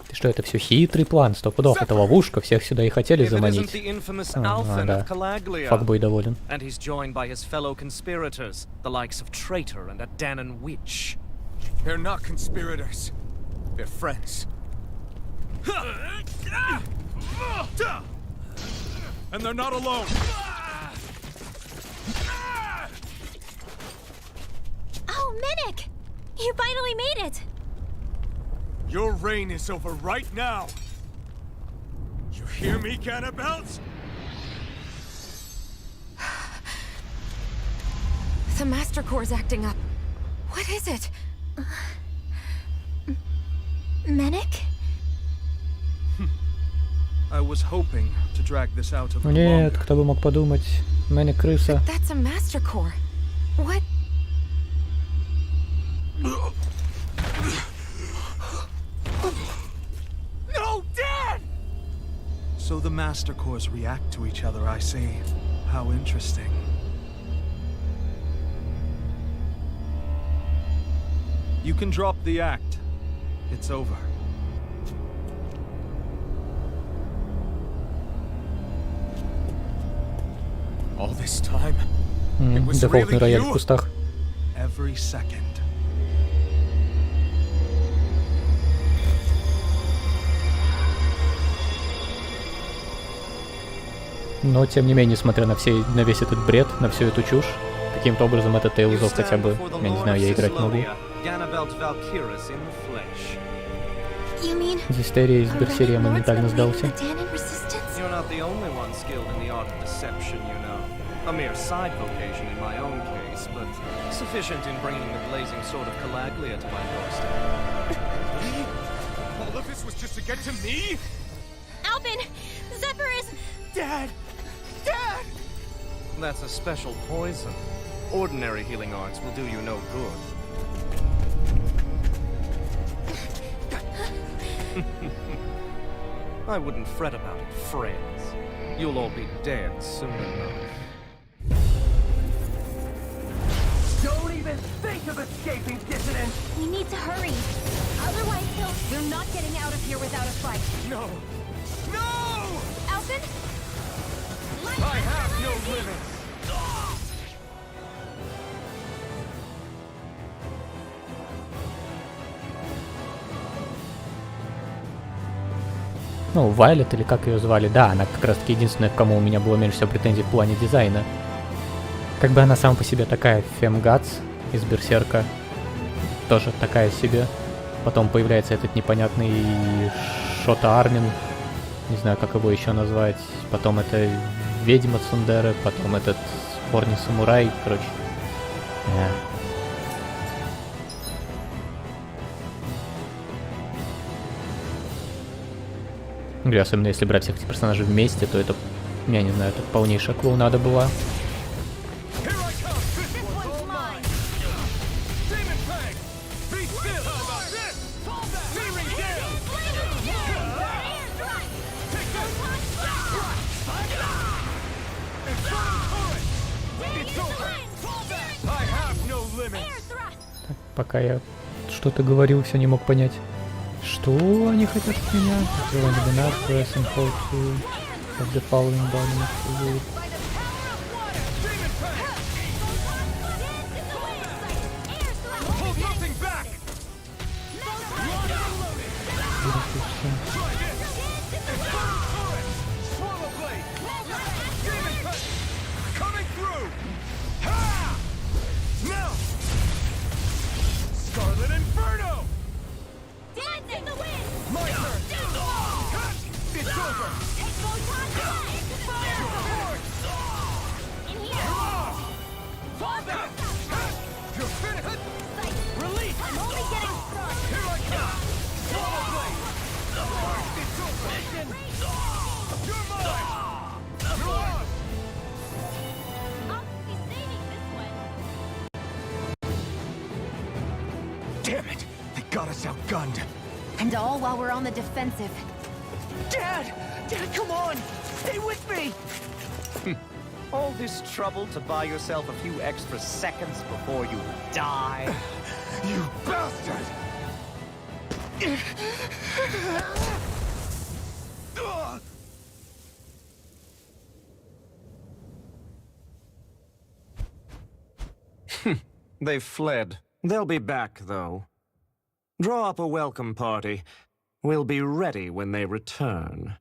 Ты что, это все хитрый план, стопудов, это ловушка, всех сюда и хотели заманить. Да, факбой доволен. And he's joined by his fellow conspirators, the likes of Traitor and a Danon Witch. They're not conspirators. They're friends. And they're not alone. Oh, Minik! You finally made it! Your reign is over right now. You hear me, Cannibals? The Master Core's acting up. What is it? Minik? I was hoping to drag this out of the Нет, кто бы мог подумать. Мэник крыса. That's a Master Core. What? No, Dad! So the Master Cores react to each other, I see. How interesting. You can drop the act. It's over. All this time, Дефолтный рояль в кустах. Every second. Но, тем не менее, несмотря на весь этот бред, на всю эту чушь, каким-то образом этот Тейлзов хотя бы, я не знаю, я играть могу. Ganabelt Valkyrus in the flesh. You mean Зестерия из Берсерия моментально сдался. You're not the only one skilled in the art of deception, you know. A mere side vocation in my own case, but sufficient in bringing the blazing sword of Calaglia to my doorstep. All of this was just to get to me? Alvin! Zephyr is... Dad! Dad! That's a special poison. Ordinary healing arts will do you no good. I wouldn't fret about it, friends. You'll all be dead soon enough. Don't even think of escaping, Dissident! We need to hurry. Otherwise, we're not getting out of here without a fight. No! No! Alvin? I have no limits! Ну, Вайлет, или как ее звали, да, она как раз таки единственная, к кому у меня было меньше всего претензий в плане дизайна. Как бы она сама по себе такая, Фемгац из Берсерка, тоже такая себе. Потом появляется этот непонятный Шота Армин, не знаю, как его еще назвать. Потом это ведьма Цундеры, потом этот Хорни Самурай, короче. Или особенно если брать всех этих персонажей вместе, то это, я не знаю, это полнейшая клоунада была. Пока я что-то говорил, все не мог понять. Что они хотят от меня? Открываем вебинар, pressing hold to of the following button. Scarlet Inferno! Dancing the wind! My turn! It's over! Take Photon Fire! In here! Fall back! You're finished! Release! I'm only getting started! Here I come! Swallow Blade! It's over! You're mine! You're on! I'll be saving this one. Damn it! They got us outgunned. And all while we're on the defensive. Dad! Dad, come on! Stay with me! All this trouble to buy yourself a few extra seconds before you die? You bastard! They've fled. They'll be back, though. Draw up a welcome party. We'll be ready when they return.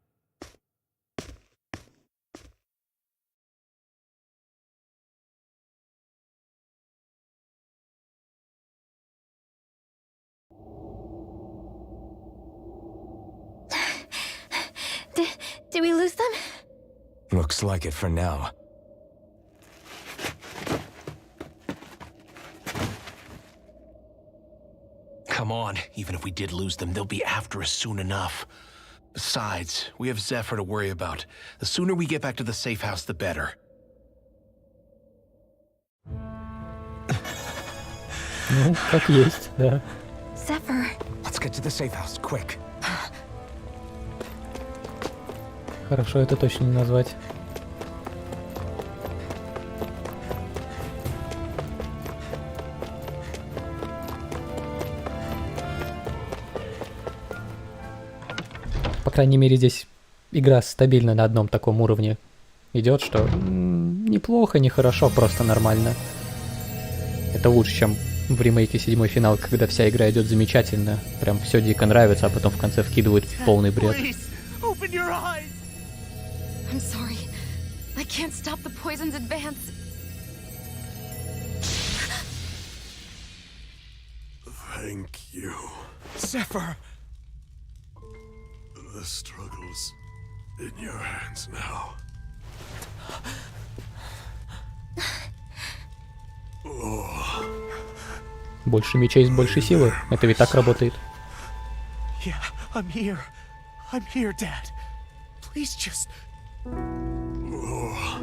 Did we lose them? Looks like it for now. Come on, even if we did lose them, they'll be after us soon enough. Besides, we have Zephyr to worry about. The sooner we get back to the safe house, the better. Ну, как есть, да. Zephyr. Let's get to the safe house, quick. Хорошо, это точно не назвать. По крайней мере, здесь игра стабильно на одном таком уровне идет, что неплохо, не хорошо, просто нормально. Это лучше, чем в ремейке «Седьмой финал», когда вся игра идет замечательно, прям все дико нравится, а потом в конце вкидывают полный бред. I'm sorry. I can't stop the poison's advance. Thank you. Zephyr! The struggle's in your hands now. Больше меча есть больше силы. Это ведь так работает. Yeah, I'm here. I'm here, Dad. Please just... Oh,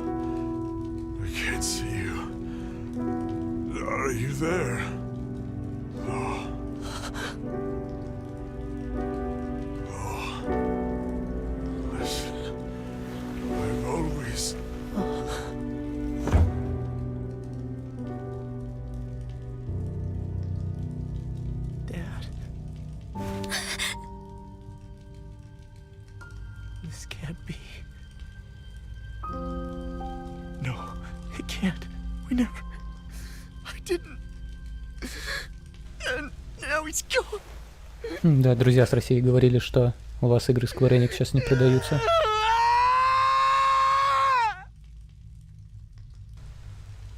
I can't see you. Are you there? Oh. Listen, I've always... Dad. This can't be. No, it can't. We never... I didn't. And now he's gone. Да, друзья с России говорили, что у вас игры Square Enix сейчас не продаются.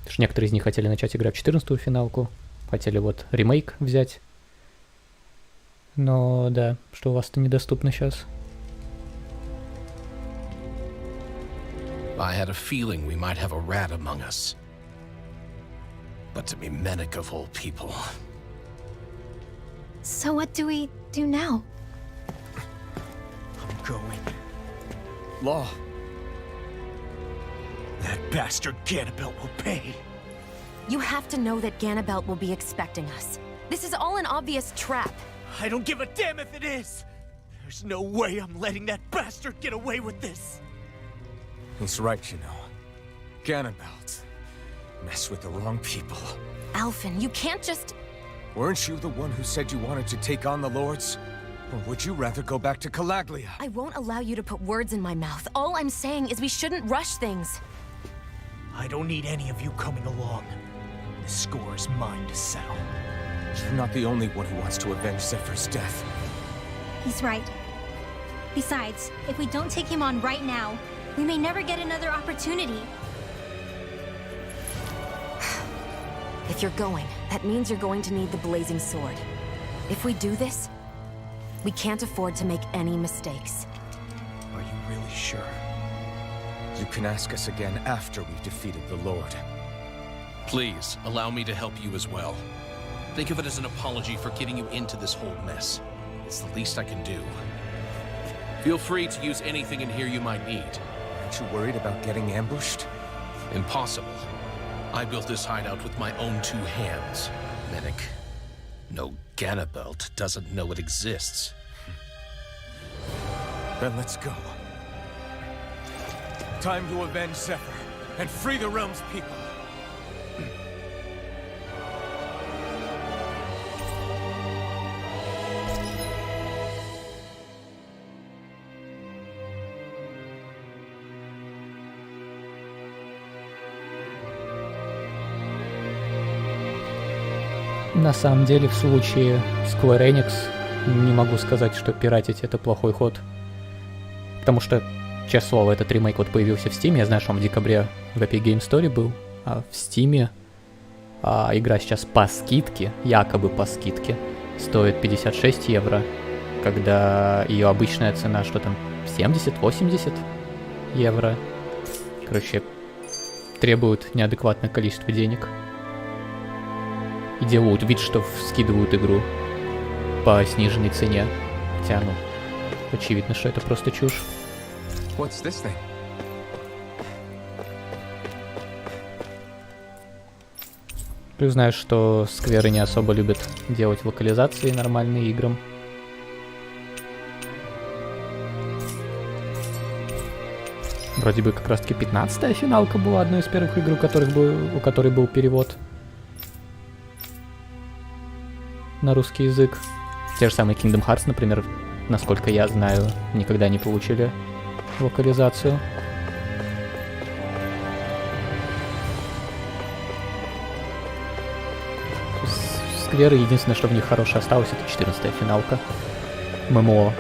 Потому что некоторые из них хотели начать играть в 14-ю финалку, хотели вот ремейк взять. Но да, что у вас-то недоступно сейчас. I had a feeling we might have a rat among us. But to be Menek of all people. So what do we do now? I'm going. Law. That bastard Ganabelt will pay. You have to know that Ganabelt will be expecting us. This is all an obvious trap. I don't give a damn if it is! There's no way I'm letting that bastard get away with this! He's right, you know. Ganabelt. Mess with the wrong people. Alphen, you can't just... Weren't you the one who said you wanted to take on the Lords? Or would you rather go back to Calaglia? I won't allow you to put words in my mouth. All I'm saying is we shouldn't rush things. I don't need any of you coming along. The score is mine to settle. You're not the only one who wants to avenge Zephyr's death. He's right. Besides, if we don't take him on right now, we may never get another opportunity. If you're going, that means you're going to need the Blazing Sword. If we do this, we can't afford to make any mistakes. Are you really sure? You can ask us again after we've defeated the Lord. Please, allow me to help you as well. Think of it as an apology for getting you into this whole mess. It's the least I can do. Feel free to use anything in here you might need. Aren't you worried about getting ambushed? Impossible. I built this hideout with my own two hands. Menek. No, Ganabelt doesn't know it exists. Then let's go. Time to avenge Zephyr and free the realm's people. На самом деле, в случае Square Enix не могу сказать, что пиратить это плохой ход. Потому что, честное слово, этот ремейк вот появился в Steam. Я знаю, что он в декабре в Epic Game Store был. А в Steam игра сейчас по скидке, якобы по скидке, стоит 56 евро. Когда ее обычная цена, что там, 70-80 евро. Короче, требуют неадекватное количество денег. И делают вид, что скидывают игру по сниженной цене. Хотя, ну, очевидно, что это просто чушь. What's this thing? Плюс знаешь, что Скверы не особо любят делать локализации нормальные играм. Вроде бы как раз таки 15-я финалка была одной из первых игр, у которой был перевод на русский язык. Те же самые Kingdom Hearts, например, насколько я знаю, никогда не получили локализацию. Скверы, единственное, что в них хорошее осталось, это 14-я финалка. ММО,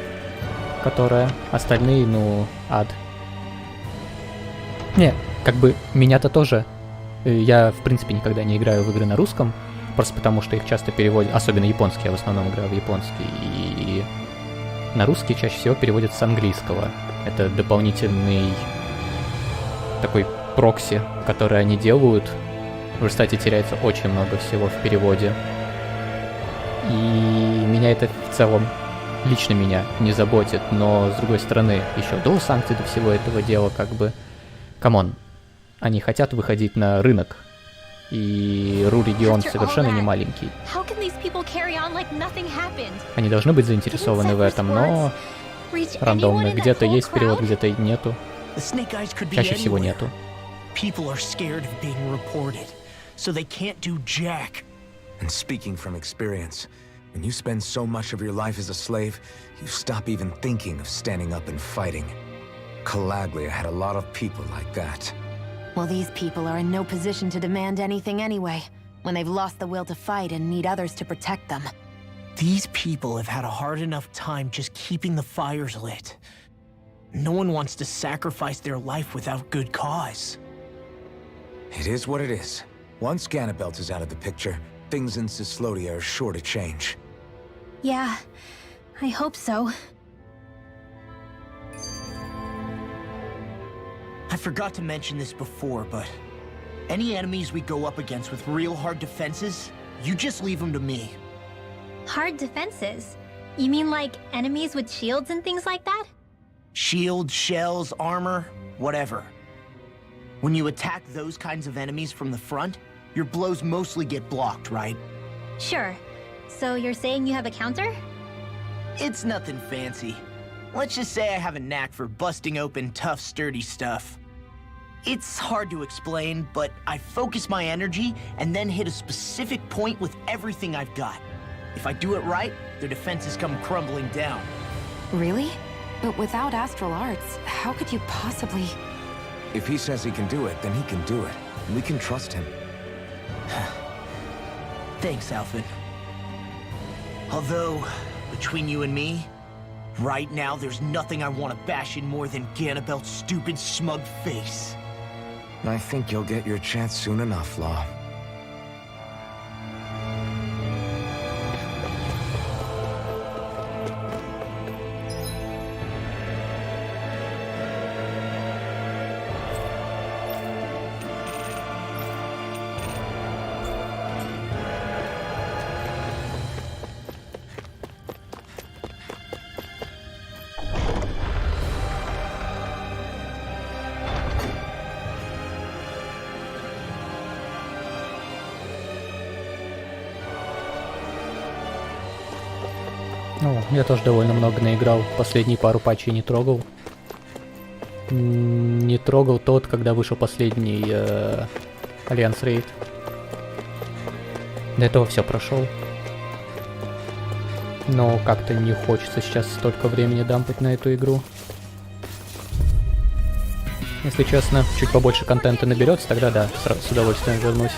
которая. Остальные, ну, ад. Не, как бы меня-то тоже. Я, в принципе, никогда не играю в игры на русском, Просто потому, что их часто переводят, особенно японский, я в основном играю в японский, и на русский чаще всего переводят с английского. Это дополнительный такой прокси, который они делают. В результате теряется очень много всего в переводе. И меня это в целом, лично меня, не заботит, но с другой стороны, еще до санкций, до всего этого дела, как бы, камон, они хотят выходить на рынок, и ру-регион совершенно не маленький. Они должны быть заинтересованы в этом, но рандомно, где-то есть перевод, где-то нету. Чаще всего нету. And speaking from experience, when you spend so much of your life as a slave, you stop even thinking of standing up and fighting. Calaglia had a lot of people like that. Well, these people are in no position to demand anything anyway, when they've lost the will to fight and need others to protect them. These people have had a hard enough time just keeping the fires lit. No one wants to sacrifice their life without good cause. It is what it is. Once Ganabelt is out of the picture, things in Cislodia are sure to change. Yeah, I hope so. I forgot to mention this before, but any enemies we go up against with real hard defenses, you just leave them to me. Hard defenses? You mean like enemies with shields and things like that? Shields, shells, armor, whatever. When you attack those kinds of enemies from the front, your blows mostly get blocked, right? Sure. So you're saying you have a counter? It's nothing fancy. Let's just say I have a knack for busting open tough, sturdy stuff. It's hard to explain, but I focus my energy and then hit a specific point with everything I've got. If I do it right, their defenses come crumbling down. Really? But without astral arts, how could you possibly... If he says he can do it, then he can do it. And we can trust him. Thanks, Alphen. Although, between you and me, right now there's nothing I want to bash in more than Ganabelt's stupid, smug face. I think you'll get your chance soon enough, Law. Ну, я тоже довольно много наиграл. Последние пару патчей не трогал. Не трогал тот, когда вышел последний Альянс Рейд. До этого все прошел. Но как-то не хочется сейчас столько времени дампать на эту игру. Если честно, чуть побольше контента наберется, тогда да, с удовольствием вернусь.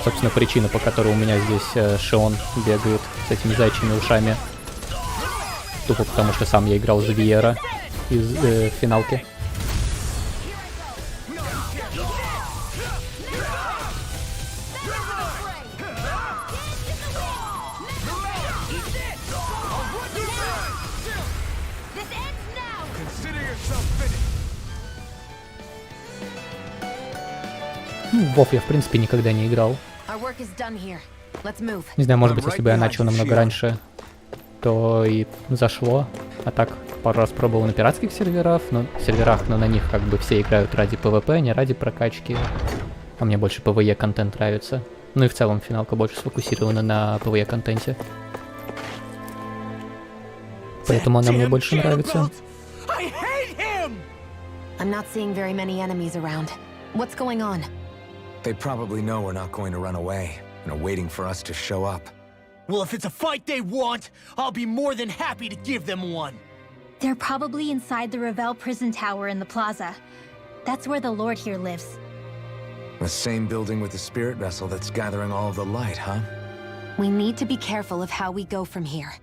Собственно, причина, по которой у меня здесь Шион бегает с этими зайчьими ушами. Тупо потому, что сам я играл за Виера из финалки. Ну, в WoW я, в принципе, никогда не играл. Не знаю, может быть, если бы я начал намного раньше, то и зашло. А так, пару раз пробовал на пиратских серверах, но на них как бы все играют ради PvP, не ради прокачки. А мне больше PvE контент нравится. Ну и в целом финалка больше сфокусирована на PvE контенте. Поэтому она мне больше нравится. I'm not seeing very many enemies around. What's going on? They probably know we're not going to run away and are waiting for us to show up. Well, if it's a fight they want, I'll be more than happy to give them one. They're probably inside the Revel prison tower in the plaza. That's where the Lord here lives. The same building with the spirit vessel that's gathering all of the light, huh? We need to be careful of how we go from here.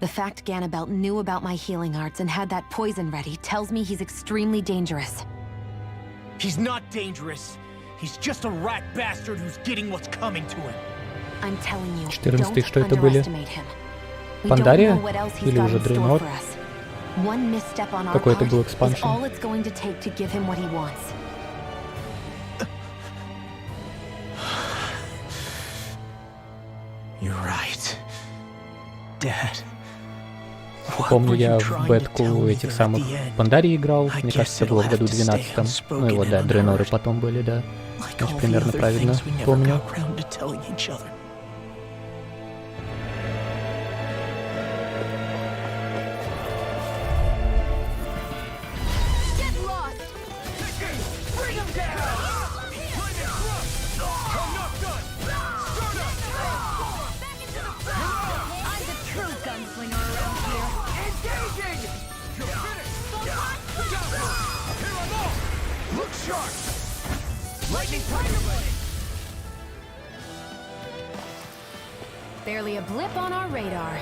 The fact Ganabelt knew about my healing arts and had that poison ready tells me he's extremely dangerous. He's not dangerous. He's just a rat bastard who's getting what's coming to him. I'm telling you, 14-й, что don't это были? underestimate him. We don't Пандария? know what else he's Или got уже in store Дрейнор? for us. One misstep on our Какой это part был is экспаншн? all it's going to take to give him what he wants. You're right. Dad. Помню, я в бетку этих самых Пандарий играл, мне кажется, это было в году 12-м. Ну и вот, да, Дрейноры потом были, да. Значит, примерно правильно помню. Barely a blip on our radar.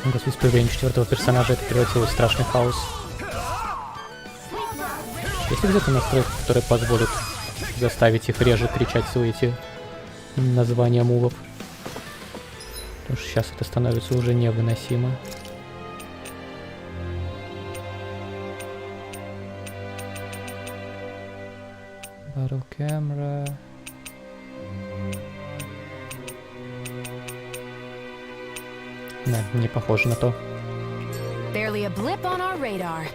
Господи, с появлением 4-го персонажа это превратилось в страшный хаос. Есть ли где-то настройки, которые позволят заставить их реже кричать свои эти названия мувов? Потому что сейчас это становится уже невыносимо. Battle camera. Да, не похоже на то. Barely a blip on our radar.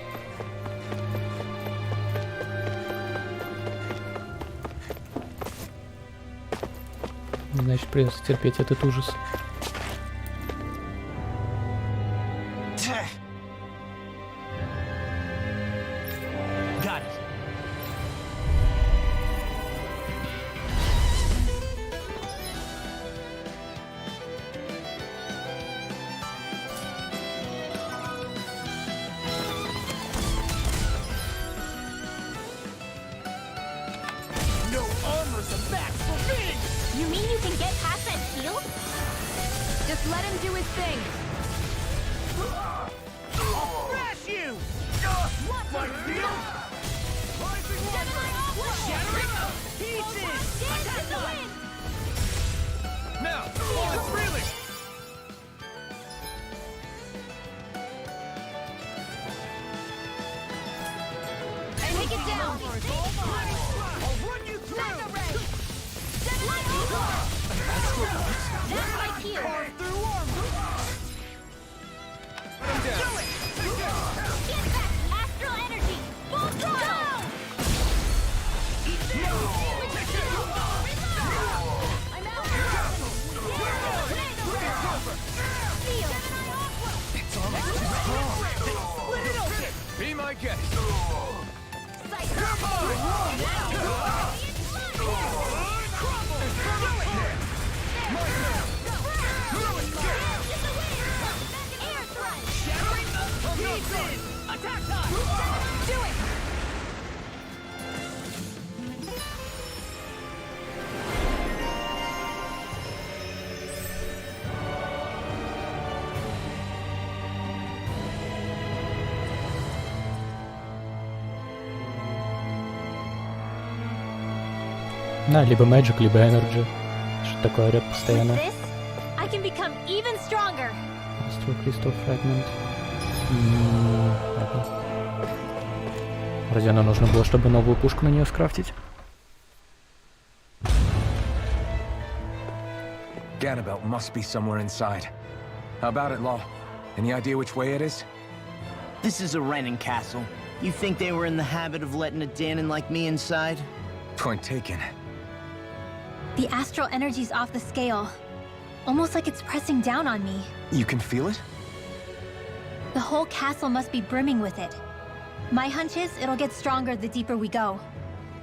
Значит, придется терпеть этот ужас. Got it. No armor's a match for me! You mean you can get past that shield? Just let him do his thing. I'll smash you! My shield! Rising water! Shattering pieces! Attack time! Now, it's reeling! Take it down. I'll run you through! Mega Ray! Deadline over! That's my cue! Carve through armor! Let him down! Get back! Astral energy! Full throttle! I'm out! Feel! It's almost too strong! Split it open! Be my guest! Come on! Attack time! Да, либо Magic, либо Energy. Что такое орёт постоянно. With this, I can become even stronger. Astral Crystal Fragment. Ладно. Вроде она нужно было, чтобы новую пушку на нее скрафтить. Ganabelt must be somewhere inside. How about it, Law? Any idea which way it is? This is a Renin castle. You think they were in the habit of letting a Danon like me inside? Point taken. The astral energy's off the scale. Almost like it's pressing down on me. You can feel it? The whole castle must be brimming with it. My hunch is it'll get stronger the deeper we go.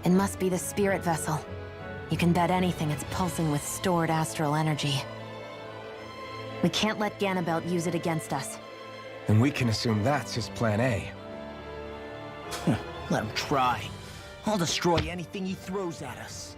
It must be the spirit vessel. You can bet anything it's pulsing with stored astral energy. We can't let Ganabelt use it against us. And we can assume that's his plan A. Let him try. I'll destroy anything he throws at us.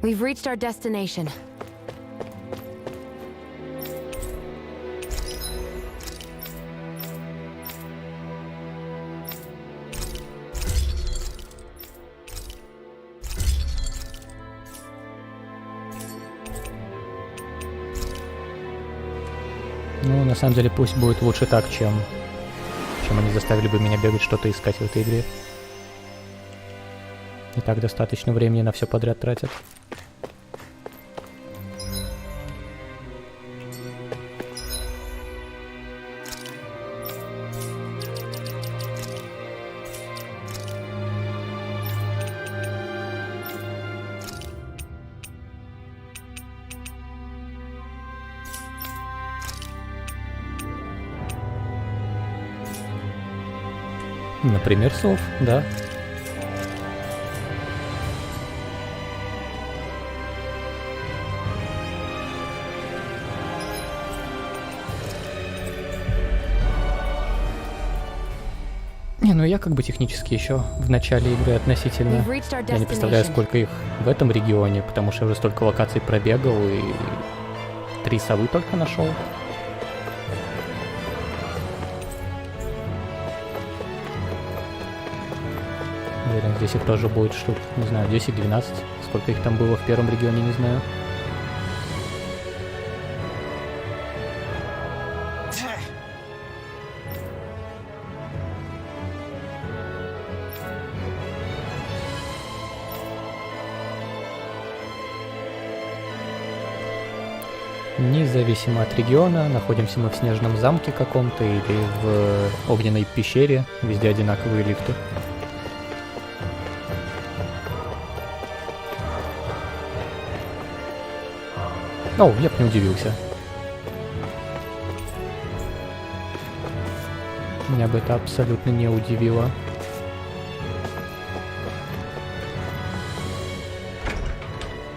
We've reached our destination. Ну, на самом деле, пусть будет лучше так, чем они заставили бы меня бегать что-то искать в этой игре. И так достаточно времени на все подряд тратят. Например, сов, да. Не, ну я как бы технически еще в начале игры относительно. Я не представляю, сколько их в этом регионе, потому что я уже столько локаций пробегал и 3 совы только нашел. Уверен, здесь их тоже будет штук, не знаю, 10-12. Сколько их там было в первом регионе, не знаю. Независимо от региона, находимся мы в снежном замке каком-то или в огненной пещере, везде одинаковые лифты. О, я бы не удивился. Меня бы это абсолютно не удивило.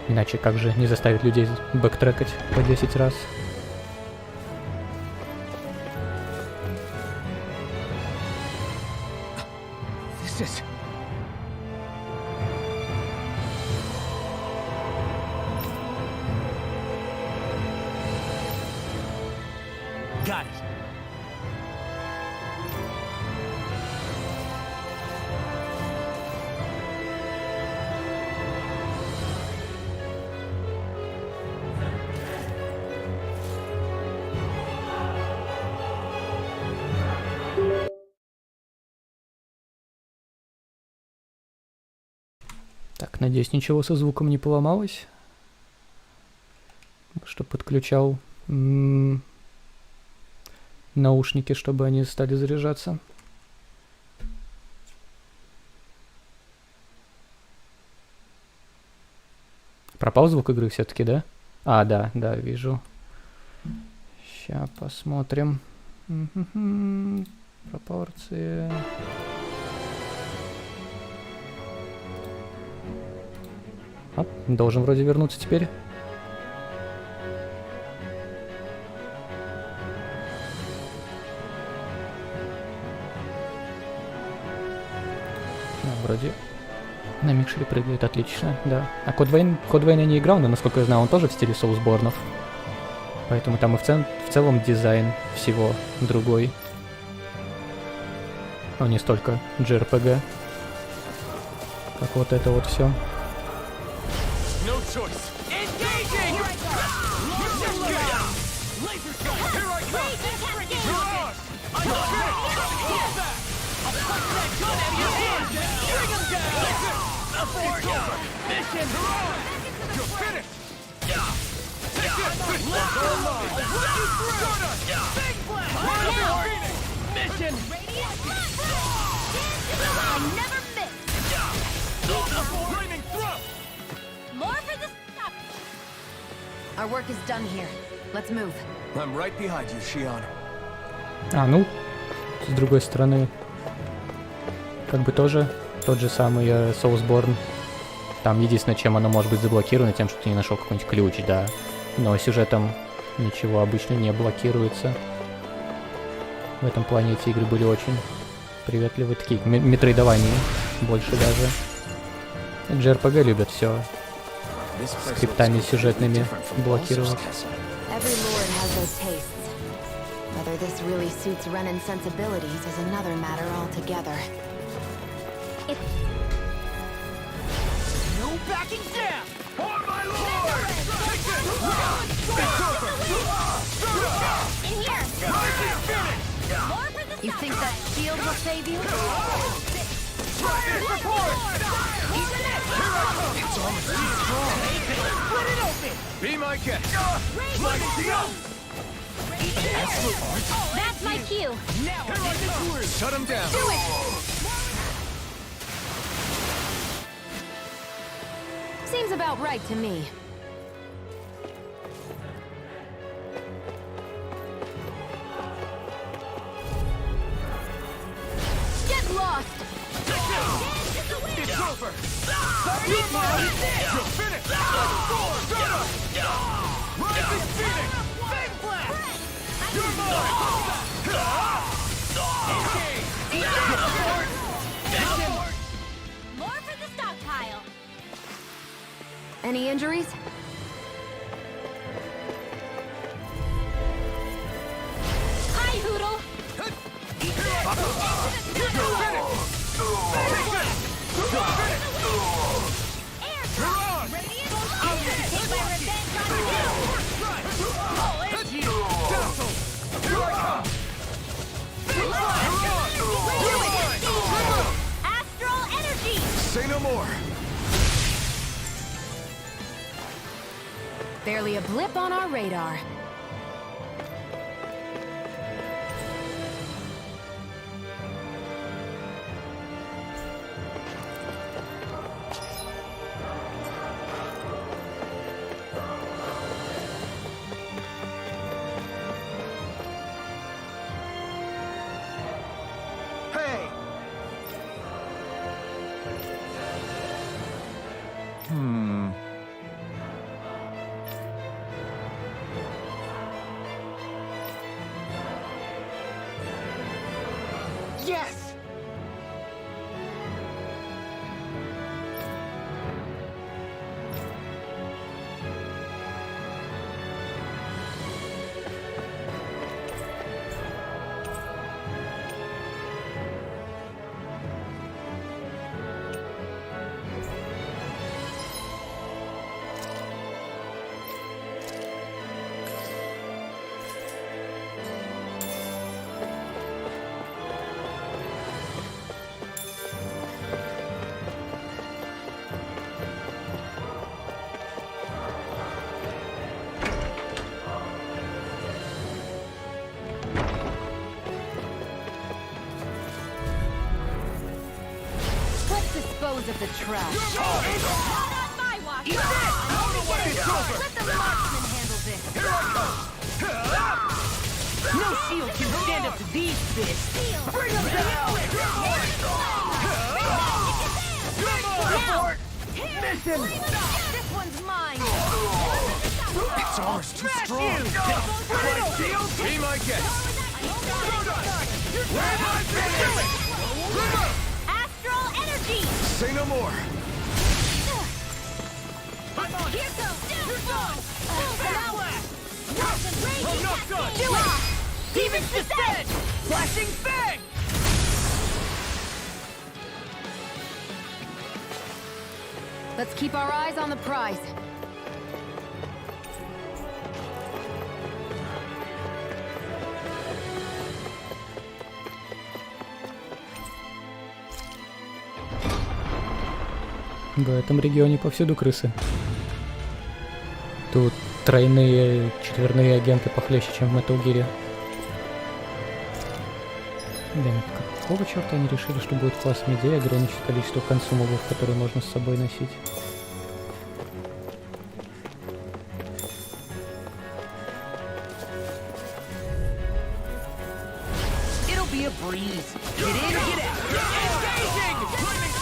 Иначе как же не заставить людей бэктрекать по 10 раз? Got it. Так, надеюсь, ничего со звуком не поломалось. Что подключал наушники, чтобы они стали заряжаться. Пропал звук игры все-таки, да? А, да, вижу. Сейчас посмотрим. Пропорции. Должен вроде вернуться теперь. Вроде на микшере прыгает, отлично, да. А Код Вейн я не играл, но, насколько я знаю, он тоже в стиле Soulsborne. Поэтому там и в целом дизайн всего другой. Но не столько JRPG, как вот это вот все. Our work is done here. Let's move. I'm right behind you, Shion. Ну, с другой стороны, как бы тоже тот же самый Soulsborne. Там единственное, чем оно может быть заблокировано, тем, что ты не нашел какой-нибудь ключ, да. Но сюжетом ничего обычно не блокируется. В этом плане эти игры были очень приветливые, такие метроидования больше даже. JRPG любят все скриптами сюжетными блокировать. Whether this really suits Renan's sensibilities is another matter altogether. No backing down! For my lord! In here! You think that shield will save you? It's almost too strong. Split it open! Be my guest! Let it go! That's my cue! Now shut him down! Do it! Seems about right to me. Get lost! It's over! You're finished! Rising Phoenix! Big blast! You're mine! More for the stockpile! Any injuries? Hi, Hoodle! Astral energy! Say no more! Barely a blip on our radar. Hey! Yes! Let's dispose of the trash. Not on my watch! It's over! Let the marksman handle this. Here I come! No shield can stand up to these fists. Bring him down! Mission! one's mine! Its armor's too strong. Be my guest. Astral energy! Say no more. Here goes! Power! I'm not done. Demon's Descent! Flashing Fang! Let's keep our eyes on the prize. В этом регионе повсюду крысы. Тут тройные, четверные агенты похлеще, чем в Metal Gear. Блин, какого черта они решили, что будет классная идея ограничить количество консумовых, которые можно с собой носить? It'll be a breeze. Get in, get out. Engaging! Lightning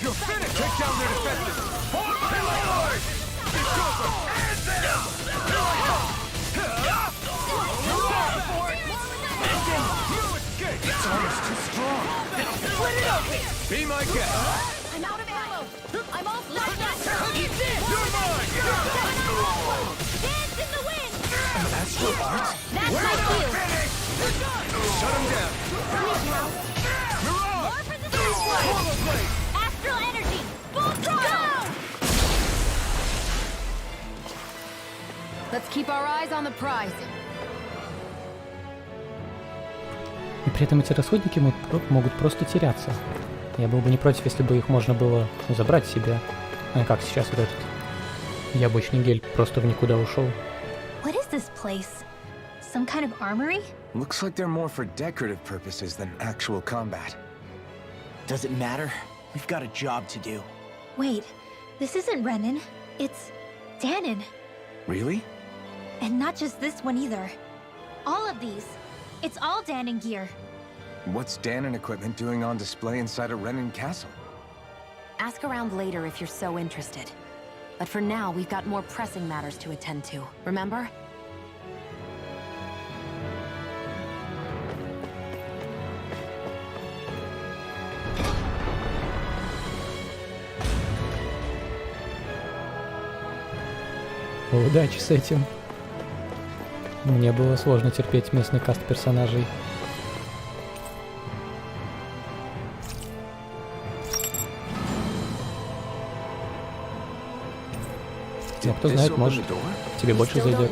You're finished! Take down their defenses! Lord! It's over! Its armor's too strong. Split it open! Be my guest! I'm out of ammo! I'm all flat back! Eat this! You're mine! Dance in the wind! Astral art? That's my field! Shut him down! More for the first Astral energy! Full throttle! Let's keep our eyes on the prize. И при этом эти расходники могут просто теряться. Я был бы не против, если бы их можно было забрать себе. А как сейчас вот этот яблочный гель просто в никуда ушел. What is this place? Some kind of armory? Looks like they're more for decorative purposes than actual combat. Does it matter? We've got a job to do. Wait, this isn't Renan. It's Danon. Really? And not just this one either. All of these. It's all Danon gear. What's Danon equipment doing on display inside a Renan castle? Ask around later if you're so interested. But for now, we've got more pressing matters to attend to. Remember? Удачи с этим. Мне было сложно терпеть местный каст персонажей. Но кто знает, может, тебе больше зайдет.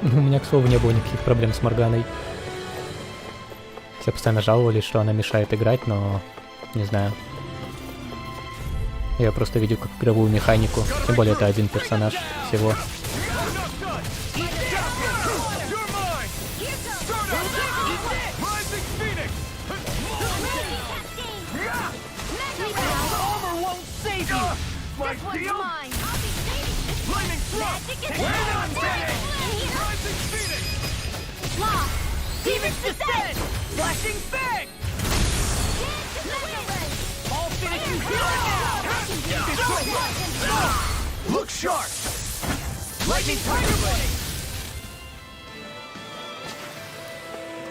У меня, к слову, не было никаких проблем с Морганой. Все постоянно жаловались, что она мешает играть, но... не знаю. Я просто видел как игровую механику. Тем более это один персонаж всего. Demon's Descent! Flashing Fang! I'll finish you here! Look sharp! Lightning Tiger Blade!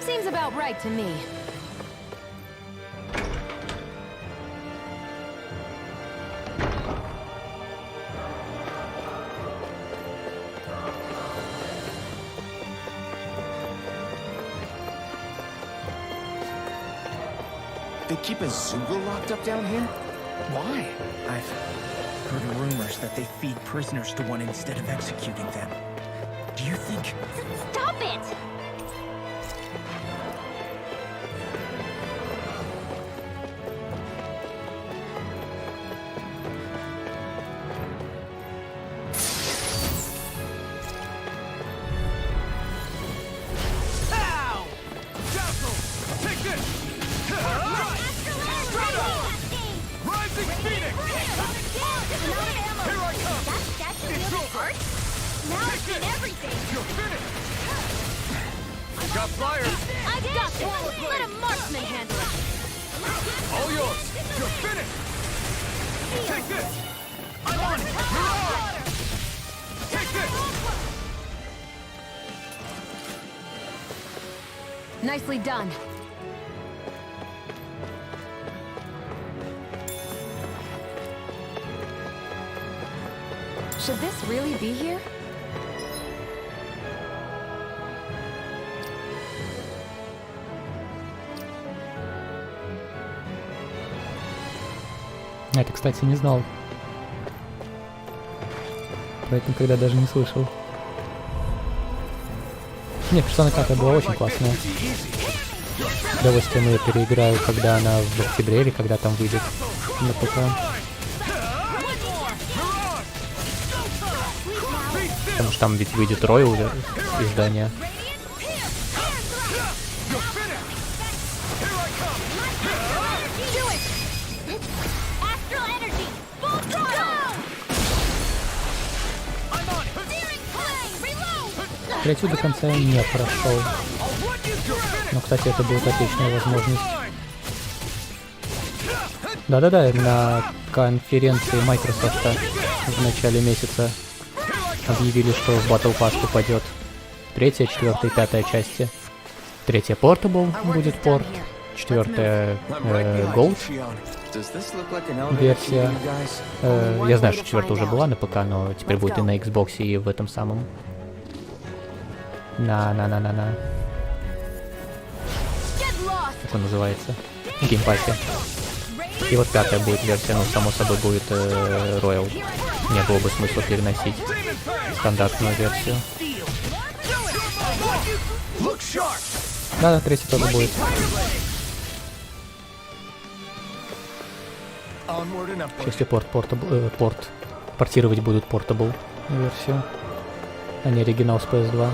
Seems about right to me. They keep a Zoogle locked up down here? Why? I've heard rumors that they feed prisoners to one instead of executing them. Do you think... Stop it! Fire! I've got this! Let a marksman handle it! All yours! You're finished! Take this! I'm on it! Hurrah! Take this! Nicely done. Should this really be here? Это, кстати, не знал. Про это никогда даже не слышал. Не, Persona 5 была очень классная. С удовольствием ее переиграю, когда она в октябре или когда там выйдет на ПК. Потому что там ведь выйдет Royal издание. Третью до конца я не прошел. Но, кстати, это будет отличная возможность. Да-да-да, на конференции Microsoft в начале месяца объявили, что в Battle Pass попадет 3-я, 4-я и 5-я части. 3-я Portable будет порт, 4-я Gold версия. Я знаю, что 4-я уже была на ПК, но теперь будет и на Xbox, и в этом самом. На. Как он называется? В геймпассе. И вот 5-я будет версия, ну, само собой, будет Royal. Не было бы смысла переносить стандартную версию. Да, 3-я тоже будет. Если портировать будут Portable версию, а не оригинал с PS2.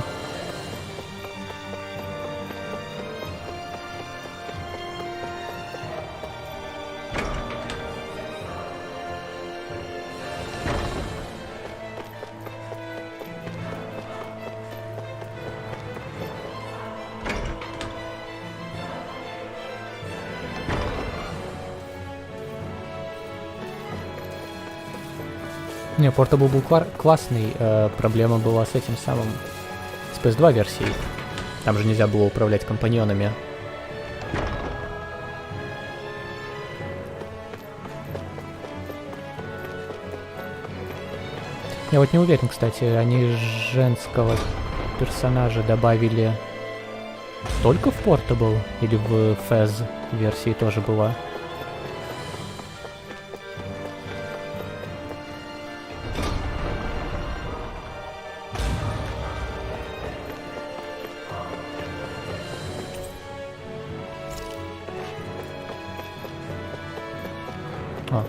Не, Portable был классный, проблема была с этим самым, с PS2 версией. Там же нельзя было управлять компаньонами. Я вот не уверен, кстати, они женского персонажа добавили только в Portable или в FES версии тоже была?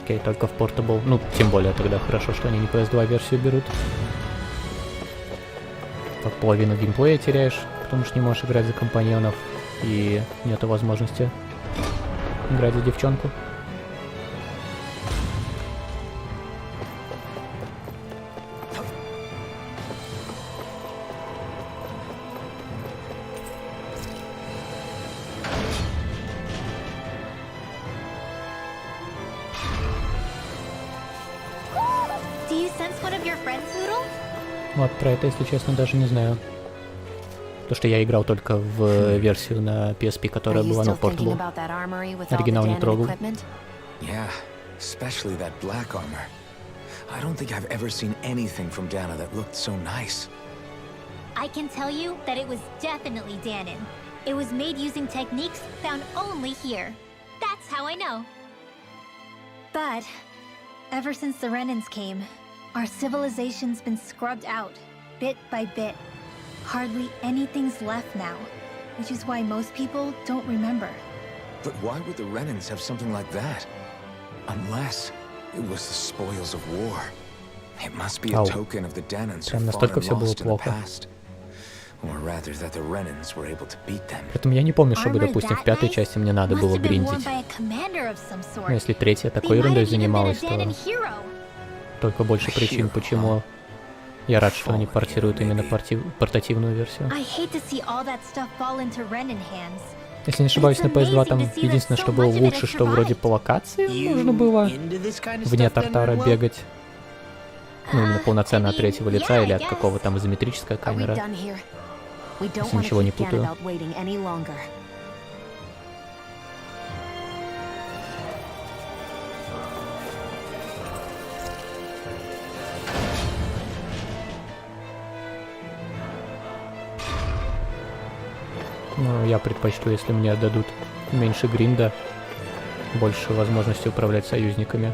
Окей, только в Portable. Ну, тем более тогда хорошо, что они не PS2 версию берут. Так половину геймплея теряешь, потому что не можешь играть за компаньонов и нету возможности играть за девчонку. Вот про это, если честно, даже не знаю. То, что я играл только в версию на PSP, которая была на Portable. Оригинал не трогал. Yeah, especially that black armor. I don't think I've ever seen anything from Dana that looked so nice. I can tell you that it was definitely Danon. It was made using techniques found only here. That's how I know. But ever since the Renans came, our civilization's been scrubbed out, bit by bit. Hardly anything's left now, which is why most people don't remember. But why would the Renans have something like that? Unless it was the spoils of war. It must be a token of the Danans who fought and lost in the past. Or rather that the Renans were able to beat them. Поэтому я не помню, чтобы, допустим, в 5-й части мне надо было гриндить. Но если 3-я такой ерундой занималась, то только больше причин, почему Я рад, что они портируют именно портативную версию. I hate to see all that stuff fall into Renan hands. Если не ошибаюсь, на PS2 там единственное, что было лучше, что вроде по локации можно было вне Тартара бегать. Ну, именно полноценно от третьего лица или от какого там изометрическая камера. Если ничего не путаю. Ну, я предпочту, если мне отдадут меньше гринда, больше возможности управлять союзниками.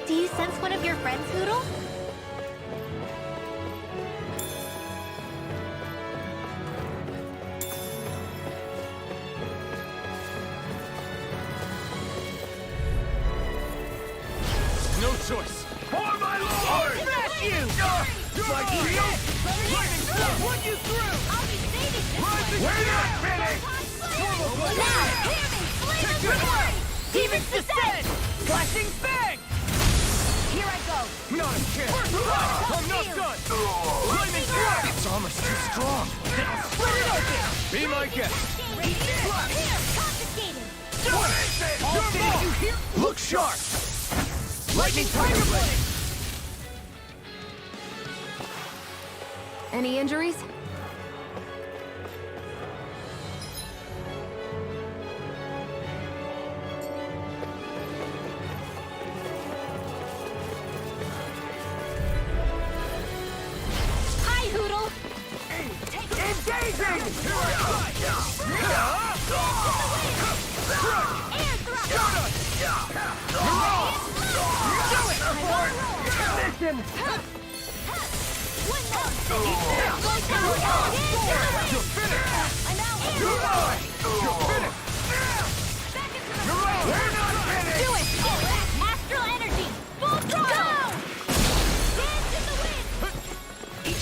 Do you sense one of your friends, Hoodle? No choice. For my lord! Smash you! My shield! Lightning storm! Run you through! I'll be saving this one! We're not finished! Now, hear me! Flame of glory! Demon's descent! Flashing fang! Here I go! Not a chance! I'm not done! Lightning strike! Its armor's too strong. Split it open! Be my guest! Here, confiscated! What is it? All things you hear? Look sharp! Lightning tiger blade! Any injuries? Hi, Hoodle! Engaging! Air thrust! Listen! One more! You're finished! You're mine! You're finished! We're not finished! Do it! Astral energy! Full throttle! Dance in the wind!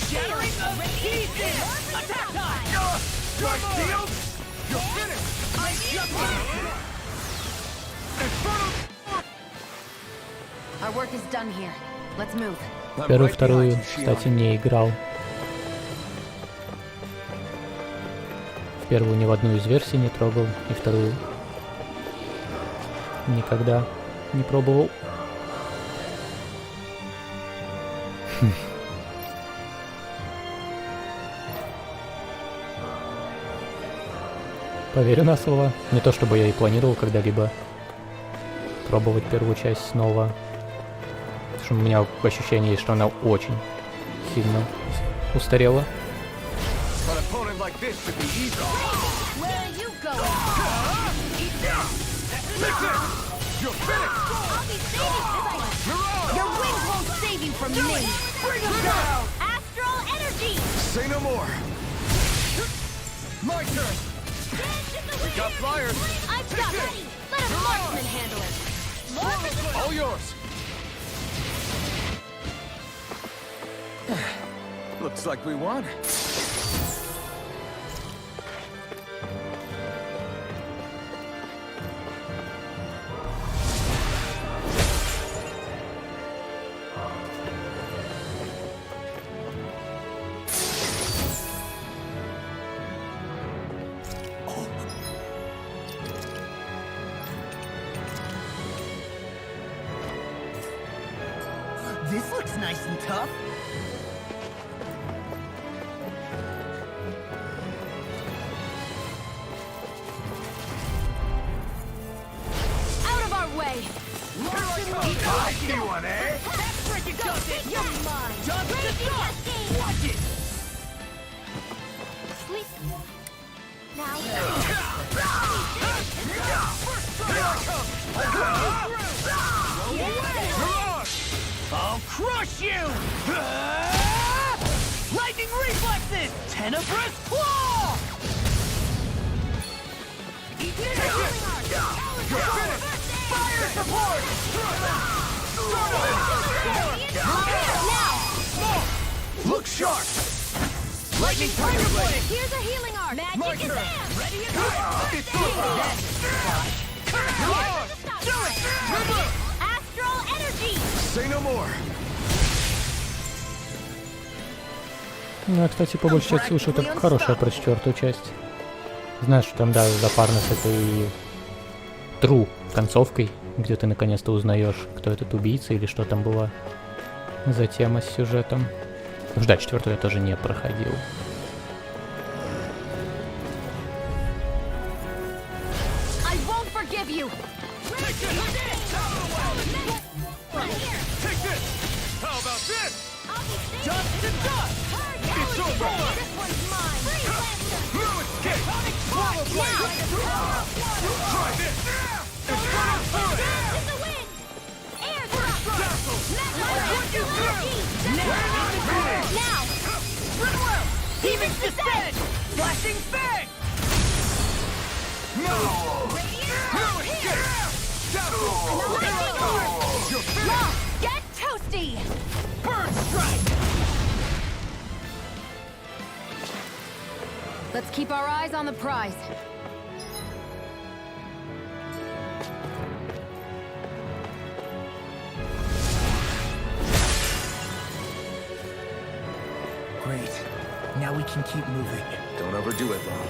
Shattering of pieces! Attack time! My shield! You're finished! I just Our work is done here. Let's move. Первую, вторую, кстати, не играл. Первую ни в одну из версий не трогал, и вторую никогда не пробовал. Поверю на слово. Не то чтобы я и планировал когда-либо пробовать первую часть снова. Потому что у меня ощущение есть, что она очень сильно устарела. Where are you going? You're finished! I'll be saving this one! Your wings won't save you from me! Bring him down! Astral energy! Say no more. My turn! Dance in the wind! Got flyers! I've got ready! Let a marksman handle it! All yours! Looks like we won. This looks nice and tough. Out of our way! I see one, eh? Freaking does it! You're mine! Watch it! Sleep. Now. I'll crush you! Lightning reflexes! Tenebrous claw! Fire support! Look sharp! Lightning tiger blade! Here's a healing arc! Magic is in! Ready to go! It's Do it! Astral energy! Say no more. Ну, я, кстати, по большей части слушаю только хорошая про 4-ю часть. Знаешь, что там, да, запарно с этой true концовкой, где ты наконец-то узнаешь, кто этот убийца или что там была за тема с сюжетом. Потому что, да, 4-ю я тоже не проходил. I won't forgive you! Take this! How about this? Dust to dust! It's over! This one's mine! No escape! Swallow blade! Try this! It's running through it! In the wind! Air drop! Dazzle! Astral energy! Now! Heaving descent! Flashing fang! No! No escape! Dazzle! You're finished! Lock! Get toasty! Bird strike! Let's keep our eyes on the prize. Great. Now we can keep moving. Don't overdo it, Law.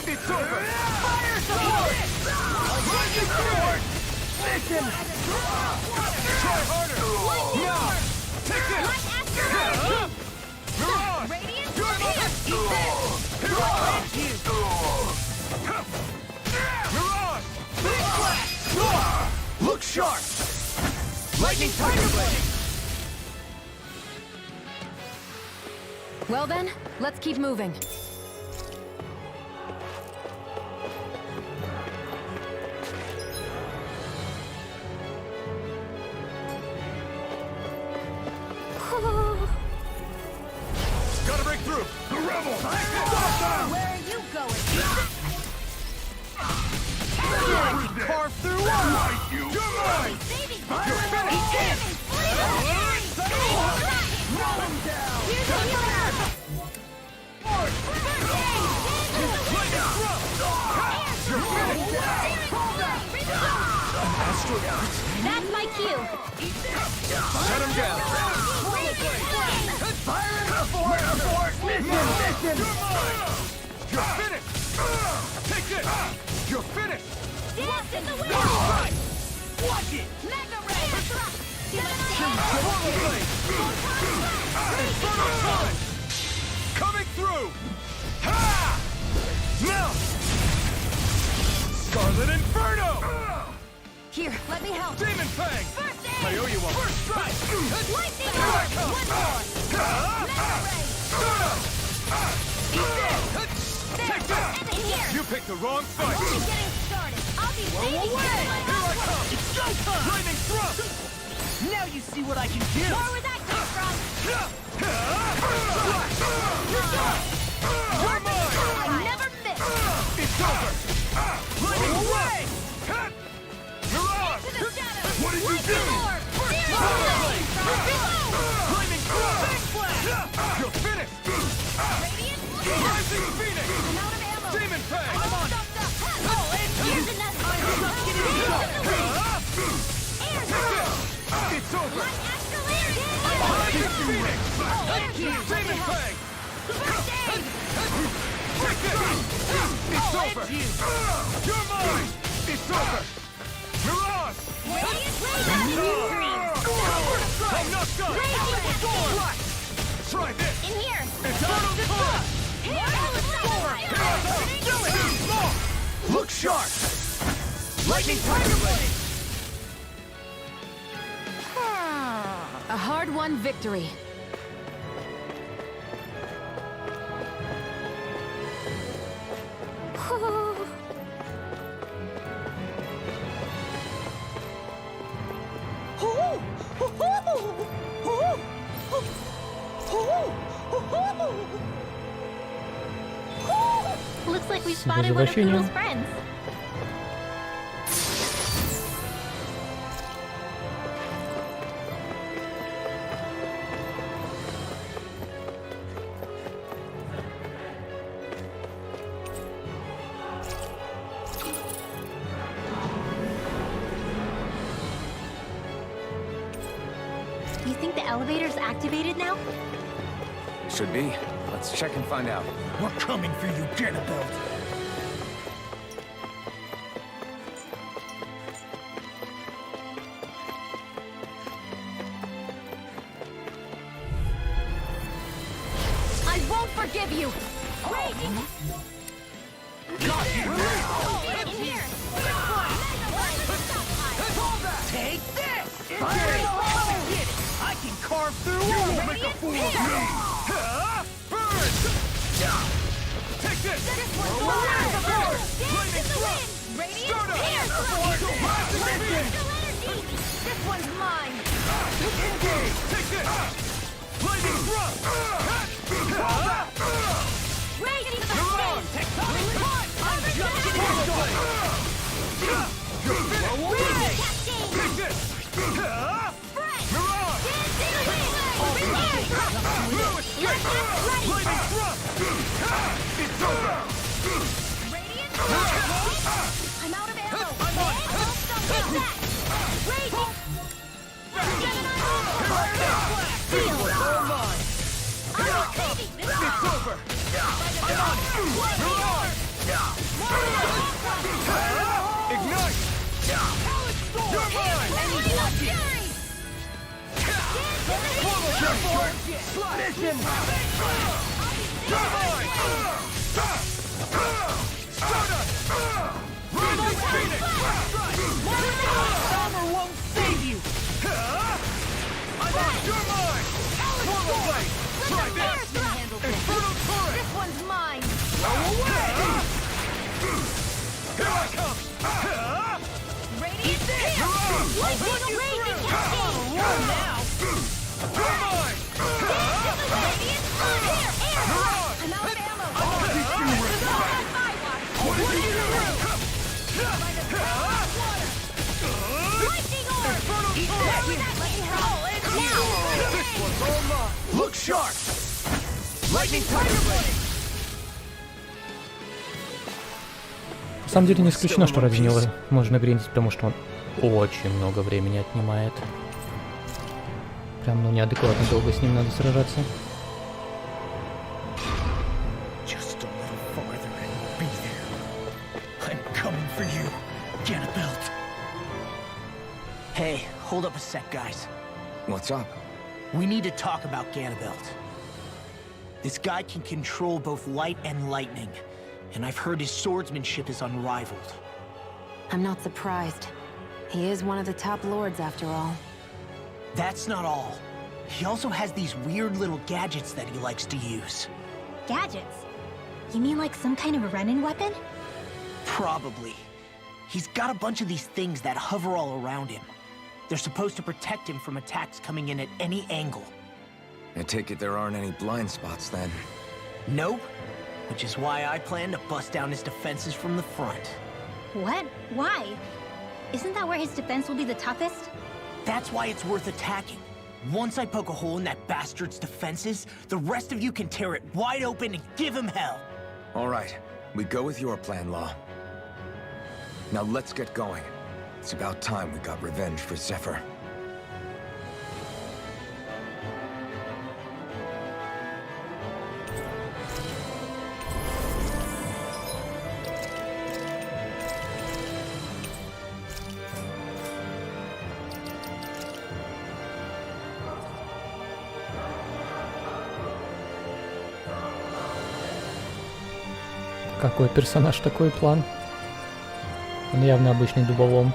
It's over! Fire support! Lightning sword! Listen! Try harder! Now! Take this! You're on! You're on! Big blast! Look sharp! Lightning tiger blade! Well then, let's keep moving. Gotta break through! The rebels! Where are you going? Carve through one! You're mine! You're finished! Roll him down! Here's a healing arc! That's my cue! Shut him down! Fire in the force! Mission! You're finished! Take this! You're finished! Dance in the wind! Watch it! Mega ray! Swallow blade! Inferno punch! Coming through! Ha! Now! Scarlet Inferno! Here, let me help. Demon Fang! First aid! I owe you one. First strike! Lightning Here I arc! come! One more! Mega ray! Take that! And here! You picked the wrong fight! Only getting started! I'll be saving you Here my I last come! one! It's go time! Lightning thrust! Now you see what I can do! More where that comes from! You're mine! I never miss! It's over! Lightning away! thrust! You're on! To the shadows! What did you do? Lightning thrust! You're finished! Rising Phoenix! Demon Fang! It's over! Demon Fang! It's over! You're mine! It's over! Mirage! I'm not done! Try this! In here! Eternal Torrent! Do it! Look sharp! Lightning Tiger Blade! A hard-won victory. Looks like we spotted one of Poodle's friends. You think the elevator's activated now? Should be. Let's check and find out. We're coming for you, Ganabelt. I won't forgive you! Raging! In here! Take this! I can carve through walls! Make a fool of me! Burn! Take this! Dance in the wind! Radiant Pierce! This one's mine! Engage! Take this! Lightning Thrust! Raging to the spin! Tectonic punch! I'm jumping into it! Take this! Mirage! Lightning Thrust! It's over! I'm out of ammo! I'm on! Take that! Raging! It's over! I'm on! Mirage! Ignite! You're mine! Slice him! You're mine! Stardust! Raging Phoenix! Armor won't save you! I'm on! You're mine! Portal Blade! Try this! Infernal Torrent! This one's mine! Go away! Here I come! Radiant Pierce! Lightning Raging Cascade! Now! You're mine! Radiant Air! Mirage! I'm out of ammo! What did you do? Lightning Orb! Infernal Torrent! Now! This one's all mine! Look sharp! Lightning Tiger Blade! На самом деле не исключено, что ради него можно гриндить, потому что он очень много времени отнимает. Прям, ну, неадекватно долго с ним надо сражаться. Just a little farther and we'll be there. I'm coming for you, Ganabelt. Hey, hold up a sec, guys. What's up? We need to talk about Ganabelt. This guy can control both light and lightning, and I've heard his swordsmanship is unrivaled. I'm not surprised. He is one of the top lords, after all. That's not all. He also has these weird little gadgets that he likes to use. Gadgets? You mean like some kind of a run-in weapon? Probably. He's got a bunch of these things that hover all around him. They're supposed to protect him from attacks coming in at any angle. I take it there aren't any blind spots then. Nope. Which is why I plan to bust down his defenses from the front. What? Why? Isn't that where his defense will be the toughest? That's why it's worth attacking. Once I poke a hole in that bastard's defenses, the rest of you can tear it wide open and give him hell. All right, we go with your plan, Law. Now let's get going. It's about time we got revenge for Zephyr. Какой персонаж, такой план. Он явно обычный дуболом.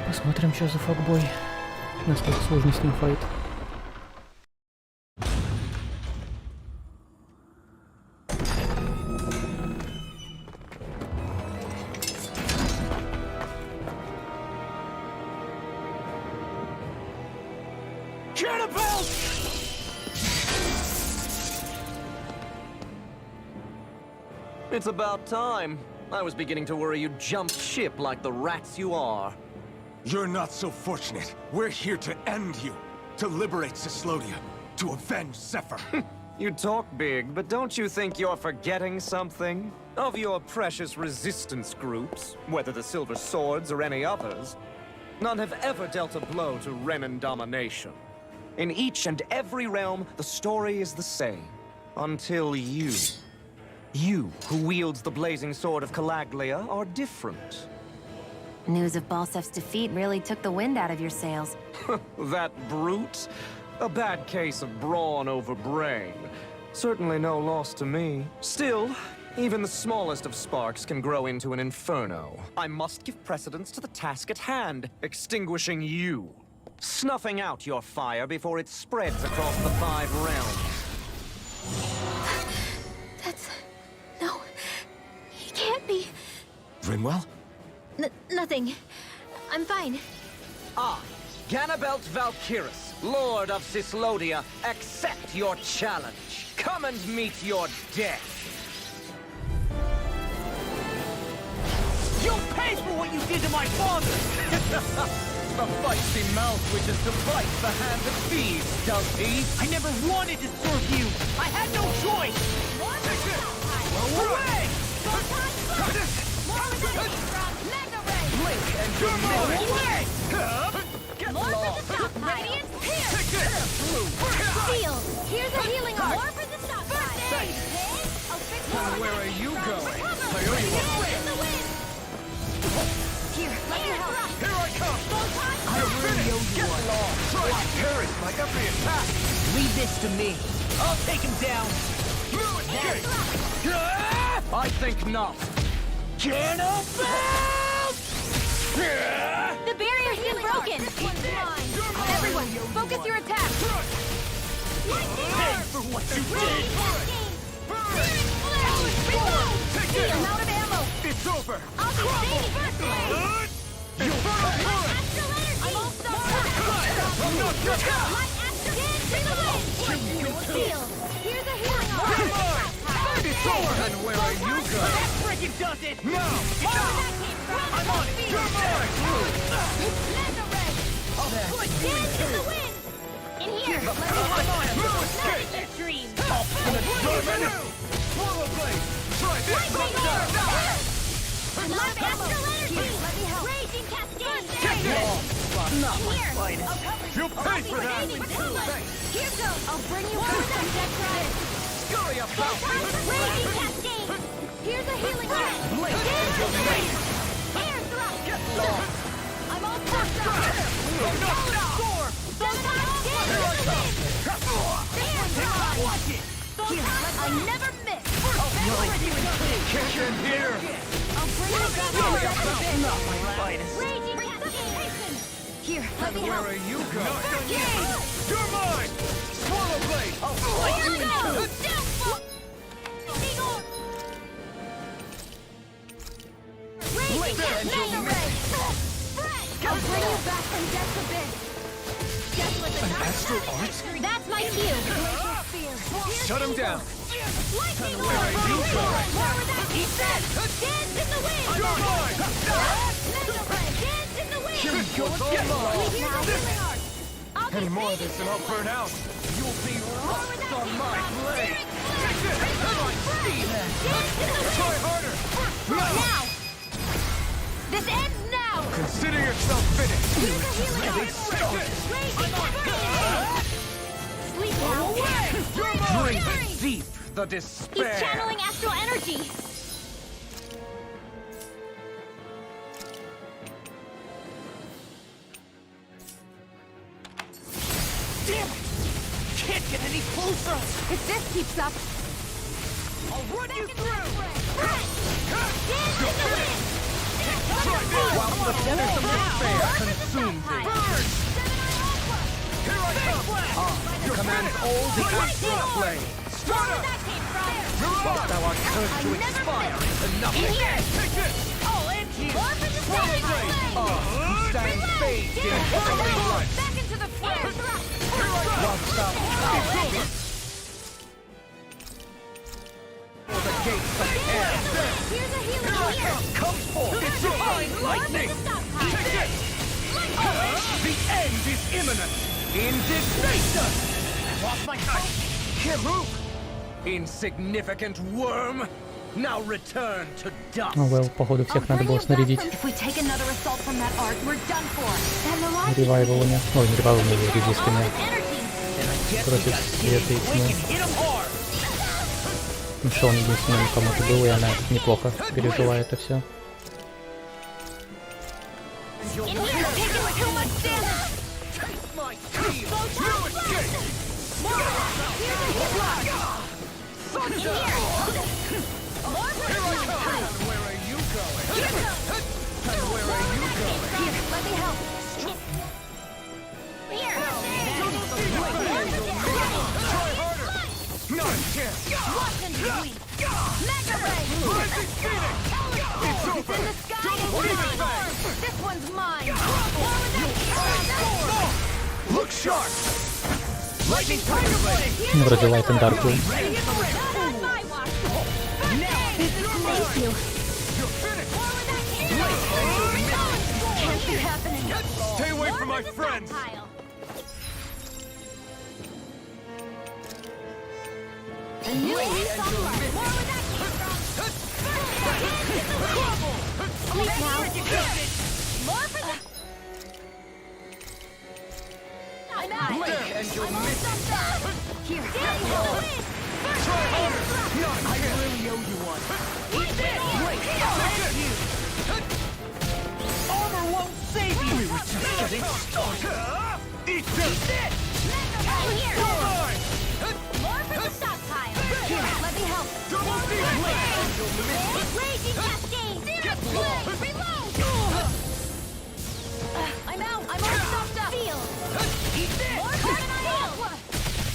Посмотрим, что за факбой. Насколько сложный с ним файт. It's about time. I was beginning to worry you'd jumped ship like the rats you are. You're not so fortunate. We're here to end you. To liberate Cyslodia. To avenge Zephyr. You talk big, but don't you think you're forgetting something? Of your precious resistance groups, whether the Silver Swords or any others, none have ever dealt a blow to Renan domination. In each and every realm, the story is the same. Until you. You, who wields the blazing sword of Calaglia, are different. News of Balsef's defeat really took the wind out of your sails. That brute? A bad case of brawn over brain. Certainly no loss to me. Still, even the smallest of sparks can grow into an inferno. I must give precedence to the task at hand, extinguishing you. Snuffing out your fire before it spreads across the 5 realms. No, he can't be. Rinwell? Nothing. I'm fine. Ganabelt Valkyris, Lord of Cyslodia, accept your challenge. Come and meet your death. You'll pay for what you did to my father! A feisty mouth wishes to bite the hand that feeds, does he? I never wanted to serve you! I had no choice! Away! Blink and you're mine! Away! Get More lost! for the stockpile! Seal! Here's a healing arm! More for the stockpile! I'll fix more. Where are you going? I owe you one. Here, let me help. Here I come! You're finished! Get lost! Try to parry my every attack! Leave this to me. I'll take him down. I think not. The barrier's been broken! Everyone, focus your attack! Pay for what you did! Seal, I'm out of ammo! It's over! I'll be saving first! I'm all stuck! Light Astro in the wind! Seal, here's a healing arm! It's over! And where are you going? That frickin' does it! No! I'm on it! You're mine! Dance in the wind! In here! I'm on it! Your dream! Swallow blade! Try this! Lightning orb! Live astral energy! Let me help! Raging cascade! Not my Here! fight. You'll pay for that! Here goes! I'll bring you back, Death Rider! Scurry about! Raging cascade! Here's a healing ray. Blink Angel Blade. Air thrust. Get lost. I'm all tapped up. Storm. Watch it. I never miss. Kick in here. I'll bring it back. Not my finest. Raging Cascade. Here, let me Where help. are you going? You're mine. Swallow Blade. I'll slice you in two. Raging Mega Ray. I'll bring you back from Death's Abyss. An astral art? That's my cue. Shut him down. Lightning Where are you going? Eat that. Dance in the wind. You're mine. Mega Ray. Dance in the wind. Here we go. Get lost. Any more of this and I'll burn out. You'll be rust on my blade. Dance in the wind. Try harder. Now. This ends now. Consider yourself finished. Here's a healing Ready, art. set. Raging Sleep now. Drink deep the despair. He's channeling astral energy. Damn it! Can't get any closer! If this keeps up, I'll run you through. dance in the wind. While the feathers of despair consume thee. Burn! Here I come! Your commands all the astral flame. Start up! But thou art cursed to expire into nothing. In here. Take this! I'll end you. More for the Swallow Blade! Who stands bathed in holy blood. Back into the fray. Once thou for the gates of hell. Here's a healing Here I here. come forth! It's divine lightning! Take this! The end is imminent! Indignation! Lost my touch! Kiruk! Insignificant worm! Now return to dust! Ну, Вэл, походу, всех надо было снарядить If we take another assault from that arc, we're done for. And the light ревайвалами. Ой, не ревайвалами, резистками. energy. Против света и тьмы. Hit him hard! Ну что, он единственным кому-то был, и она неплохо пережила это все. In here, taking too much damage. Taste my teeth! You escape! More of that. Here's a healing Such In a... here. More for Here I the come! time. And where are you going? Here goes. And where are you going? Here, let me help. Here. Try harder! Not a chance! Watch and sweep. Mega Ray. Rising Phoenix! It's over! In the sky Don't is leave it mine. back! This one's mine. More Look sharp! Lightning Tiger Blade! Ну, вроде Light and Dark был. Not on my watch. Thank you. You're finished! Can't be happening. Stay away from my friends! A new sunlight. More where that came from. Sleep now. More for the... I'm out. Blink and you'll miss it! Here, let me help. Try harder! Not a chance! Really owe you one. Eat this. Blink! Take it! Armor won't save you! We were just getting started! Eat this! Here. You're mine! More for the stockpile. Here, let me help. Double defense! Raging Cascade. Reload. I'm out. I'm all stopped up. Feel. Eat this! More for the heal.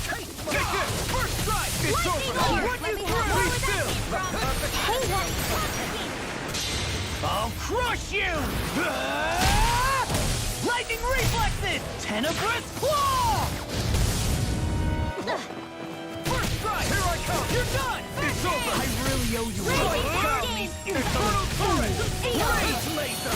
Take it! First strike! It's over! Here, I'll run let you me through! help. Be still! Hey, that. I'll crush you! Lightning reflexes! Tenebrous claw! First strike! Here I come! You're done! It's over! I really owe you Raging one. Cascade. Infernal turret! Rage laser!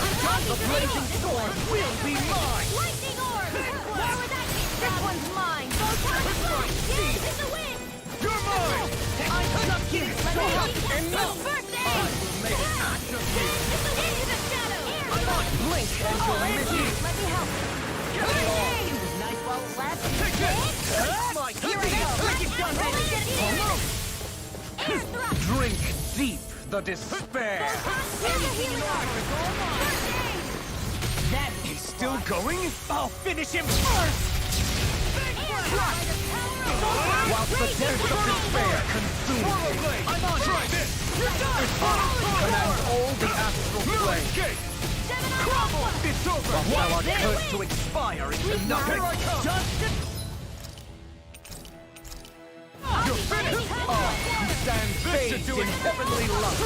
The blazing sword will be mine! Lightning orb. Where would that came from? This one's mine. Dance in the wind. You're mine! I'm stuck here! Enough! First aid. I will make it not just you! Into the shadow. I'm on blink and you'll miss it! Let me help. It was nice while it lasted. Take it! My Here we go. Think you've done it! Air thrust. Drink deep the despair! He's still going? I'll finish him first! Whilst the depths of despair consume me, I'm on try this! Command all the astral plane! It's over! While thou art cursed to expire into nothing! Here I come! You're finished! You stand bathed in heavenly love!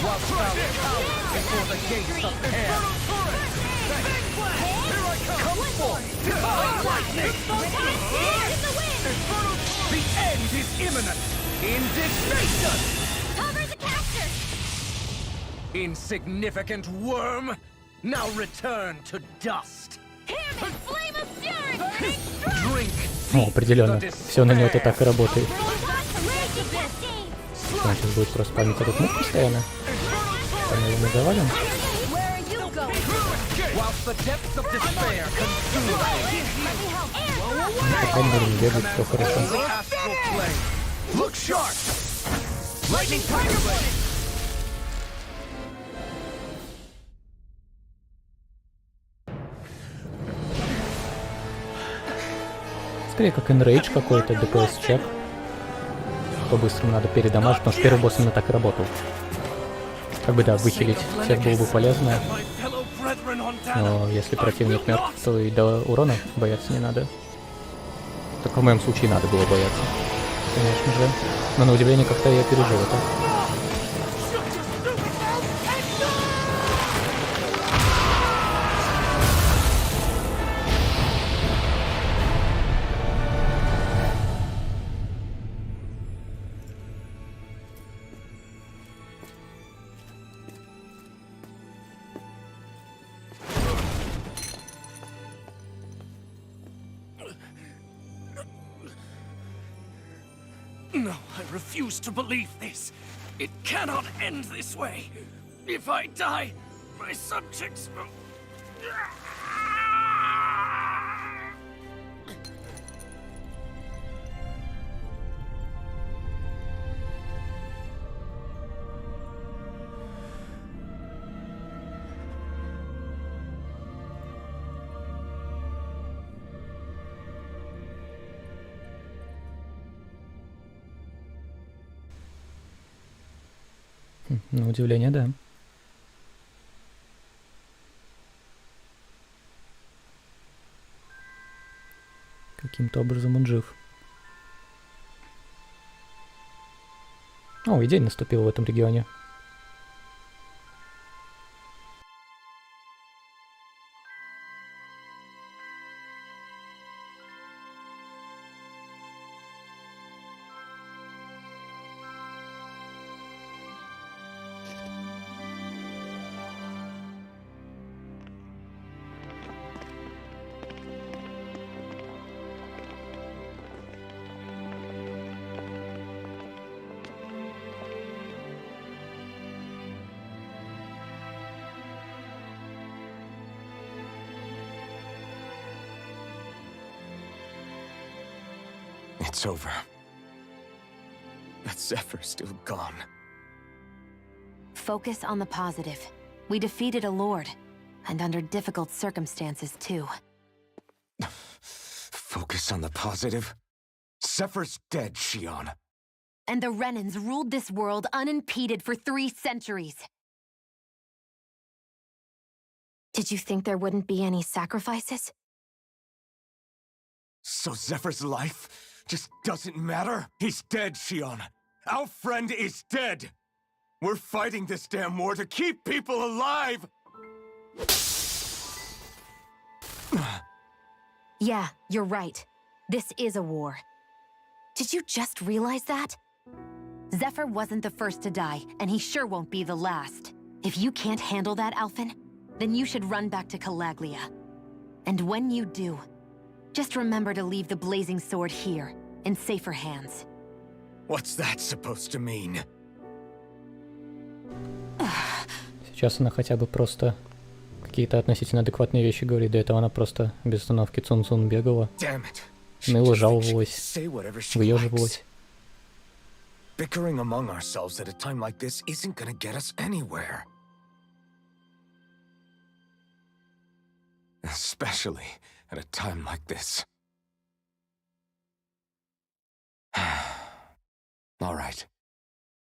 Whilst thou cowers before the gates of air! Here I come! Come forth! Divine lightning! The end is imminent! Indignation! Cover the caster! Insignificant worm! Now return to dust! Hammer, flame of fury! Drink! Ну, определенно. Все на него так и работает. Он сейчас будет просто память этот мух постоянно. Там его мы завалим. Пока будем бегать, все хорошо. Скорее как энрейдж какой-то, ДПС-чек. По-быстрому надо передамажить, потому что первый босс именно так и работал. Как бы да, выхилить всех было бы полезно. Но если противник мертв, то и до урона бояться не надо. Только в моем случае надо было бояться. Конечно же. Но на удивление как-то я пережил это. No, I refuse to believe this. It cannot end this way. If I die, my subjects will... На удивление, да. Каким-то образом он жив. О, и день наступил в этом регионе. It's over. That Zephyr's still gone. Focus on the positive. We defeated a lord, and under difficult circumstances, too. Focus on the positive? Zephyr's dead, Xion. And the Renans ruled this world unimpeded for 3 centuries. Did you think there wouldn't be any sacrifices? So Zephyr's life just doesn't matter? He's dead, Xion. Our friend is dead. We're fighting this damn war to keep people alive! Yeah, you're right. This is a war. Did you just realize that? Zephyr wasn't the first to die, and he sure won't be the last. If you can't handle that, Alphen, then you should run back to Calaglia. And when you do, just remember to leave the blazing sword here, in safer hands. What's that supposed to mean? Сейчас она хотя бы просто какие-то относительно адекватные вещи говорит. До этого она просто без остановки цун-цун бегала. Ныла, жаловалась, выеживалась. Bickering among ourselves at a time like this isn't gonna get us anywhere. Especially at a time like this. All right.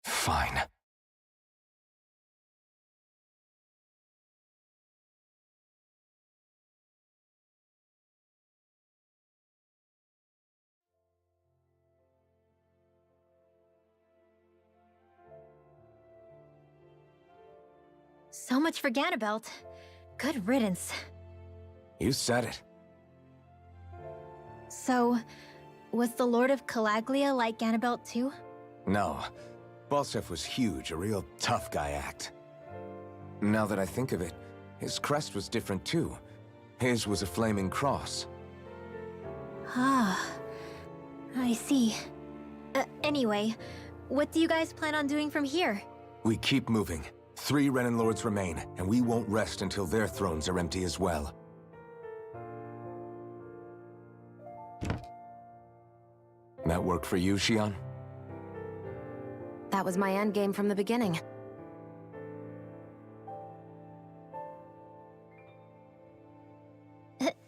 Fine. So much for Ganabelt. Good riddance. You said it. So, was the Lord of Calaglia like Ganabelt too? No. Balseph was huge, a real tough guy act. Now that I think of it, his crest was different too. His was a flaming cross. Ah, I see. Anyway, what do you guys plan on doing from here? We keep moving. 3 Renan Lords remain, and we won't rest until their thrones are empty as well. That work for you, Xion? That was my endgame from the beginning.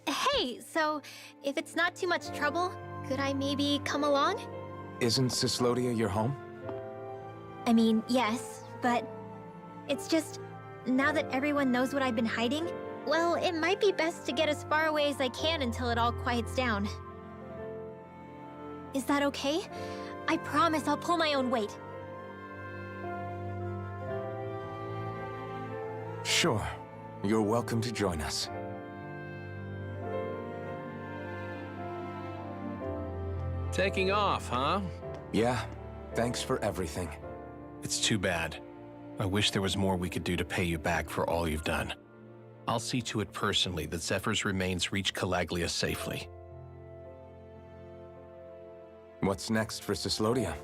Hey, so if it's not too much trouble, could I maybe come along? Isn't Cyslodia your home? I mean, yes, but it's just, now that everyone knows what I've been hiding, well, it might be best to get as far away as I can until it all quiets down. Is that okay? I promise I'll pull my own weight. Sure. You're welcome to join us. Taking off, huh? Yeah. Thanks for everything. It's too bad. I wish there was more we could do to pay you back for all you've done. I'll see to it personally that Zephyr's remains reach Calaglia safely. What's next for Cyslodia?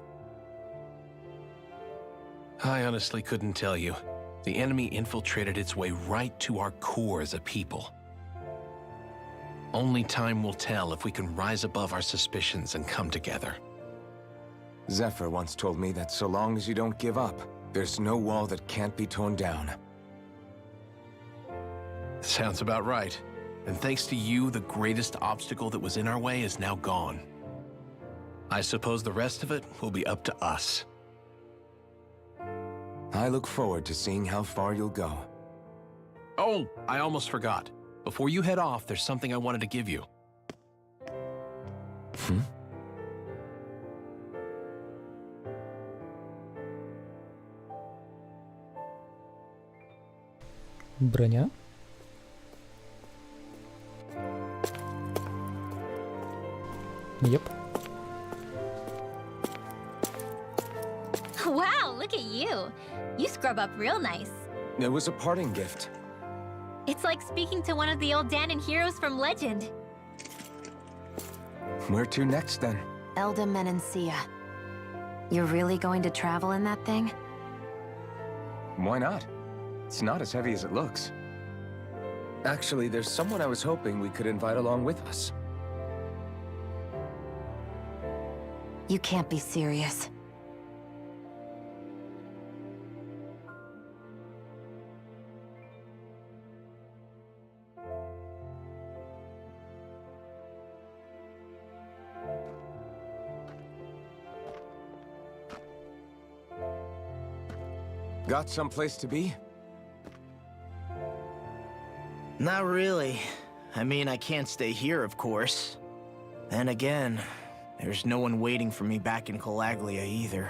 I honestly couldn't tell you. The enemy infiltrated its way right to our core as a people. Only time will tell if we can rise above our suspicions and come together. Zephyr once told me that so long as you don't give up, there's no wall that can't be torn down. Sounds about right. And thanks to you, the greatest obstacle that was in our way is now gone. I suppose the rest of it will be up to us. I look forward to seeing how far you'll go. Oh, I almost forgot. Before you head off, there's something I wanted to give you. Броня. Yep. Wow, look at you. You scrub up real nice. It was a parting gift. It's like speaking to one of the old Danon heroes from legend. Where to next, then? Elda Menancia. You're really going to travel in that thing? Why not? It's not as heavy as it looks. Actually, there's someone I was hoping we could invite along with us. You can't be serious. Got someplace to be? Not really. I mean, I can't stay here, of course. Then again, there's no one waiting for me back in Calaglia either.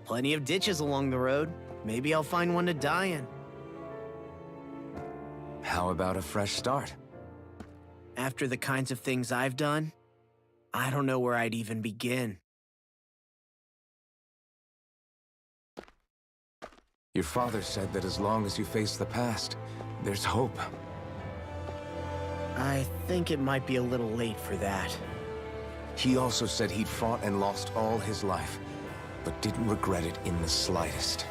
Plenty of ditches along the road. Maybe I'll find one to die in. How about a fresh start? After the kinds of things I've done, I don't know where I'd even begin. Your father said that as long as you face the past, there's hope. I think it might be a little late for that. He also said he'd fought and lost all his life, but didn't regret it in the slightest.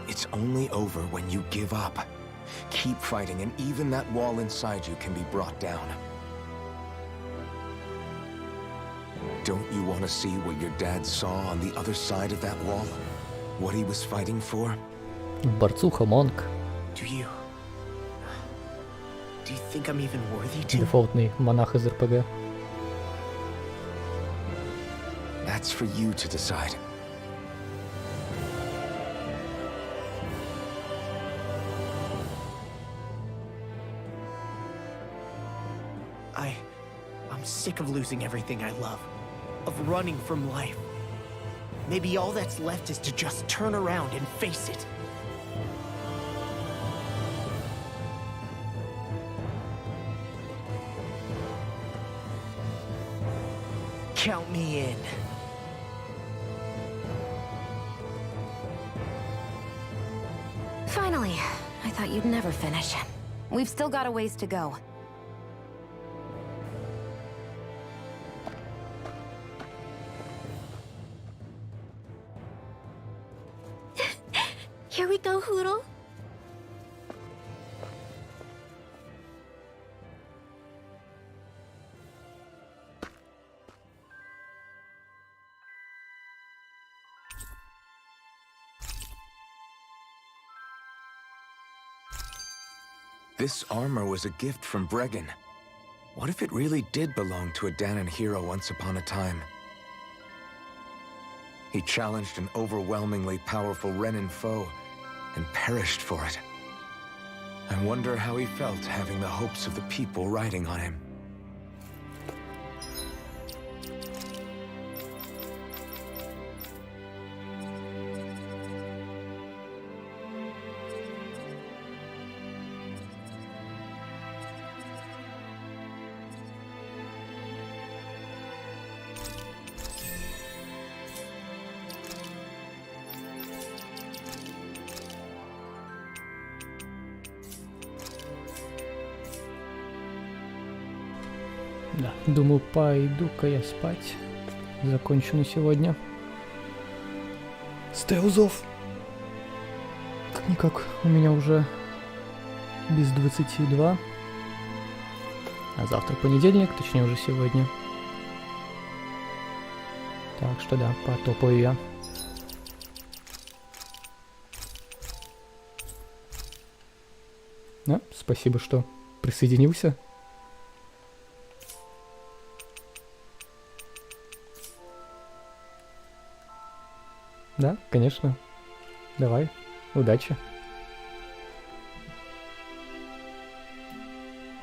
It's only over when you give up. Keep fighting, and even that wall inside you can be brought down. Don't you want to see what your dad saw on the other side of that wall? What he was fighting for? Борцуха Монк. Do you think I'm even worthy to? Дефолтный монах из РПГ. That's for you to decide. I'm sick of losing everything I love, of running from life. Maybe all that's left is to just turn around and face it. Count me in. Finally, I thought you'd never finish. We've still got a ways to go. Here we go, Hootle. This armor was a gift from Bregan. What if it really did belong to a Dahnan hero once upon a time? He challenged an overwhelmingly powerful Renan foe and perished for it. I wonder how he felt having the hopes of the people riding on him. Да, думаю, пойду-ка я спать. Закончу на сегодня. Стелзов! Как-никак, у меня уже без 22. А завтра понедельник, точнее уже сегодня. Так что да, потопаю я. Спасибо, что присоединился. Да, конечно. Давай, удачи.